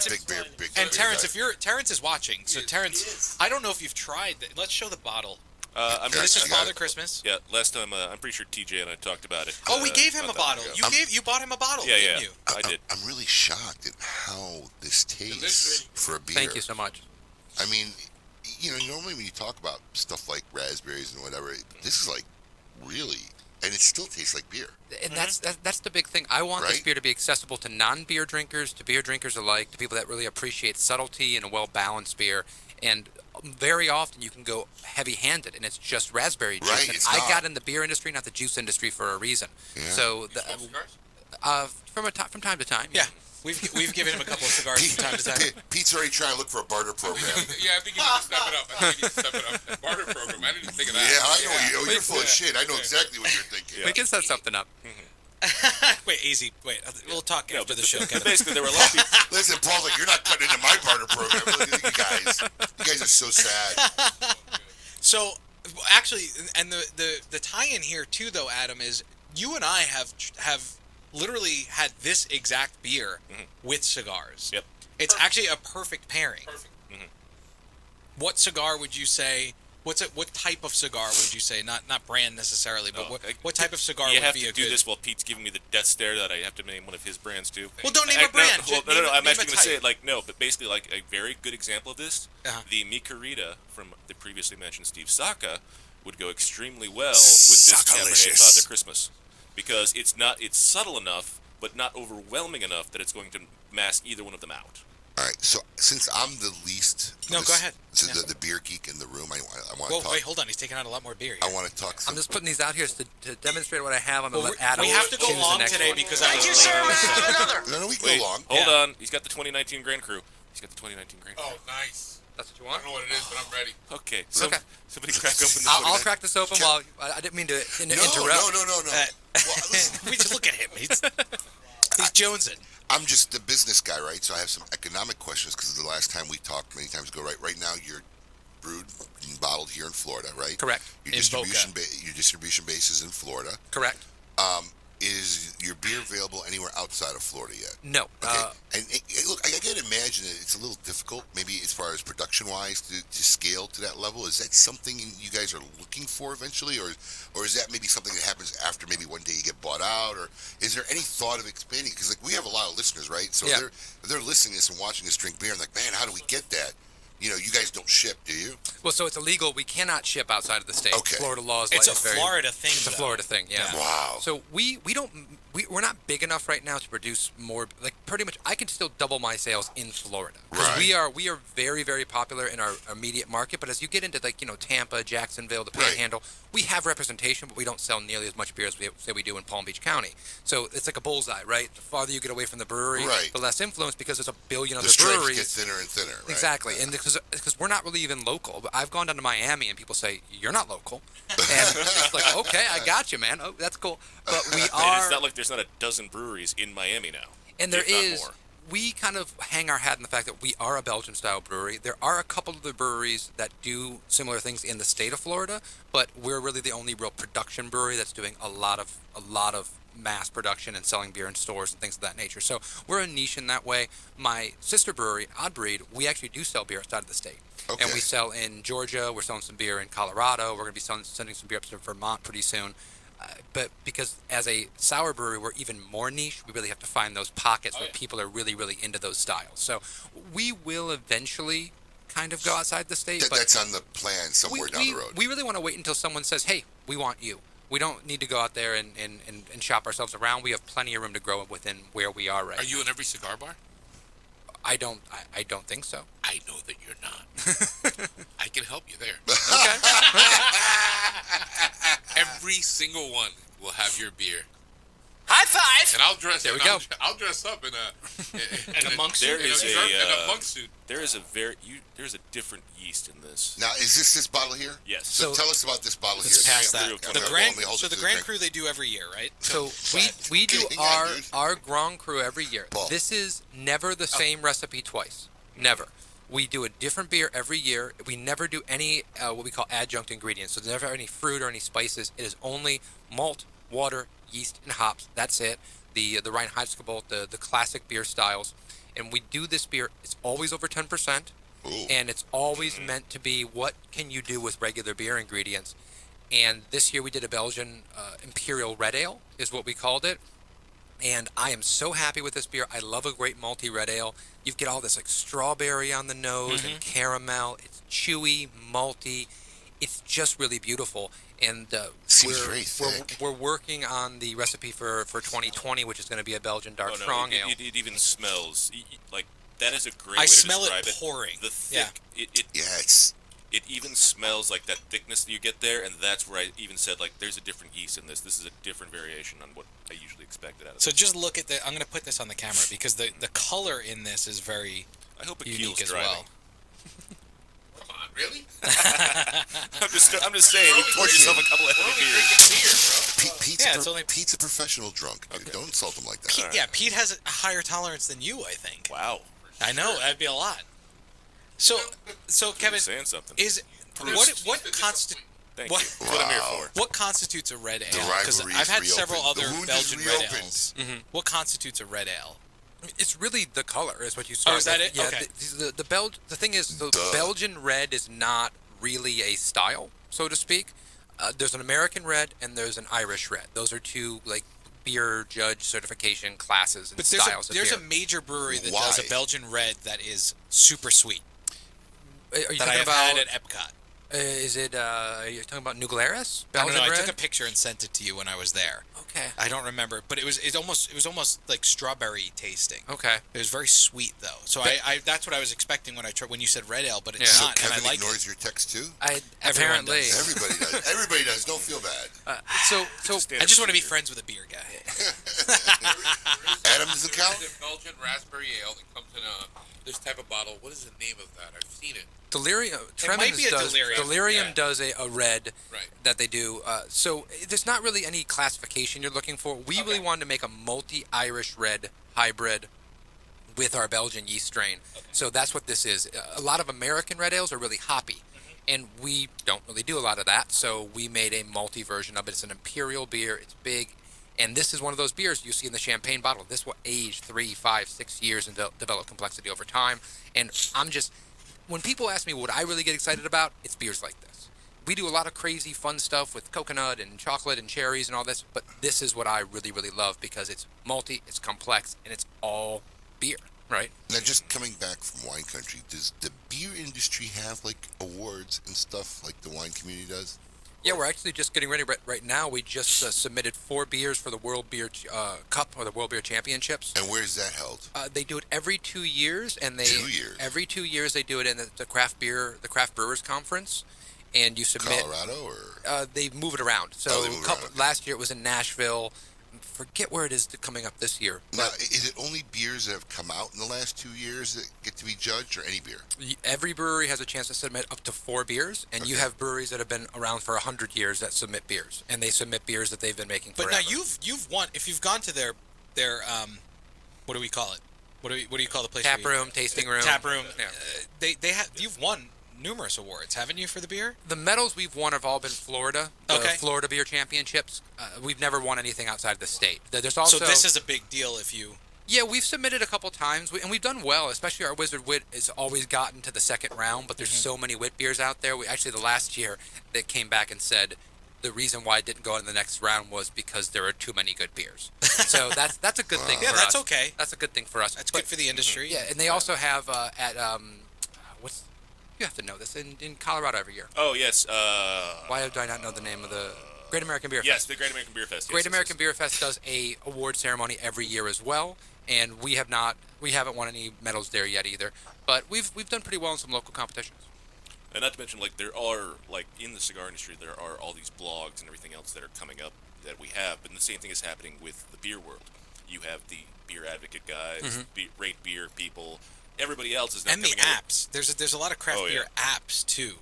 big beer, big and beer Terrence, guy. Terrence is watching, so Terrence, I don't know if you've tried. Let's show the bottle. This is Father Christmas. Yeah, last time I'm pretty sure TJ and I talked about it. Oh, we gave him a not that bottle. long ago. You bought him a bottle, Yeah, didn't yeah, you? I did. I'm really shocked at how this tastes for a beer. Thank you so much. I mean, normally when you talk about stuff like raspberries and whatever, this is like really, and it still tastes like beer. And that's the big thing. I want this Right? beer to be accessible to non-beer drinkers, to beer drinkers alike, to people that really appreciate subtlety and a well-balanced beer. And very often you can go heavy-handed, and it's just raspberry juice. Right, And it's I not. got in the beer industry, not the juice industry, for a reason. Yeah. So, from time to time. Yeah, we've given him a couple of cigars from time to time. Pete's already trying to look for a barter program. Yeah, I think you need to step it up. Barter program. I didn't even think of that. Yeah, I know. You're full of shit. I know exactly what you're thinking. We can set something up. Wait, easy. Wait, we'll talk after the show. Kevin. Basically, there were a lot of people. Listen, Paul's like, you're not cutting into my barter program. Look at you guys. You guys are so sad. So, actually, and the tie-in here too, though, Adam, is you and I have literally had this exact beer with cigars. Yep. It's actually a perfect pairing. What cigar would you say? What type of cigar would you say? Not brand necessarily, but what type of cigar You would have be to a do good? this while Pete's giving me the death stare that I have to name one of his brands too. Well, don't name a brand. No, Just no, name a- I'm name actually a going to say type. it like no, but basically like a very good example of this. Uh-huh. The Mi Querida from the previously mentioned Steve Saka would go extremely well with this Cabernet Sakalicious. Father Christmas because it's subtle enough but not overwhelming enough that it's going to mask either one of them out. All right, so since I'm the least, No, go ahead. So Yeah. the beer geek in the room, I want Whoa, to talk. wait, hold on. He's taking out a lot more beer. Here. I want to talk. I'm just putting these out here to demonstrate what I have. I'm Well, going to let Adam we have to go choose the long next today one. because I was late. No, we can Wait, go long. Hold Yeah. on. He's got the 2019 Grand Cru. He's got the 2019 Grand Cru. Oh, nice. That's what you I want? don't know what it is, but I'm ready. Okay. Okay. Somebody crack open the I'll 2019. crack this open while I didn't mean to interrupt. No. We just look at him. He's jonesing. I'm just the business guy, right? So I have some economic questions because the last time we talked many times ago, right? Right now, you're brewed and bottled here in Florida, right? Correct. Your In distribution your distribution base is in Florida. Correct. Is your beer available anywhere outside of Florida yet? No. Okay. Look, I can imagine that it's a little difficult, maybe as far as production-wise, to scale to that level. Is that something you guys are looking for eventually, or is that maybe something that happens after maybe one day you get bought out, or is there any thought of expanding? Because like we have a lot of listeners, right? So Yeah. they're listening to this and watching us drink beer, and like, man, how do we get that? You guys don't ship, do you? Well, so it's illegal. We cannot ship outside of the state. Okay. Florida law is It's like a very, Florida thing. It's a though. Florida thing. Yeah. Wow. So we're not big enough right now to produce more. Like pretty much, I can still double my sales in Florida because Right. we are very, very popular in our immediate market. But as you get into like Tampa, Jacksonville, the Right. Panhandle, we have representation, but we don't sell nearly as much beer as we do in Palm Beach County. So it's like a bullseye, right? The farther you get away from the brewery, Right. the less influence because there's a billion The other stripes breweries. get thinner and thinner, right? Exactly, and because we're not really even local. But I've gone down to Miami and people say you're not local, and it's like okay, I got you, man. Oh, that's cool. But we And are. it's not like there's not a dozen breweries in Miami now. And there if not is. more. We kind of hang our hat in the fact that we are a Belgian-style brewery. There are a couple of the breweries that do similar things in the state of Florida, but we're really the only real production brewery that's doing a lot of mass production and selling beer in stores and things of that nature. So we're a niche in that way. My sister brewery, Odd Breed, we actually do sell beer outside of the state. Okay. And we sell in Georgia. We're selling some beer in Colorado. We're going to be sending some beer up to Vermont pretty soon. But because as a sour brewery, we're even more niche, we really have to find those pockets where people are really, really into those styles. So we will eventually kind of go outside the state. but That's on the plan somewhere down the road. we really want to wait until someone says, hey, we want you. We don't need to go out there and shop ourselves around. We have plenty of room to grow within where we are right Are you in every cigar bar? I don't think so. I know that you're not. I can help you there. Every single one will have your beer. High five! And I'll dress. There we and go. I'll dress up in a monk suit. There is in a monk suit. there's a different yeast in this. Now, is this bottle here? Yes. So tell us about this bottle Let's here. pass that. Yeah, The let Grand, me hold so it the to Grand drink. Cru they do every year, right? So we do Hang on, our Grand Cru every year. Paul. This is never the same recipe twice. Never. We do a different beer every year. We never do any what we call adjunct ingredients. So there's never any fruit or any spices. It is only malt, water, yeast, and hops. That's it. The Reinheitsgebot, the classic beer styles. And we do this beer. It's always over 10%. Ooh. And it's always meant to be what can you do with regular beer ingredients. And this year we did a Belgian Imperial Red Ale, is what we called it. And I am so happy with this beer. I love a great malty red ale. You get all this like strawberry on the nose and caramel. It's chewy, malty. It's just really beautiful. And Seems very thick. we're working on the recipe for 2020, which is going to be a Belgian dark Oh, no, strong ale. it even smells like that is a great I way to smell it describe pouring. The thick, it even smells like that thickness that you get there, and that's where I even said like there's a different yeast in this. This is a different variation on what I usually expected out of So it. just look at the. I'm going to put this on the camera because the color in this is very I hope it unique keels as driving. well. Come on, really? I'm just saying, you poured yourself a couple of heavy beers. Pete's a professional drunk. Dude. Don't insult him like that. Pete, yeah, Pete has a higher tolerance than you, I think. Wow. I know that'd be a lot. So Kevin, saying something. is what constitutes Thank you. That's what I'm here for. What constitutes a red ale? The Because rivalry I've is had several reopened. other The wound Belgian is red reopened. ales. What constitutes a red ale? It's really the color is what you start Oh, is that with. it? Yeah, Okay. The thing is, the Belgian red is not really a style, so to speak. There's an American red and there's an Irish red. Those are two like beer judge certification classes and But styles there's of a beer. major brewery that Why? does a Belgian red that is super sweet. Are you that I talking have about? had at Epcot. Is it? Are you talking about New Glarus? I don't Belgian know. I red? took a picture and sent it to you when I was there. Okay. I don't remember, but it was almost like strawberry tasting. Okay. It was very sweet though. So I that's what I was expecting when you said red ale, but it's So not, and Kevin I like ignores it. your text too? Everyone Apparently. does. Everybody does. Everybody does. Don't feel bad. So I just want to be friends with a beer guy. Adam doesn't count? There's a Belgian raspberry ale that comes in this type of bottle. What is the name of that? I've seen it. Delirium. It might be a does, Delirium. does a red Right. that they do. So there's not really any classification you're looking for. We really wanted to make a multi-Irish red hybrid with our Belgian yeast strain. So that's what this is. A lot of American red ales are really hoppy, and we don't really do a lot of that. So we made a multi version of it. It's an imperial beer. It's big. And this is one of those beers you see in the champagne bottle. This will age 3, 5, 6 years and develop complexity over time. And when people ask me what I really get excited about, it's beers like this. We do a lot of crazy fun stuff with coconut and chocolate and cherries and all this, but this is what I really, really love because it's malty, it's complex, and it's all beer, right? Now, just coming back from wine country, does the beer industry have like awards and stuff like the wine community does? Yeah, we're actually just getting ready right now. We just submitted 4 beers for the World Beer Cup or the World Beer Championships. And where is that held? They do it every 2 years, and 2 years? Every 2 years they do it in the craft brewers conference, and you submit. Colorado or? They move it around. So they move it around. last year it was in Nashville. Forget where it is coming up this year. Now, is it only beers that have come out in the last 2 years that get to be judged, or any beer? Every brewery has a chance to submit up to 4 beers, and you have breweries that have been around for 100 years that submit beers, and they submit beers that they've been making But forever. now you've won. If you've gone to their what do we call it? What do you call the place? Tap where you- room, tasting room. Tap room. Yeah. They have. You've won numerous awards, haven't you, for the beer? The medals we've won have all been Florida. The Okay. Florida Beer Championships. We've never won anything outside of the state. There's also So this is a big deal if you. Yeah, we've submitted a couple times, and we've done well. Especially our Wizard Wit has always gotten to the second round, but there's so many wit beers out there. The last year they came back and said the reason why it didn't go in the next round was because there are too many good beers. So that's a good thing. Yeah, for that's us. okay. That's a good thing for us. That's good for the industry. Yeah, and they also have at you have to know this in Colorado every year. Oh yes. Why do I not know the name of the Great American Beer Fest? Yes, the Great American Beer Fest. Great American Beer Fest does a award ceremony every year as well, and we haven't won any medals there yet either. But we've done pretty well in some local competitions. And not to mention, like, there are, like, in the cigar industry, there are all these blogs and everything else that are coming up that we have. But the same thing is happening with the beer world. You have the beer advocate guys, rate beer people. Everybody else is now And the coming out. apps. There's a lot of craft beer apps too.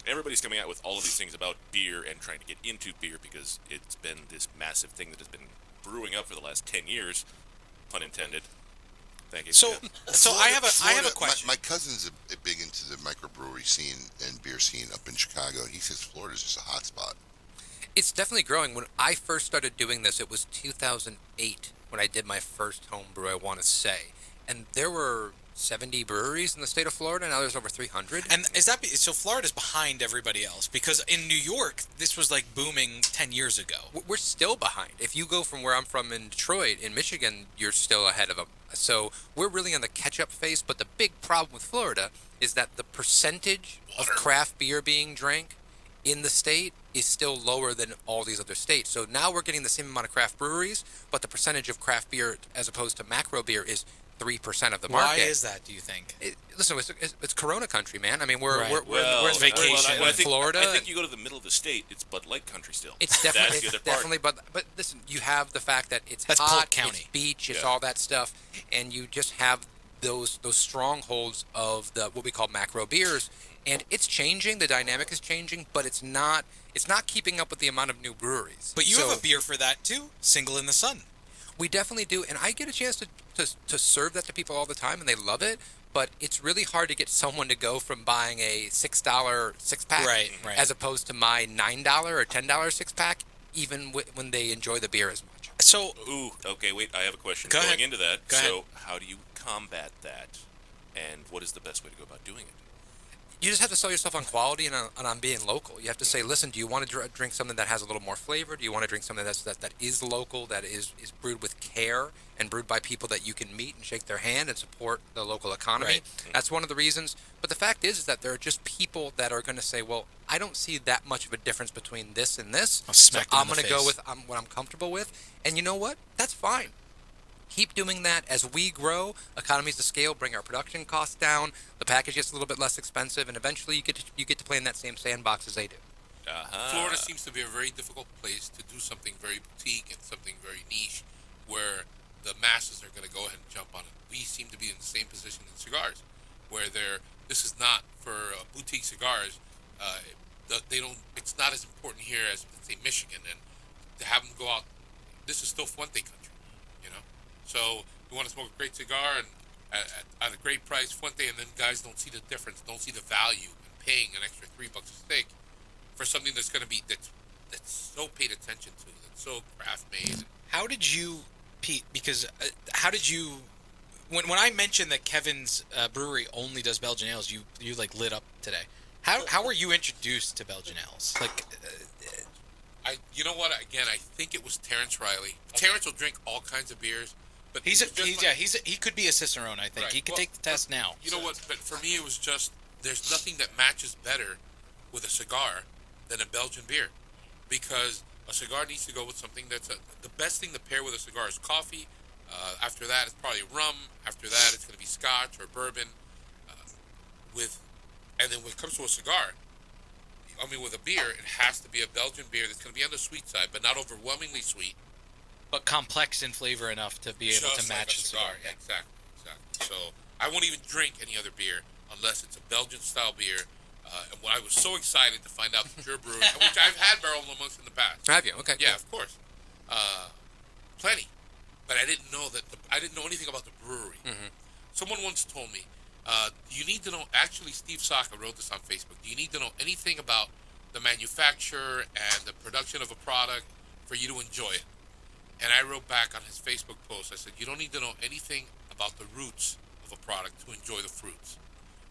Everybody's coming out with all of these things about beer and trying to get into beer because it's been this massive thing that has been brewing up for the last 10 years, pun intended. Thank you. So, so I have a Florida, question. My cousin's a big into the microbrewery scene and beer scene up in Chicago, and he says Florida's just a hot spot. It's definitely growing. When I first started doing this, it was 2008 when I did my first home brew, I want to say. And there were 70 breweries in the state of Florida. Now there's over 300. And is that so? Florida's behind everybody else because in New York, this was like booming 10 years ago. We're still behind. If you go from where I'm from in Detroit, in Michigan, you're still ahead of them. So we're really on the catch-up phase. But the big problem with Florida is that the percentage of craft beer being drank in the state is still lower than all these other states. So now we're getting the same amount of craft breweries, but the percentage of craft beer as opposed to macro beer is 3% of the market. Why is that, do you think? Listen, it's Corona country, man. I mean, we're Right. in vacation in Florida. I think you go to the middle of the state, it's Bud Light country still. It's That's definitely, the it's other part. definitely, but listen, you have the fact that it's That's hot, Polk County. it's beach, it's Yeah. all that stuff, and you just have those strongholds of the what we call macro beers, and it's changing. The dynamic is changing, but it's not keeping up with the amount of new breweries. But you have a beer for that too, Single in the Sun. We definitely do, and I get a chance to serve that to people all the time, and they love it. But it's really hard to get someone to go from buying a $6 six-pack Right. as opposed to my $9 or $10 six-pack, even when they enjoy the beer as much. So, Ooh, okay, wait, I have a question Go going ahead. into that. Go So, how do you combat that, and what is the best way to go about doing it? You just have to sell yourself on quality and on being local. You have to say, listen, do you want to drink something that has a little more flavor? Do you want to drink something that is local, that is brewed with care and brewed by people that you can meet and shake their hand and support the local economy? Right. That's one of the reasons. But the fact is that there are just people that are going to say, well, I don't see that much of a difference between this and this. I'll smack them in I'm the going to go face. with what I'm comfortable with. And you know what? That's fine. Keep doing that as we grow. Economies of scale bring our production costs down. The package gets a little bit less expensive, and eventually you get to play in that same sandbox as they do. Florida seems to be a very difficult place to do something very boutique and something very niche, where the masses are going to go ahead and jump on it. We seem to be in the same position in cigars, where this is not for boutique cigars. They don't. It's not as important here as say Michigan, and to have them go out. This is still Fuente country, you know. So you want to smoke a great cigar and at a great price, Fuente, and then guys don't see the difference, don't see the value in paying an extra $3 a stick for something that's going to be that's so paid attention to, that's so craft made. How did you, Pete? Because how did you? When I mentioned that Kevin's brewery only does Belgian ales, you like lit up today. How were you introduced to Belgian ales? Like, You know what? Again, I think it was Terrence Riley. Terrence will drink all kinds of beers, but he could be a Cicerone. I think Right. he could Well, take the test now. You know what? But for me, it was just there's nothing that matches better with a cigar than a Belgian beer, because a cigar needs to go with something that's the best thing to pair with a cigar is coffee. After that, it's probably rum. After that, it's going to be Scotch or bourbon. And then when it comes to a cigar, with a beer, it has to be a Belgian beer that's going to be on the sweet side, but not overwhelmingly sweet. But complex in flavor enough to be able to Just match like a cigar. Yeah, exactly. So I won't even drink any other beer unless it's a Belgian style beer. And when I was so excited to find out that your brewery, which I've had Barrel Lamont in the past. Have you? Okay. Yeah, cool. of course. Plenty. But I didn't know I didn't know anything about the brewery. Mm-hmm. Someone once told me, you need to know, actually Steve Saka wrote this on Facebook, do you need to know anything about the manufacturer and the production of a product for you to enjoy it? And I wrote back on his Facebook post, I said, you don't need to know anything about the roots of a product to enjoy the fruits.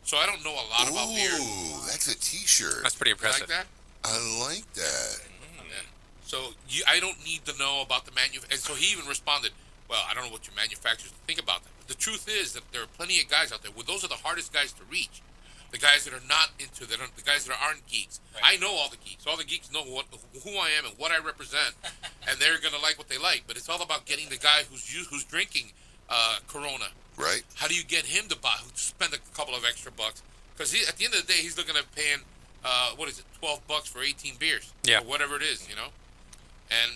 So I don't know a lot about beer. Ooh, that's a T-shirt. That's pretty impressive. You like that? I like that. Yeah. So I don't need to know about the manufacturer. And so he even responded, well, I don't know what your manufacturers think about that. But the truth is that there are plenty of guys out there. Well, those are the hardest guys to reach. The guys that are not into the guys that aren't geeks. Right. I know all the geeks. All the geeks know who I am and what I represent, and they're gonna like what they like. But it's all about getting the guy who's drinking Corona. Right. How do you get him to spend a couple of extra bucks? Because at the end of the day, he's looking at paying $12 for 18 beers, yeah, or whatever it is, you know. And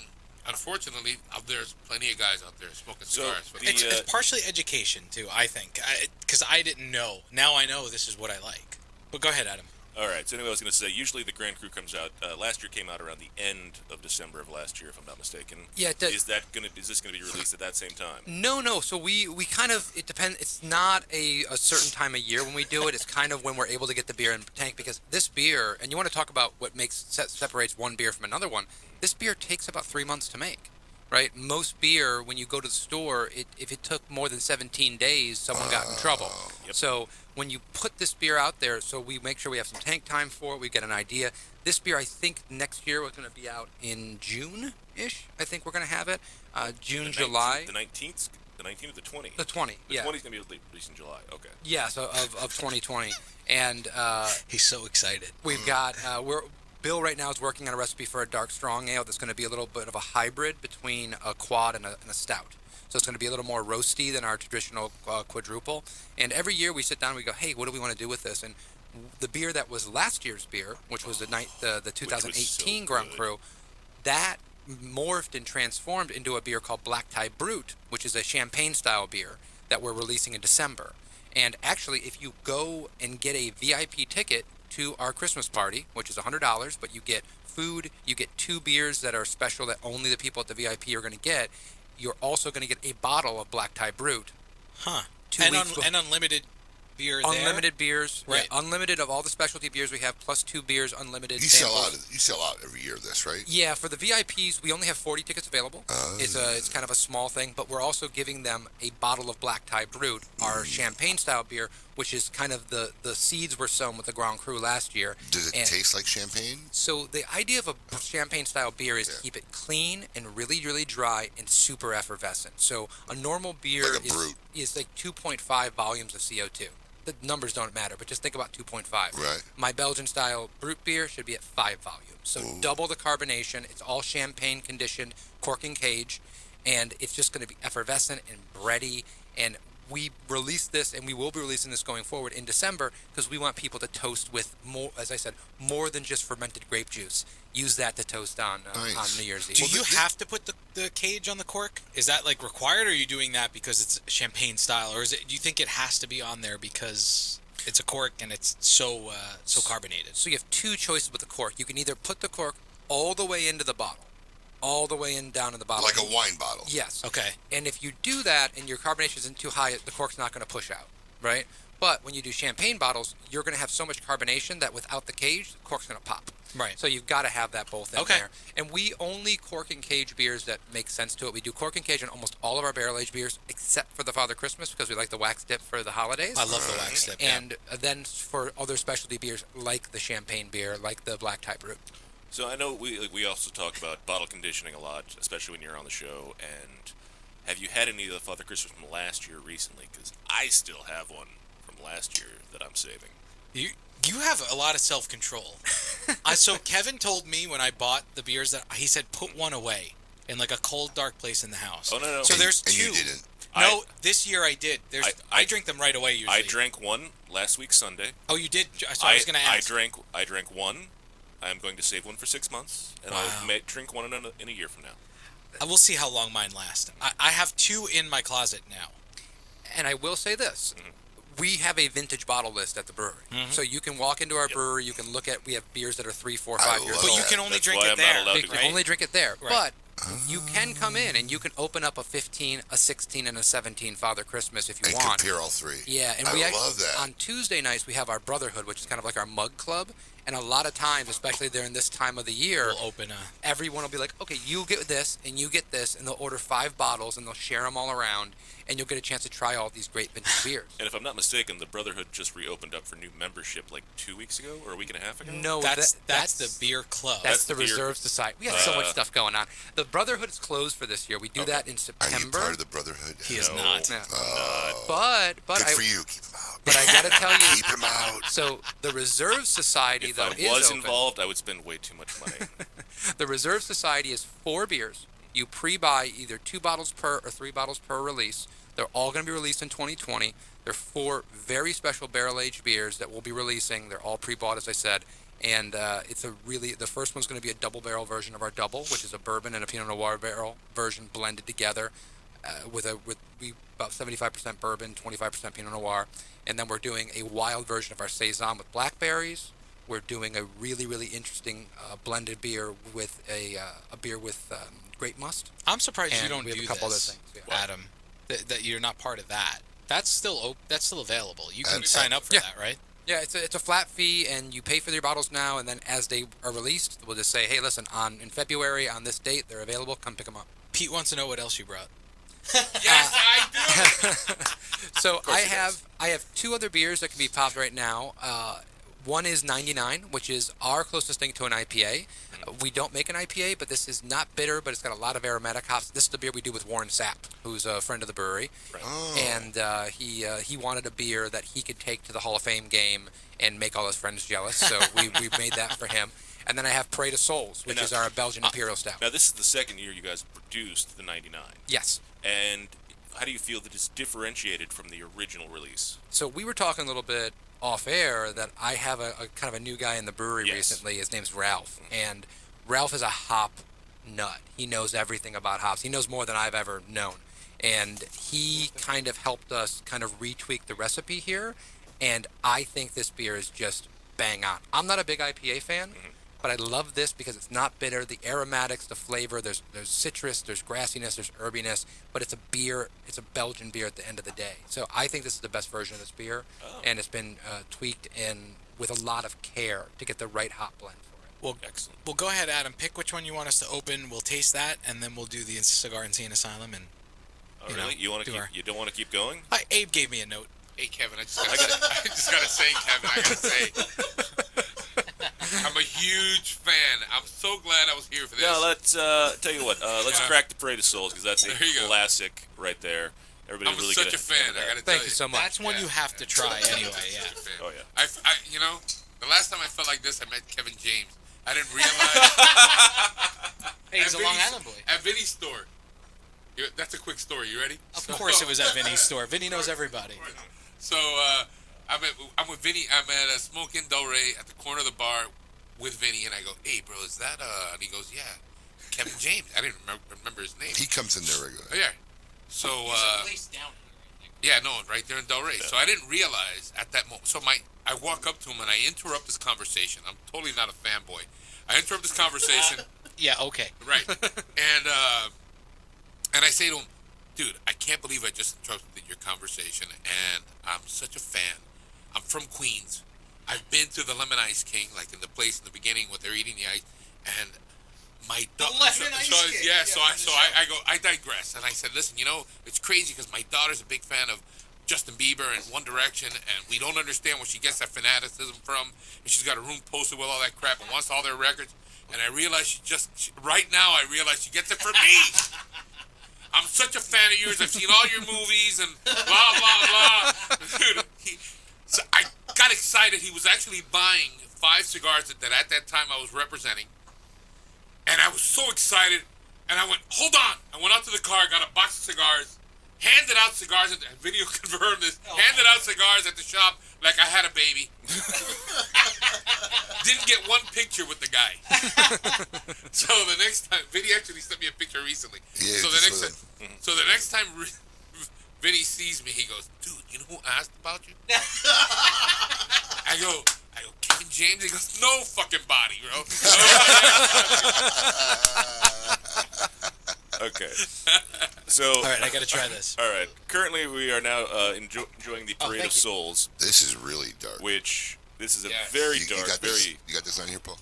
unfortunately, there's plenty of guys out there smoking cigars. It's partially education too, I think, because I didn't know. Now I know this is what I like. But go ahead, Adam. All right. So anyway, I was going to say, usually the Grand Cru comes out. Last year came out around the end of December of last year, if I'm not mistaken. Yeah, it does. Is this going to be released at that same time? No. So we kind of, it depends. It's not a certain time of year when we do it. It's kind of when we're able to get the beer in the tank, because this beer, and you want to talk about what separates one beer from another one. This beer takes about 3 months to make. Right? Most beer, when you go to the store, if it took more than 17 days, someone got in trouble. Yep. So when you put this beer out there, so we make sure we have some tank time for it, we get an idea. This beer, I think next year, was going to be out in June-ish. I think we're going to have it. June, July. The 19th? The 19th or the 20th? The 20, The yeah. 20th is going to be released in July. Okay. Yeah, so of 2020. And he's so excited. We've got, Bill right now is working on a recipe for a dark strong ale that's going to be a little bit of a hybrid between a quad and a stout. So it's going to be a little more roasty than our traditional quadruple. And every year we sit down and we go, hey, what do we want to do with this? And the beer that was last year's beer, which was the 2018 Grand Cru, that morphed and transformed into a beer called Black Tie Brut, which is a champagne-style beer that we're releasing in December. And actually, if you go and get a VIP ticket to our Christmas party, which is $100, but you get food, you get 2 beers that are special that only the people at the VIP are going to get. You're also going to get a bottle of Black Tie Brut. Huh. 2 And, weeks and unlimited beer unlimited beers, Right. yeah, unlimited of all the specialty beers we have, plus 2 beers, unlimited. You samples. sell out every year of this, right? Yeah, for the VIPs, we only have 40 tickets available. It's kind of a small thing, but we're also giving them a bottle of Black Tie Brut, our champagne-style beer, which is kind of the seeds were sown with the Grand Cru last year. Does it taste like champagne? So the idea of a champagne-style beer is to keep it clean and really, really dry and super effervescent. So a normal beer Like a Brut. is like 2.5 volumes of CO2. The numbers don't matter, but just think about 2.5. Right. My Belgian-style Brut beer should be at 5 volumes. So double the carbonation. It's all champagne-conditioned, cork and cage, and it's just going to be effervescent and bready. And we release this, and we will be releasing this going forward in December, because we want people to toast with more, as I said, more than just fermented grape juice. Use that to toast on New Year's Eve. Do you have to put the cage on the cork? Is that like required, or are you doing that because it's champagne style, or is it? Do you think it has to be on there because it's a cork and it's so carbonated? So you have 2 choices with the cork. You can either put the cork all the way into the bottle, all the way down in the bottle, Like a wine bottle. Yes. Okay. And if you do that and your carbonation isn't too high, the cork's not going to push out, right? But when you do champagne bottles, you're going to have so much carbonation that without the cage, the cork's going to pop. Right. So you've got to have that both in Okay. there. And we only cork and cage beers that make sense to it. We do cork and cage on almost all of our barrel-aged beers, except for the Father Christmas, because we like the wax dip for the holidays. I love the wax dip, yeah. And then for other specialty beers, like the champagne beer, like the Black Tie Brut. So I know we also talk about bottle conditioning a lot, especially when you're on the show. And have you had any of the Father Christmas from last year recently? Because I still have one from last year that I'm saving. You have a lot of self-control. So Kevin told me when I bought the beers that he said put one away in like a cold, dark place in the house. Oh, no. So there's And 2. you didn't. No, this year I did. I drink them right away usually. I drank one last week Sunday. Oh, you did? So I was going to ask. I drank one. I'm going to save one for 6 months, and I'll drink one in a year from now. We'll see how long mine last. I have 2 in my closet now. And I will say this. We have a vintage bottle list at the brewery. So you can walk into our brewery, you can look at, we have beers that are 3, 4, 5 years old. But you can only drink it there. You can only drink it there. But you can come in and you can open up a 15, a 16, and a 17 Father Christmas if you And want. compare all 3. Yeah, and I we love that. on Tuesday nights we have our Brotherhood, which is kind of like our mug club. And a lot of times, especially during this time of the year, we'll open everyone will be like, okay, you get this and you get this, and they'll order 5 bottles and they'll share them all around, and you'll get a chance to try all these great vintage beers. And if I'm not mistaken, the Brotherhood just reopened up for new membership like 2 weeks ago or a week and a half ago. No, that's the beer club. That's the Reserve Society. We have so much stuff going on. The Brotherhood is closed for this year. We do that in September. Are you part of the Brotherhood? He is not. No. But But good for you. Keep him out. But I got to tell you, Keep him out. So the Reserve Society, If though, I is was open. involved, I would spend way too much money. The Reserve Society is 4 beers. You pre-buy either 2 bottles per or 3 bottles per release. They're all going to be released in 2020. They're 4 very special barrel-aged beers that we'll be releasing. They're all pre-bought, as I said. And it's the first one's going to be a double barrel version of our double, which is a bourbon and a Pinot Noir barrel version blended together with about 75% bourbon, 25% Pinot Noir. And then we're doing a wild version of our Saison with blackberries, we're doing a really, really interesting blended beer with a beer with grape must. I'm surprised And you don't we have do a couple this, other things. Yeah. Adam. That you're not part of that. That's still available. You can And- sign up for Yeah. that, right? Yeah, it's a flat fee, and you pay for your bottles now, and then as they are released, we'll just say, hey, listen, in February on this date, they're available. Come pick them up. Pete wants to know what else you brought. Yes, I do. So Of course he I have two other beers that can be popped right now. One is 99, which is our closest thing to an IPA. We don't make an IPA, but this is not bitter, but it's got a lot of aromatic hops. This is the beer we do with Warren Sapp, who's a friend of the brewery. Right. Oh. And he wanted a beer that he could take to the Hall of Fame game and make all his friends jealous. So we made that for him. And then I have Parade of Souls, which is our Belgian Imperial Stout. Now, this is the second year you guys produced the 99. Yes. And how do you feel that it's differentiated from the original release? So we were talking a little bit off air that I have a kind of a new guy in the brewery recently. His name's Ralph, and Ralph is a hop nut. He knows everything about hops. He knows more than I've ever known, and he kind of helped us kind of retweak the recipe here. And I think this beer is just bang on. I'm not a big IPA fan. But I love this because it's not bitter. The aromatics, the flavor, there's citrus, there's grassiness, there's herbiness, but it's a beer. It's a Belgian beer at the end of the day. So I think this is the best version of this beer, and it's been tweaked in with a lot of care to get the right hop blend for it. Well, excellent. Well, go ahead, Adam. Pick which one you want us to open. We'll taste that, and then we'll do the Cigar Insane Asylum. And Oh, really? You want to keep? You don't want to keep going? Abe gave me a note. Hey, Kevin, I just gotta say, Kevin, I gotta say, I'm a huge fan. I'm so glad I was here for this. No, let's tell you what. Let's crack the Parade of Souls because that's There you a go. classic right there. Everybody's I'm really such gonna a fan. I gotta tell Thank you so much. That's one you have to try anyway. Yeah. Oh yeah. I, you know, the last time I felt like this, I met Kevin James. I didn't realize. Hey, he's At a Long Vinny's- Island boy. At Vinny's store. That's a quick story. You ready? Of course, it was at Vinny's store. Vinny knows everybody. So I'm with Vinny. I'm at a Smoke in Del Rey at the corner of the bar with Vinny, and I go, "Hey, bro, is that?" And he goes, "Yeah, Kevin James." I didn't remember his name. He comes in there regularly. Oh, yeah. So yeah, no, right there in Del Rey. So I didn't realize at that moment. So I walk up to him and I interrupt this conversation. I'm totally not a fanboy. I interrupt this conversation. Yeah. Okay. Right. And I say to him, dude, I can't believe I just interrupted your conversation, and I'm such a fan. I'm from Queens. I've been to the Lemon Ice King, like in the place in the beginning where they're eating the ice, and my daughter. I go. I digress, and I said, listen, you know, it's crazy because my daughter's a big fan of Justin Bieber and One Direction, and we don't understand where she gets that fanaticism from. And she's got a room posted with all that crap and wants all their records. And I realize right now I realize she gets it for me. I'm such a fan of yours. I've seen all your movies and blah, blah, blah. Dude, so I got excited. He was actually buying 5 cigars that at that time I was representing. And I was so excited. And I went, hold on. I went out to the car, got a box of cigars, handed out cigars, and video confirmed this, handed out cigars at the shop like I had a baby. Didn't get one picture with the guy. So the next time, Vinny actually sent me a picture recently. Yeah, so the next time Vinny sees me, he goes, dude, you know who asked about you? I go, Kevin James? He goes, no fucking body, bro. Okay. So. All right, I gotta try this. All right. Currently, we are now enjoying the Parade of Souls. This is really dark. Which this is a very dark, You got this on here, Paul?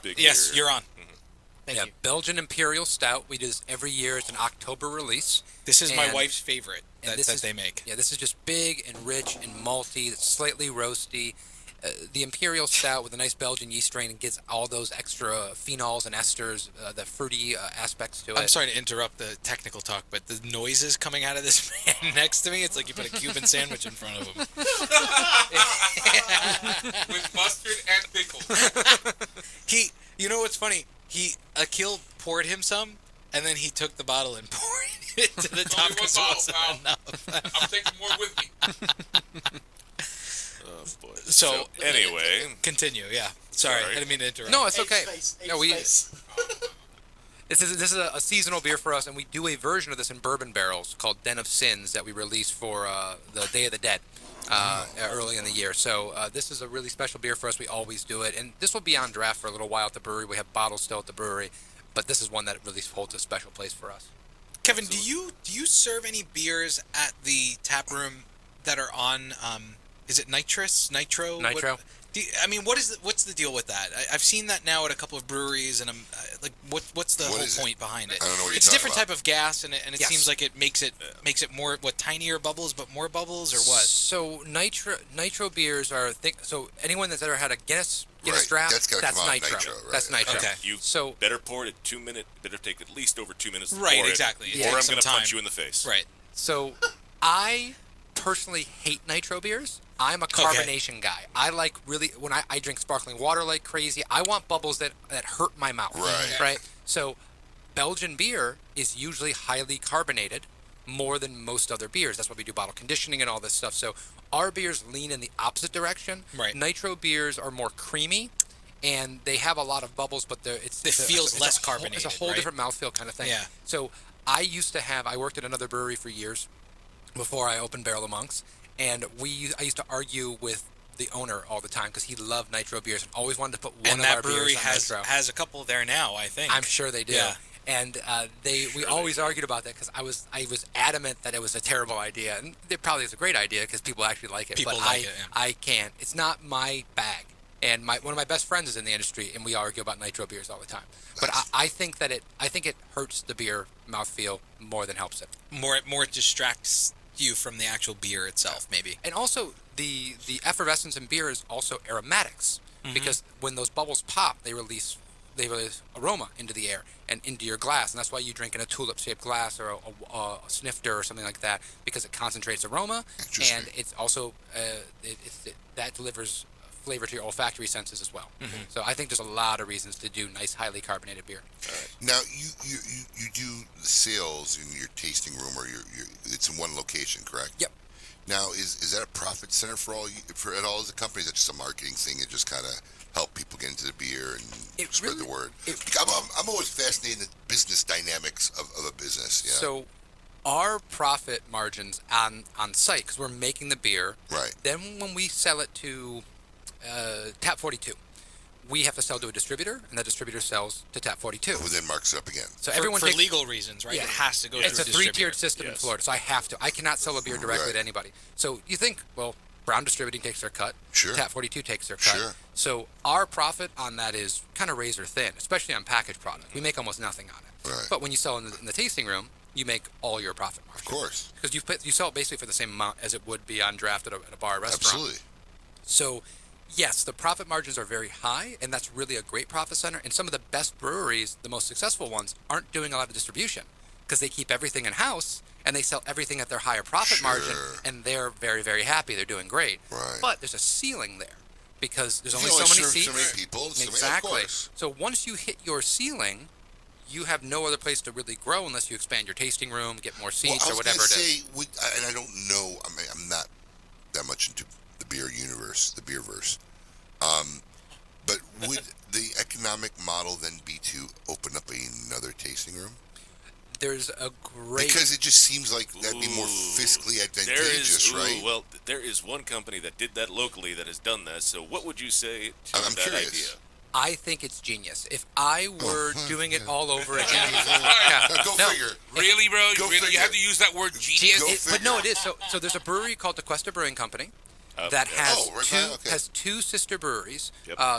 big. Yes, beer. you're on. Thank you. Belgian Imperial Stout. We do this every year. It's an October release. This is my wife's favorite that this is, they make. Yeah, this is just big and rich and malty. It's slightly roasty. The Imperial Stout with a nice Belgian yeast strain gives all those extra phenols and esters, the fruity aspects to it. I'm sorry to interrupt the technical talk, but the noises coming out of this man next to me, it's like you put a Cuban sandwich in front of him. With mustard and pickles. You know what's funny? Akhil poured him some, and then he took the bottle and poured it to the top. Only one bottle, pal. I'm taking more with me. Oh boy. So anyway, continue. Yeah. Sorry, I didn't mean to interrupt. No, it's okay. This is a seasonal beer for us, and we do a version of this in bourbon barrels called Den of Sins that we release for the Day of the Dead early in the year. So this is a really special beer for us. We always do it, and this will be on draft for a little while at the brewery. We have bottles still at the brewery, but this is one that really holds a special place for us. Kevin, do you serve any beers at the tap room that are on? Is it nitro? Nitro. What's the deal with that? I've seen that now at a couple of breweries, and I'm like, what's the whole point behind it? I don't know what you're It's a talking different about. type of gas, and it Yes. seems like it makes it more tinier bubbles, but more bubbles, or what? So nitro beers are so anyone that's ever had a Guinness Right, draft, that's gotta come out nitro. nitro, right. That's nitro. Okay. You So better pour it at 2 minutes. Better take at least over 2 minutes to Right, pour it, exactly. It or I'm takes going to some punch time. you in the face. Right. So I personally hate nitro beers. I'm a carbonation guy. I like when I drink sparkling water like crazy. I want bubbles that hurt my mouth. Right. So Belgian beer is usually highly carbonated, more than most other beers. That's why we do bottle conditioning and all this stuff. So our beers lean in the opposite direction. Right. Nitro beers are more creamy, and they have a lot of bubbles, but it feels less carbonated, It's a whole right? different mouthfeel kind of thing. Yeah. So I worked at another brewery for years before I opened Barrel of Monks, and I used to argue with the owner all the time because he loved nitro beers and always wanted to put one And of that our brewery beers on nitro. has a couple there now, I think. I'm sure they do. Yeah. And we always argued about that because I was adamant that it was a terrible idea, and it probably is a great idea because people actually like it. People but like it, yeah. I can't. It's not my bag. And one of my best friends is in the industry, and we argue about nitro beers all the time. But I think that it hurts the beer mouthfeel more than helps it. More it distracts you from the actual beer itself, maybe. And also the effervescence in beer is also aromatics because when those bubbles pop, they release aroma into the air and into your glass, and that's why you drink in a tulip-shaped glass or a snifter or something like that, because it concentrates aroma, and it's also that delivers flavor to your olfactory senses as well. So I think there's a lot of reasons to do nice, highly carbonated beer. Now you do the sales in your tasting room, or it's in one location, correct? Yep. Now is that a profit center for all as a company? Is that just a marketing thing and just kind of help people get into the beer and spread the word? I'm always fascinated in the business dynamics of a business. Yeah. So our profit margins on site, because we're making the beer, right? Then when we sell it to Tap 42, we have to sell to a distributor, and that distributor sells to Tap 42. Who then marks it up again. So for everyone takes, legal reasons, right? Yeah. It has to go It's through a distributor. three-tiered system in Florida, so I cannot sell a beer directly to anybody. So you think, well, Brown Distributing takes their cut. Sure. Tap 42 takes their cut. Sure. So our profit on that is kind of razor thin, especially on packaged product. We make almost nothing on it. Right. But when you sell in the tasting room, you make all your profit margin. Of course. Because you sell it basically for the same amount as it would be on draft at a bar or restaurant. Absolutely. So, yes, the profit margins are very high, and that's really a great profit center. And some of the best breweries, the most successful ones, aren't doing a lot of distribution because they keep everything in-house, and they sell everything at their higher profit margin, and they're very, very happy. They're doing great. Right. But there's a ceiling there because there's You only only so many serve seats. so many people, so many- of Exactly. course. So once you hit your ceiling, you have no other place to really grow unless you expand your tasting room, get more seats, or whatever it is. And I don't know. I mean, I'm not that much into the beer universe, the beer verse. But would the economic model then be to open up another tasting room? There's a great... Because it just seems like that'd be more fiscally advantageous, right? Well, there is one company that did that locally that has done that. So what would you say to I'm that curious. idea? I think it's genius. If I were doing it all over again, Go figure. Really, bro? Go You figure. have to use that word genius. But no, it is. So there's a brewery called the Cuesta Brewing Company that has two sister breweries,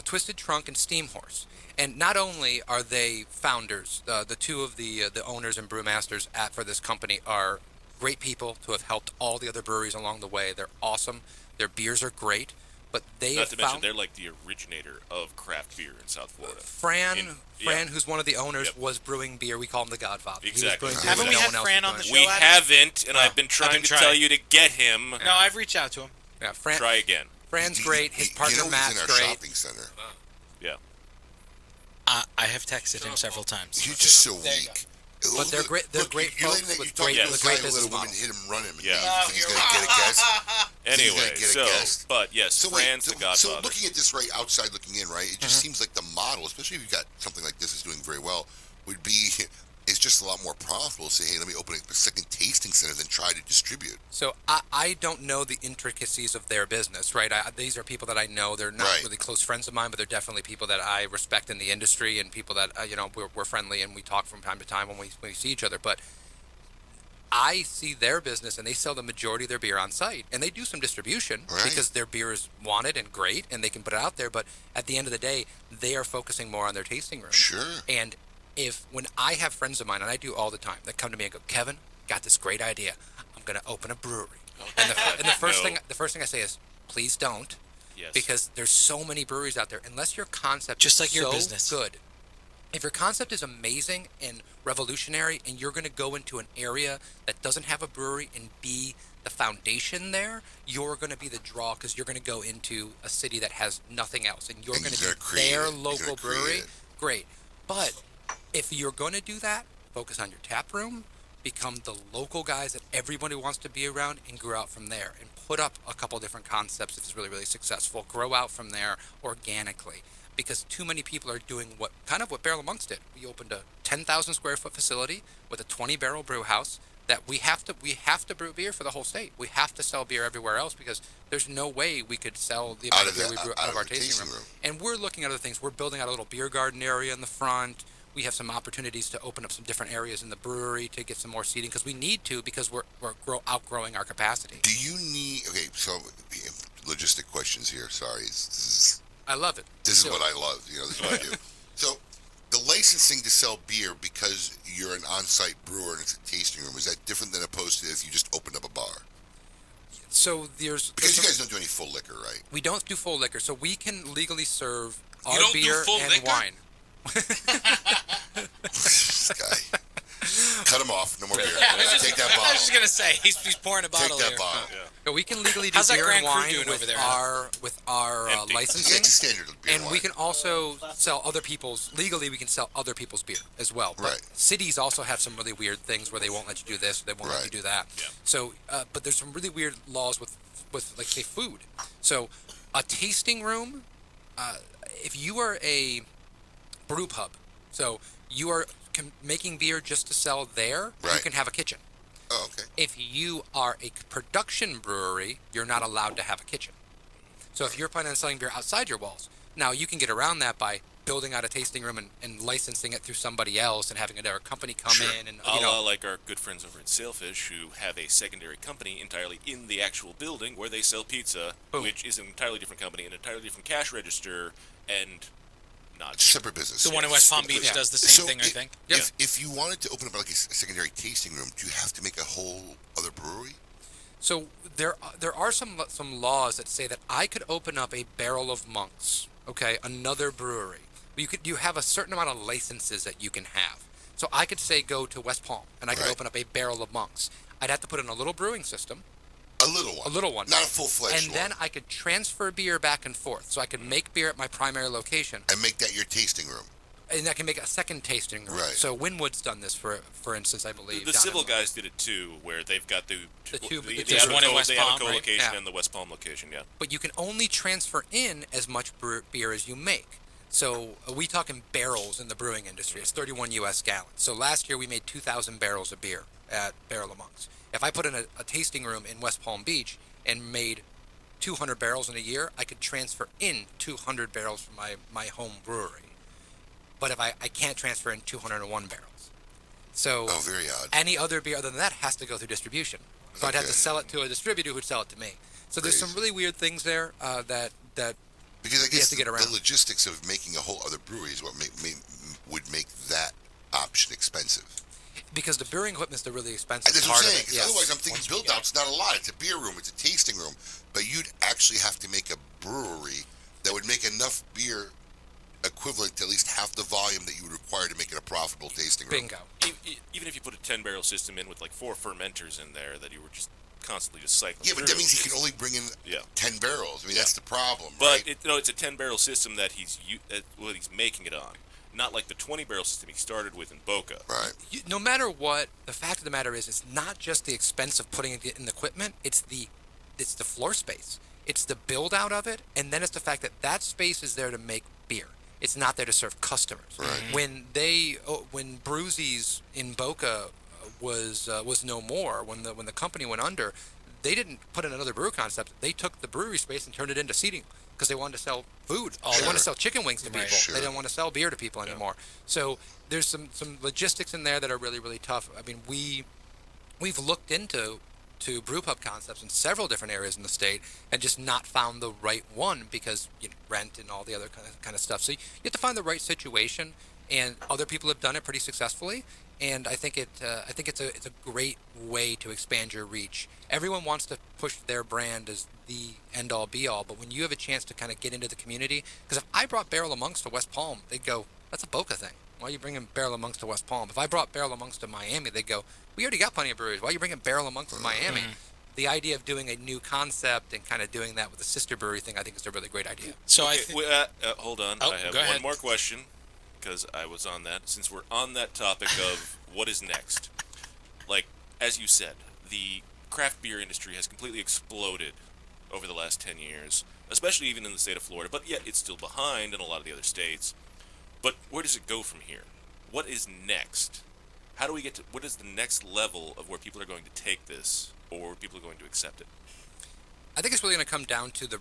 Twisted Trunk and Steam Horse. And not only are they founders, the two of the owners and brewmasters for this company are great people who have helped all the other breweries along the way. They're awesome. Their beers are great. But they Not have to mention, found they're like the originator of craft beer in South Florida. Fran, who's one of the owners, was brewing beer. We call him the Godfather. Exactly. He was brewing beer Haven't we no had one else Fran was on the brewing. show, We Adam? haven't, and I've been trying to tell you to get him. No, I've reached out to him. Yeah, Try again. Fran's great. His partner Matt's he's in our great. shopping center. Yeah. I have texted him several times. You're just so weak. But they're great. They're great you're folks letting with you talk great, to with this great guy who let business a woman models. hit him, run him. Yeah. You think he's going to get a guest? Anyway, but yes, so Fran's the Godfather. So looking at this right outside looking in, right, it just seems like the model, especially if you've got something like this is doing very well, would be it's just a lot more profitable to say, hey, let me open a second tasting center than try to distribute. So I don't know the intricacies of their business, right? These are people that I know. They're not really close friends of mine, but they're definitely people that I respect in the industry and people that, we're friendly and we talk from time to time when we see each other. But I see their business, and they sell the majority of their beer on site, and they do some distribution because their beer is wanted and great, and they can put it out there. But at the end of the day, they are focusing more on their tasting room. Sure. And when I have friends of mine, and I do all the time, that come to me and go, Kevin, got this great idea. I'm going to open a brewery. And the first thing I say is, please don't, because there's so many breweries out there. Unless your concept Just is like your so business. good. If your concept is amazing and revolutionary and you're going to go into an area that doesn't have a brewery and be the foundation there, you're going to be the draw because you're going to go into a city that has nothing else and you're going to be their local brewery. Great. But if you're going to do that, focus on your tap room, become the local guys that everybody wants to be around and grow out from there and put up a couple different concepts if it's really, really successful. Grow out from there organically. Because too many people are doing what Barrel of Monks did. We opened a 10,000 square foot facility with a 20-barrel brew house that we have to brew beer for the whole state. We have to sell beer everywhere else because there's no way we could sell the amount of beer we brew out of our tasting room. And we're looking at other things. We're building out a little beer garden area in the front. We have some opportunities to open up some different areas in the brewery to get some more seating because we need to because we're outgrowing our capacity. Do you need? Okay, so logistic questions here. Sorry. I love it. This is what I love. This is what I do. So, the licensing to sell beer because you're an on-site brewer and it's a tasting room, is that different than opposed to if you just opened up a bar? So because you guys don't do any full liquor, right? We don't do full liquor, so we can legally serve You our don't do beer full and liquor? wine. This guy. Cut him off. No more beer. Take that I bottle. was just gonna say he's pouring a bottle. Take that here. bottle. But we can legally do How's that beer Grand and Cru wine doing with over there? our licensing. It's a standard beer and and we wine. can also sell other people's. Legally, we can sell other people's beer as well. But Right. cities also have some really weird things where they won't let you do this, or they won't let you do that. Yeah. So, but there's some really weird laws with like say food. So, a tasting room. If you are a brew pub, so you are making beer just to sell there, you can have a kitchen. Oh, okay. If you are a production brewery, you're not allowed to have a kitchen. So if you're planning on selling beer outside your walls, now you can get around that by building out a tasting room and licensing it through somebody else and having a company come in and like our good friends over at Sailfish who have a secondary company entirely in the actual building where they sell pizza, which is an entirely different company, an entirely different cash register, and not separate business. The one in West Palm Beach does the same thing, I think. If you wanted to open up like a secondary tasting room, do you have to make a whole other brewery? So there are some laws that say that I could open up a Barrel of Monks, okay, another brewery. You have a certain amount of licenses that you can have. So I could say go to West Palm and I could open up a Barrel of Monks. I'd have to put in a little brewing system. A little one. A little one. Not a full-fledged And then I could transfer beer back and forth. So I could make beer at my primary location. And make that your tasting room. And I can make a second tasting room. Right. So Winwood's done this, for instance, I believe. The down civil in- guys did it too, where they've got the there's one in West Palm, Abaco right? location Yeah. and the West Palm location, yeah. But you can only transfer in as much beer as you make. So we talk in barrels in the brewing industry. It's 31 U.S. gallons. So last year we made 2,000 barrels of beer at Barrel of Monks. If I put in a tasting room in West Palm Beach and made 200 barrels in a year, I could transfer in 200 barrels from my home brewery. But if I can't transfer in 201 barrels. So very odd. Any other beer other than that has to go through distribution. So I'd have to sell it to a distributor who'd sell it to me. So there's some really weird things there that because I we guess have to get around. the logistics of making a whole other brewery is what would make that option expensive. Because the brewing equipment is the really expensive That's part what I'm of saying. it. 'Cause Yes. otherwise, I'm thinking build out's not a lot. It's a beer room. It's a tasting room. But you'd actually have to make a brewery that would make enough beer equivalent to at least half the volume that you would require to make it a profitable tasting room. Bingo. Even if you put a 10-barrel system in with like 4 fermenters in there that you were just constantly just cycling Yeah, but through, that means he can only bring in 10 barrels. I mean, that's the problem, right? But it's a 10-barrel system that he's making it on. Not like the 20-barrel system he started with in Boca. Right. No matter what, the fact of the matter is, it's not just the expense of putting it in the equipment. It's the floor space. It's the build out of it, and then it's the fact that space is there to make beer. It's not there to serve customers. When Brewsies in Boca was no more, when the company went under, they didn't put in another brew concept. They took the brewery space and turned it into seating because they wanted to sell food. They wanted to sell chicken wings to people. They didn't want to sell beer to people anymore. So there's some logistics in there that are really, really tough. I mean, we've looked into brew pub concepts in several different areas in the state and just not found the right one because rent and all the other kind of stuff. So you have to find the right situation, and other people have done it pretty successfully. And I think it's a great way to expand your reach. Everyone wants to push their brand as the end all be all, but when you have a chance to kind of get into the community, because if I brought Barrel of Monks to West Palm, they'd go, "That's a Boca thing. Why are you bringing Barrel of Monks to West Palm?" If I brought Barrel of Monks to Miami, they'd go, "We already got plenty of breweries. Why are you bringing Barrel of Monks to Miami?" The idea of doing a new concept and kind of doing that with a sister brewery thing, I think is a really great idea. So hold on. I have one more question because I was on that. Since we're on that topic of what is next, like as you said, the craft beer industry has completely exploded over the last 10 years, especially even in the state of Florida, but yet it's still behind in a lot of the other states. But where does it go from here? What is next? How do we get to, what is the next level of where people are going to take this, or where people are going to accept it? I think it's really going to come down to the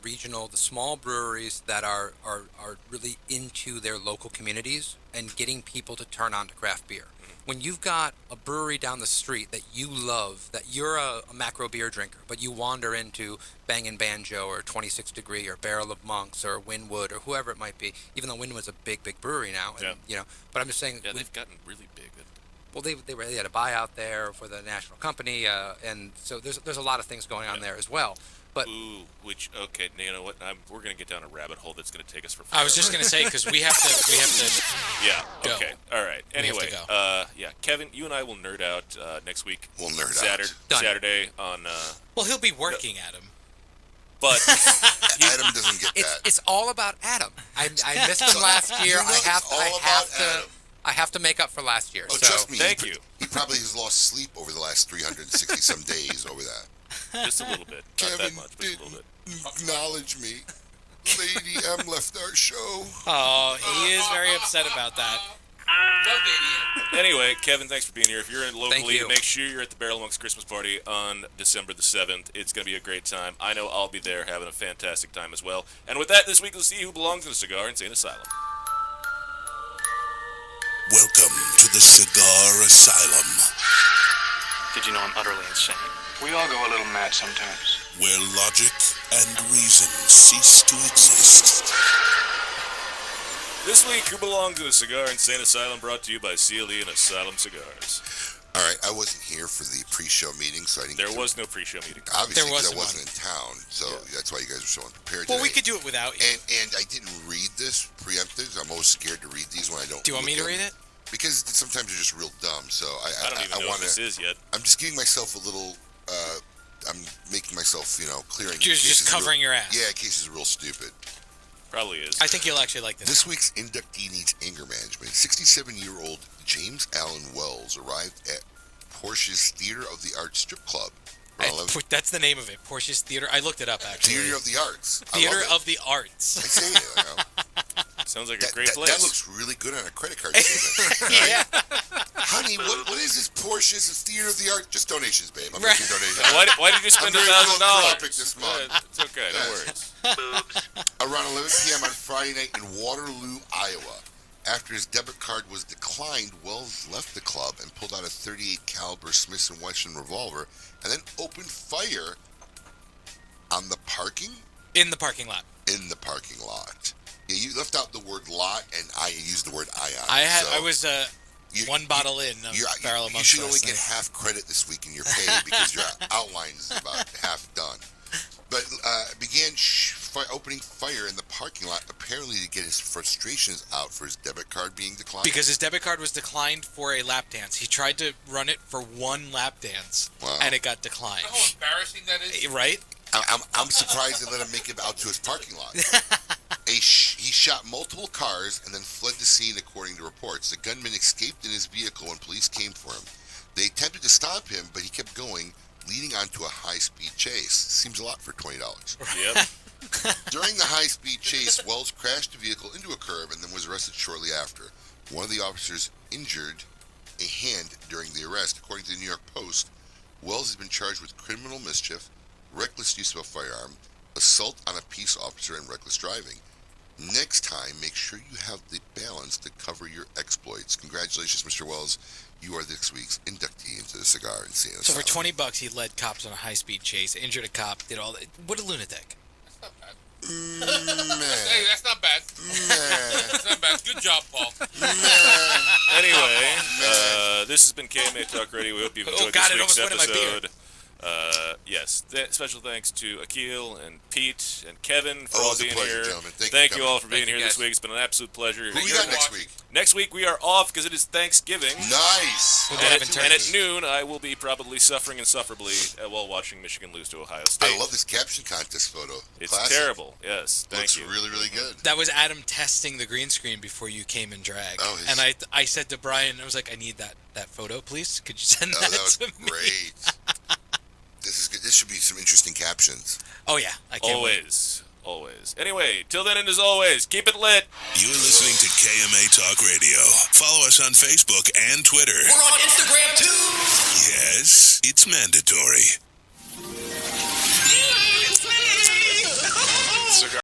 small breweries that are really into their local communities and getting people to turn on to craft beer. When you've got a brewery down the street that you love, that you're a macro beer drinker, but you wander into Bangin' Banjo or 26 Degree or Barrel of Monks or Wynwood or whoever it might be, even though Wynwood's a big brewery now. And, but I'm just saying. Yeah, they've gotten really big. Well, they had a buyout there for the national company, and so there's a lot of things going on there as well. But okay, you know what? We're gonna get down a rabbit hole that's gonna take us for forever. I was just gonna say because we have to. Yeah. Go. Okay. All right. Anyway, yeah, Kevin, you and I will nerd out next week. We'll nerd Saturday on. Well, he'll be working, Adam. But Adam doesn't get that. It's all about Adam. I missed him last year. I have to make up for last year. Oh, so trust me. Thank you. He probably has lost sleep over the last 360 some days over that. Just a little bit. Not that much, but a little bit. Acknowledge me. Lady M left our show. Oh, he is very upset about that. Anyway, Kevin, thanks for being here. If you're in locally, you. make sure you're at the Barrel of Monks Christmas party on December the 7th. It's going to be a great time. I know I'll be there having a fantastic time as well. And with that, this week, we'll see who belongs in a cigar insane asylum. Welcome to the Cigar Asylum, Did you know I'm utterly insane? We all go a little mad sometimes. where logic and reason cease to exist. This week, who belongs in a Cigar Insane Asylum, brought to you by CLE and Asylum Cigars. All right, I wasn't here for the pre-show meeting, so I didn't. There was no pre-show meeting. Obviously, because I wasn't in town, so that's why you guys are so unprepared. Well, we today. could do it without you. And I didn't read this preemptive. I'm always scared to read these when I don't. Do you want me to read it? Because sometimes they're just real dumb. So I don't even know what this is yet. I'm just giving myself a little. I'm making myself, clearing. You're just covering your ass. Yeah, in case it's real stupid. Probably is. I think you'll actually like this. This week's inductee needs anger management. 67-year-old James Allen Wells arrived at Porsche's Theater of the Arts strip club. That's the name of it, Porsche's Theater. I looked it up, actually. Theater of the Arts. Theater of the Arts. I say it. Sounds like a great place. That looks really good on a credit card statement. Yeah. Honey, what is this Porsche's Theater of the Arts? Just donations, babe. I'm Right. making donations. Why did you spend I'm very $1,000? philanthropic this month. Yeah, it's okay, no worries. Around 11 p.m. on Friday night in Waterloo, Iowa. After his debit card was declined, Wells left the club and pulled out a .38 caliber Smith & Wesson revolver and then opened fire on the parking? In the parking lot. In the parking lot. Yeah, you left out the word lot, and I used the word ion. I was one bottle in Barrel of Monks. You should only get half credit this week in your pay because your outline is about half done. But began opening fire in the parking lot, apparently to get his frustrations out for his debit card being declined. Because his debit card was declined for a lap dance. He tried to run it for one lap dance, and it got declined. You know how embarrassing that is? Right? I'm surprised they let him make it out to his parking lot. He shot multiple cars and then fled the scene, according to reports. The gunman escaped in his vehicle when police came for him. They attempted to stop him, but he kept going, leading on to a high-speed chase. Seems a lot for $20. Yep. During the high-speed chase, Wells crashed the vehicle into a curb and then was arrested shortly after. One of the officers injured a hand during the arrest. According to the New York Post, Wells has been charged with criminal mischief, reckless use of a firearm, assault on a peace officer, and reckless driving. Next time, make sure you have the balance to cover your exploits. Congratulations, Mr. Wells. You are this week's inductee into the Cigar and Santa. So for $20, he led cops on a high-speed chase, injured a cop, did all that. What a lunatic. Hey, that's not bad. That's not bad. Good job, Paul. Anyway, this has been KMA Talk Radio. We hope you've enjoyed this week's episode. Yes, special thanks to Akhil and Pete and Kevin for all being here. Gentlemen. Thank you all for being here this week. It's been an absolute pleasure. Who we got next week? Next week we are off because it is Thanksgiving. Nice. And at noon I will be probably suffering insufferably while watching Michigan lose to Ohio State. I love this caption contest photo. It's Classic. terrible. Yes, thank you. Looks really, really good. That was Adam testing the green screen before you came in drag. Oh, and I said to Brian, I was like, I need that photo, please. Could you send that was to me? great. This is good. This should be some interesting captions. Oh, yeah. I can't Always. Anyway, till then and as always, keep it lit. You're listening to KMA Talk Radio. Follow us on Facebook and Twitter. We're on Instagram too. Yes, it's mandatory.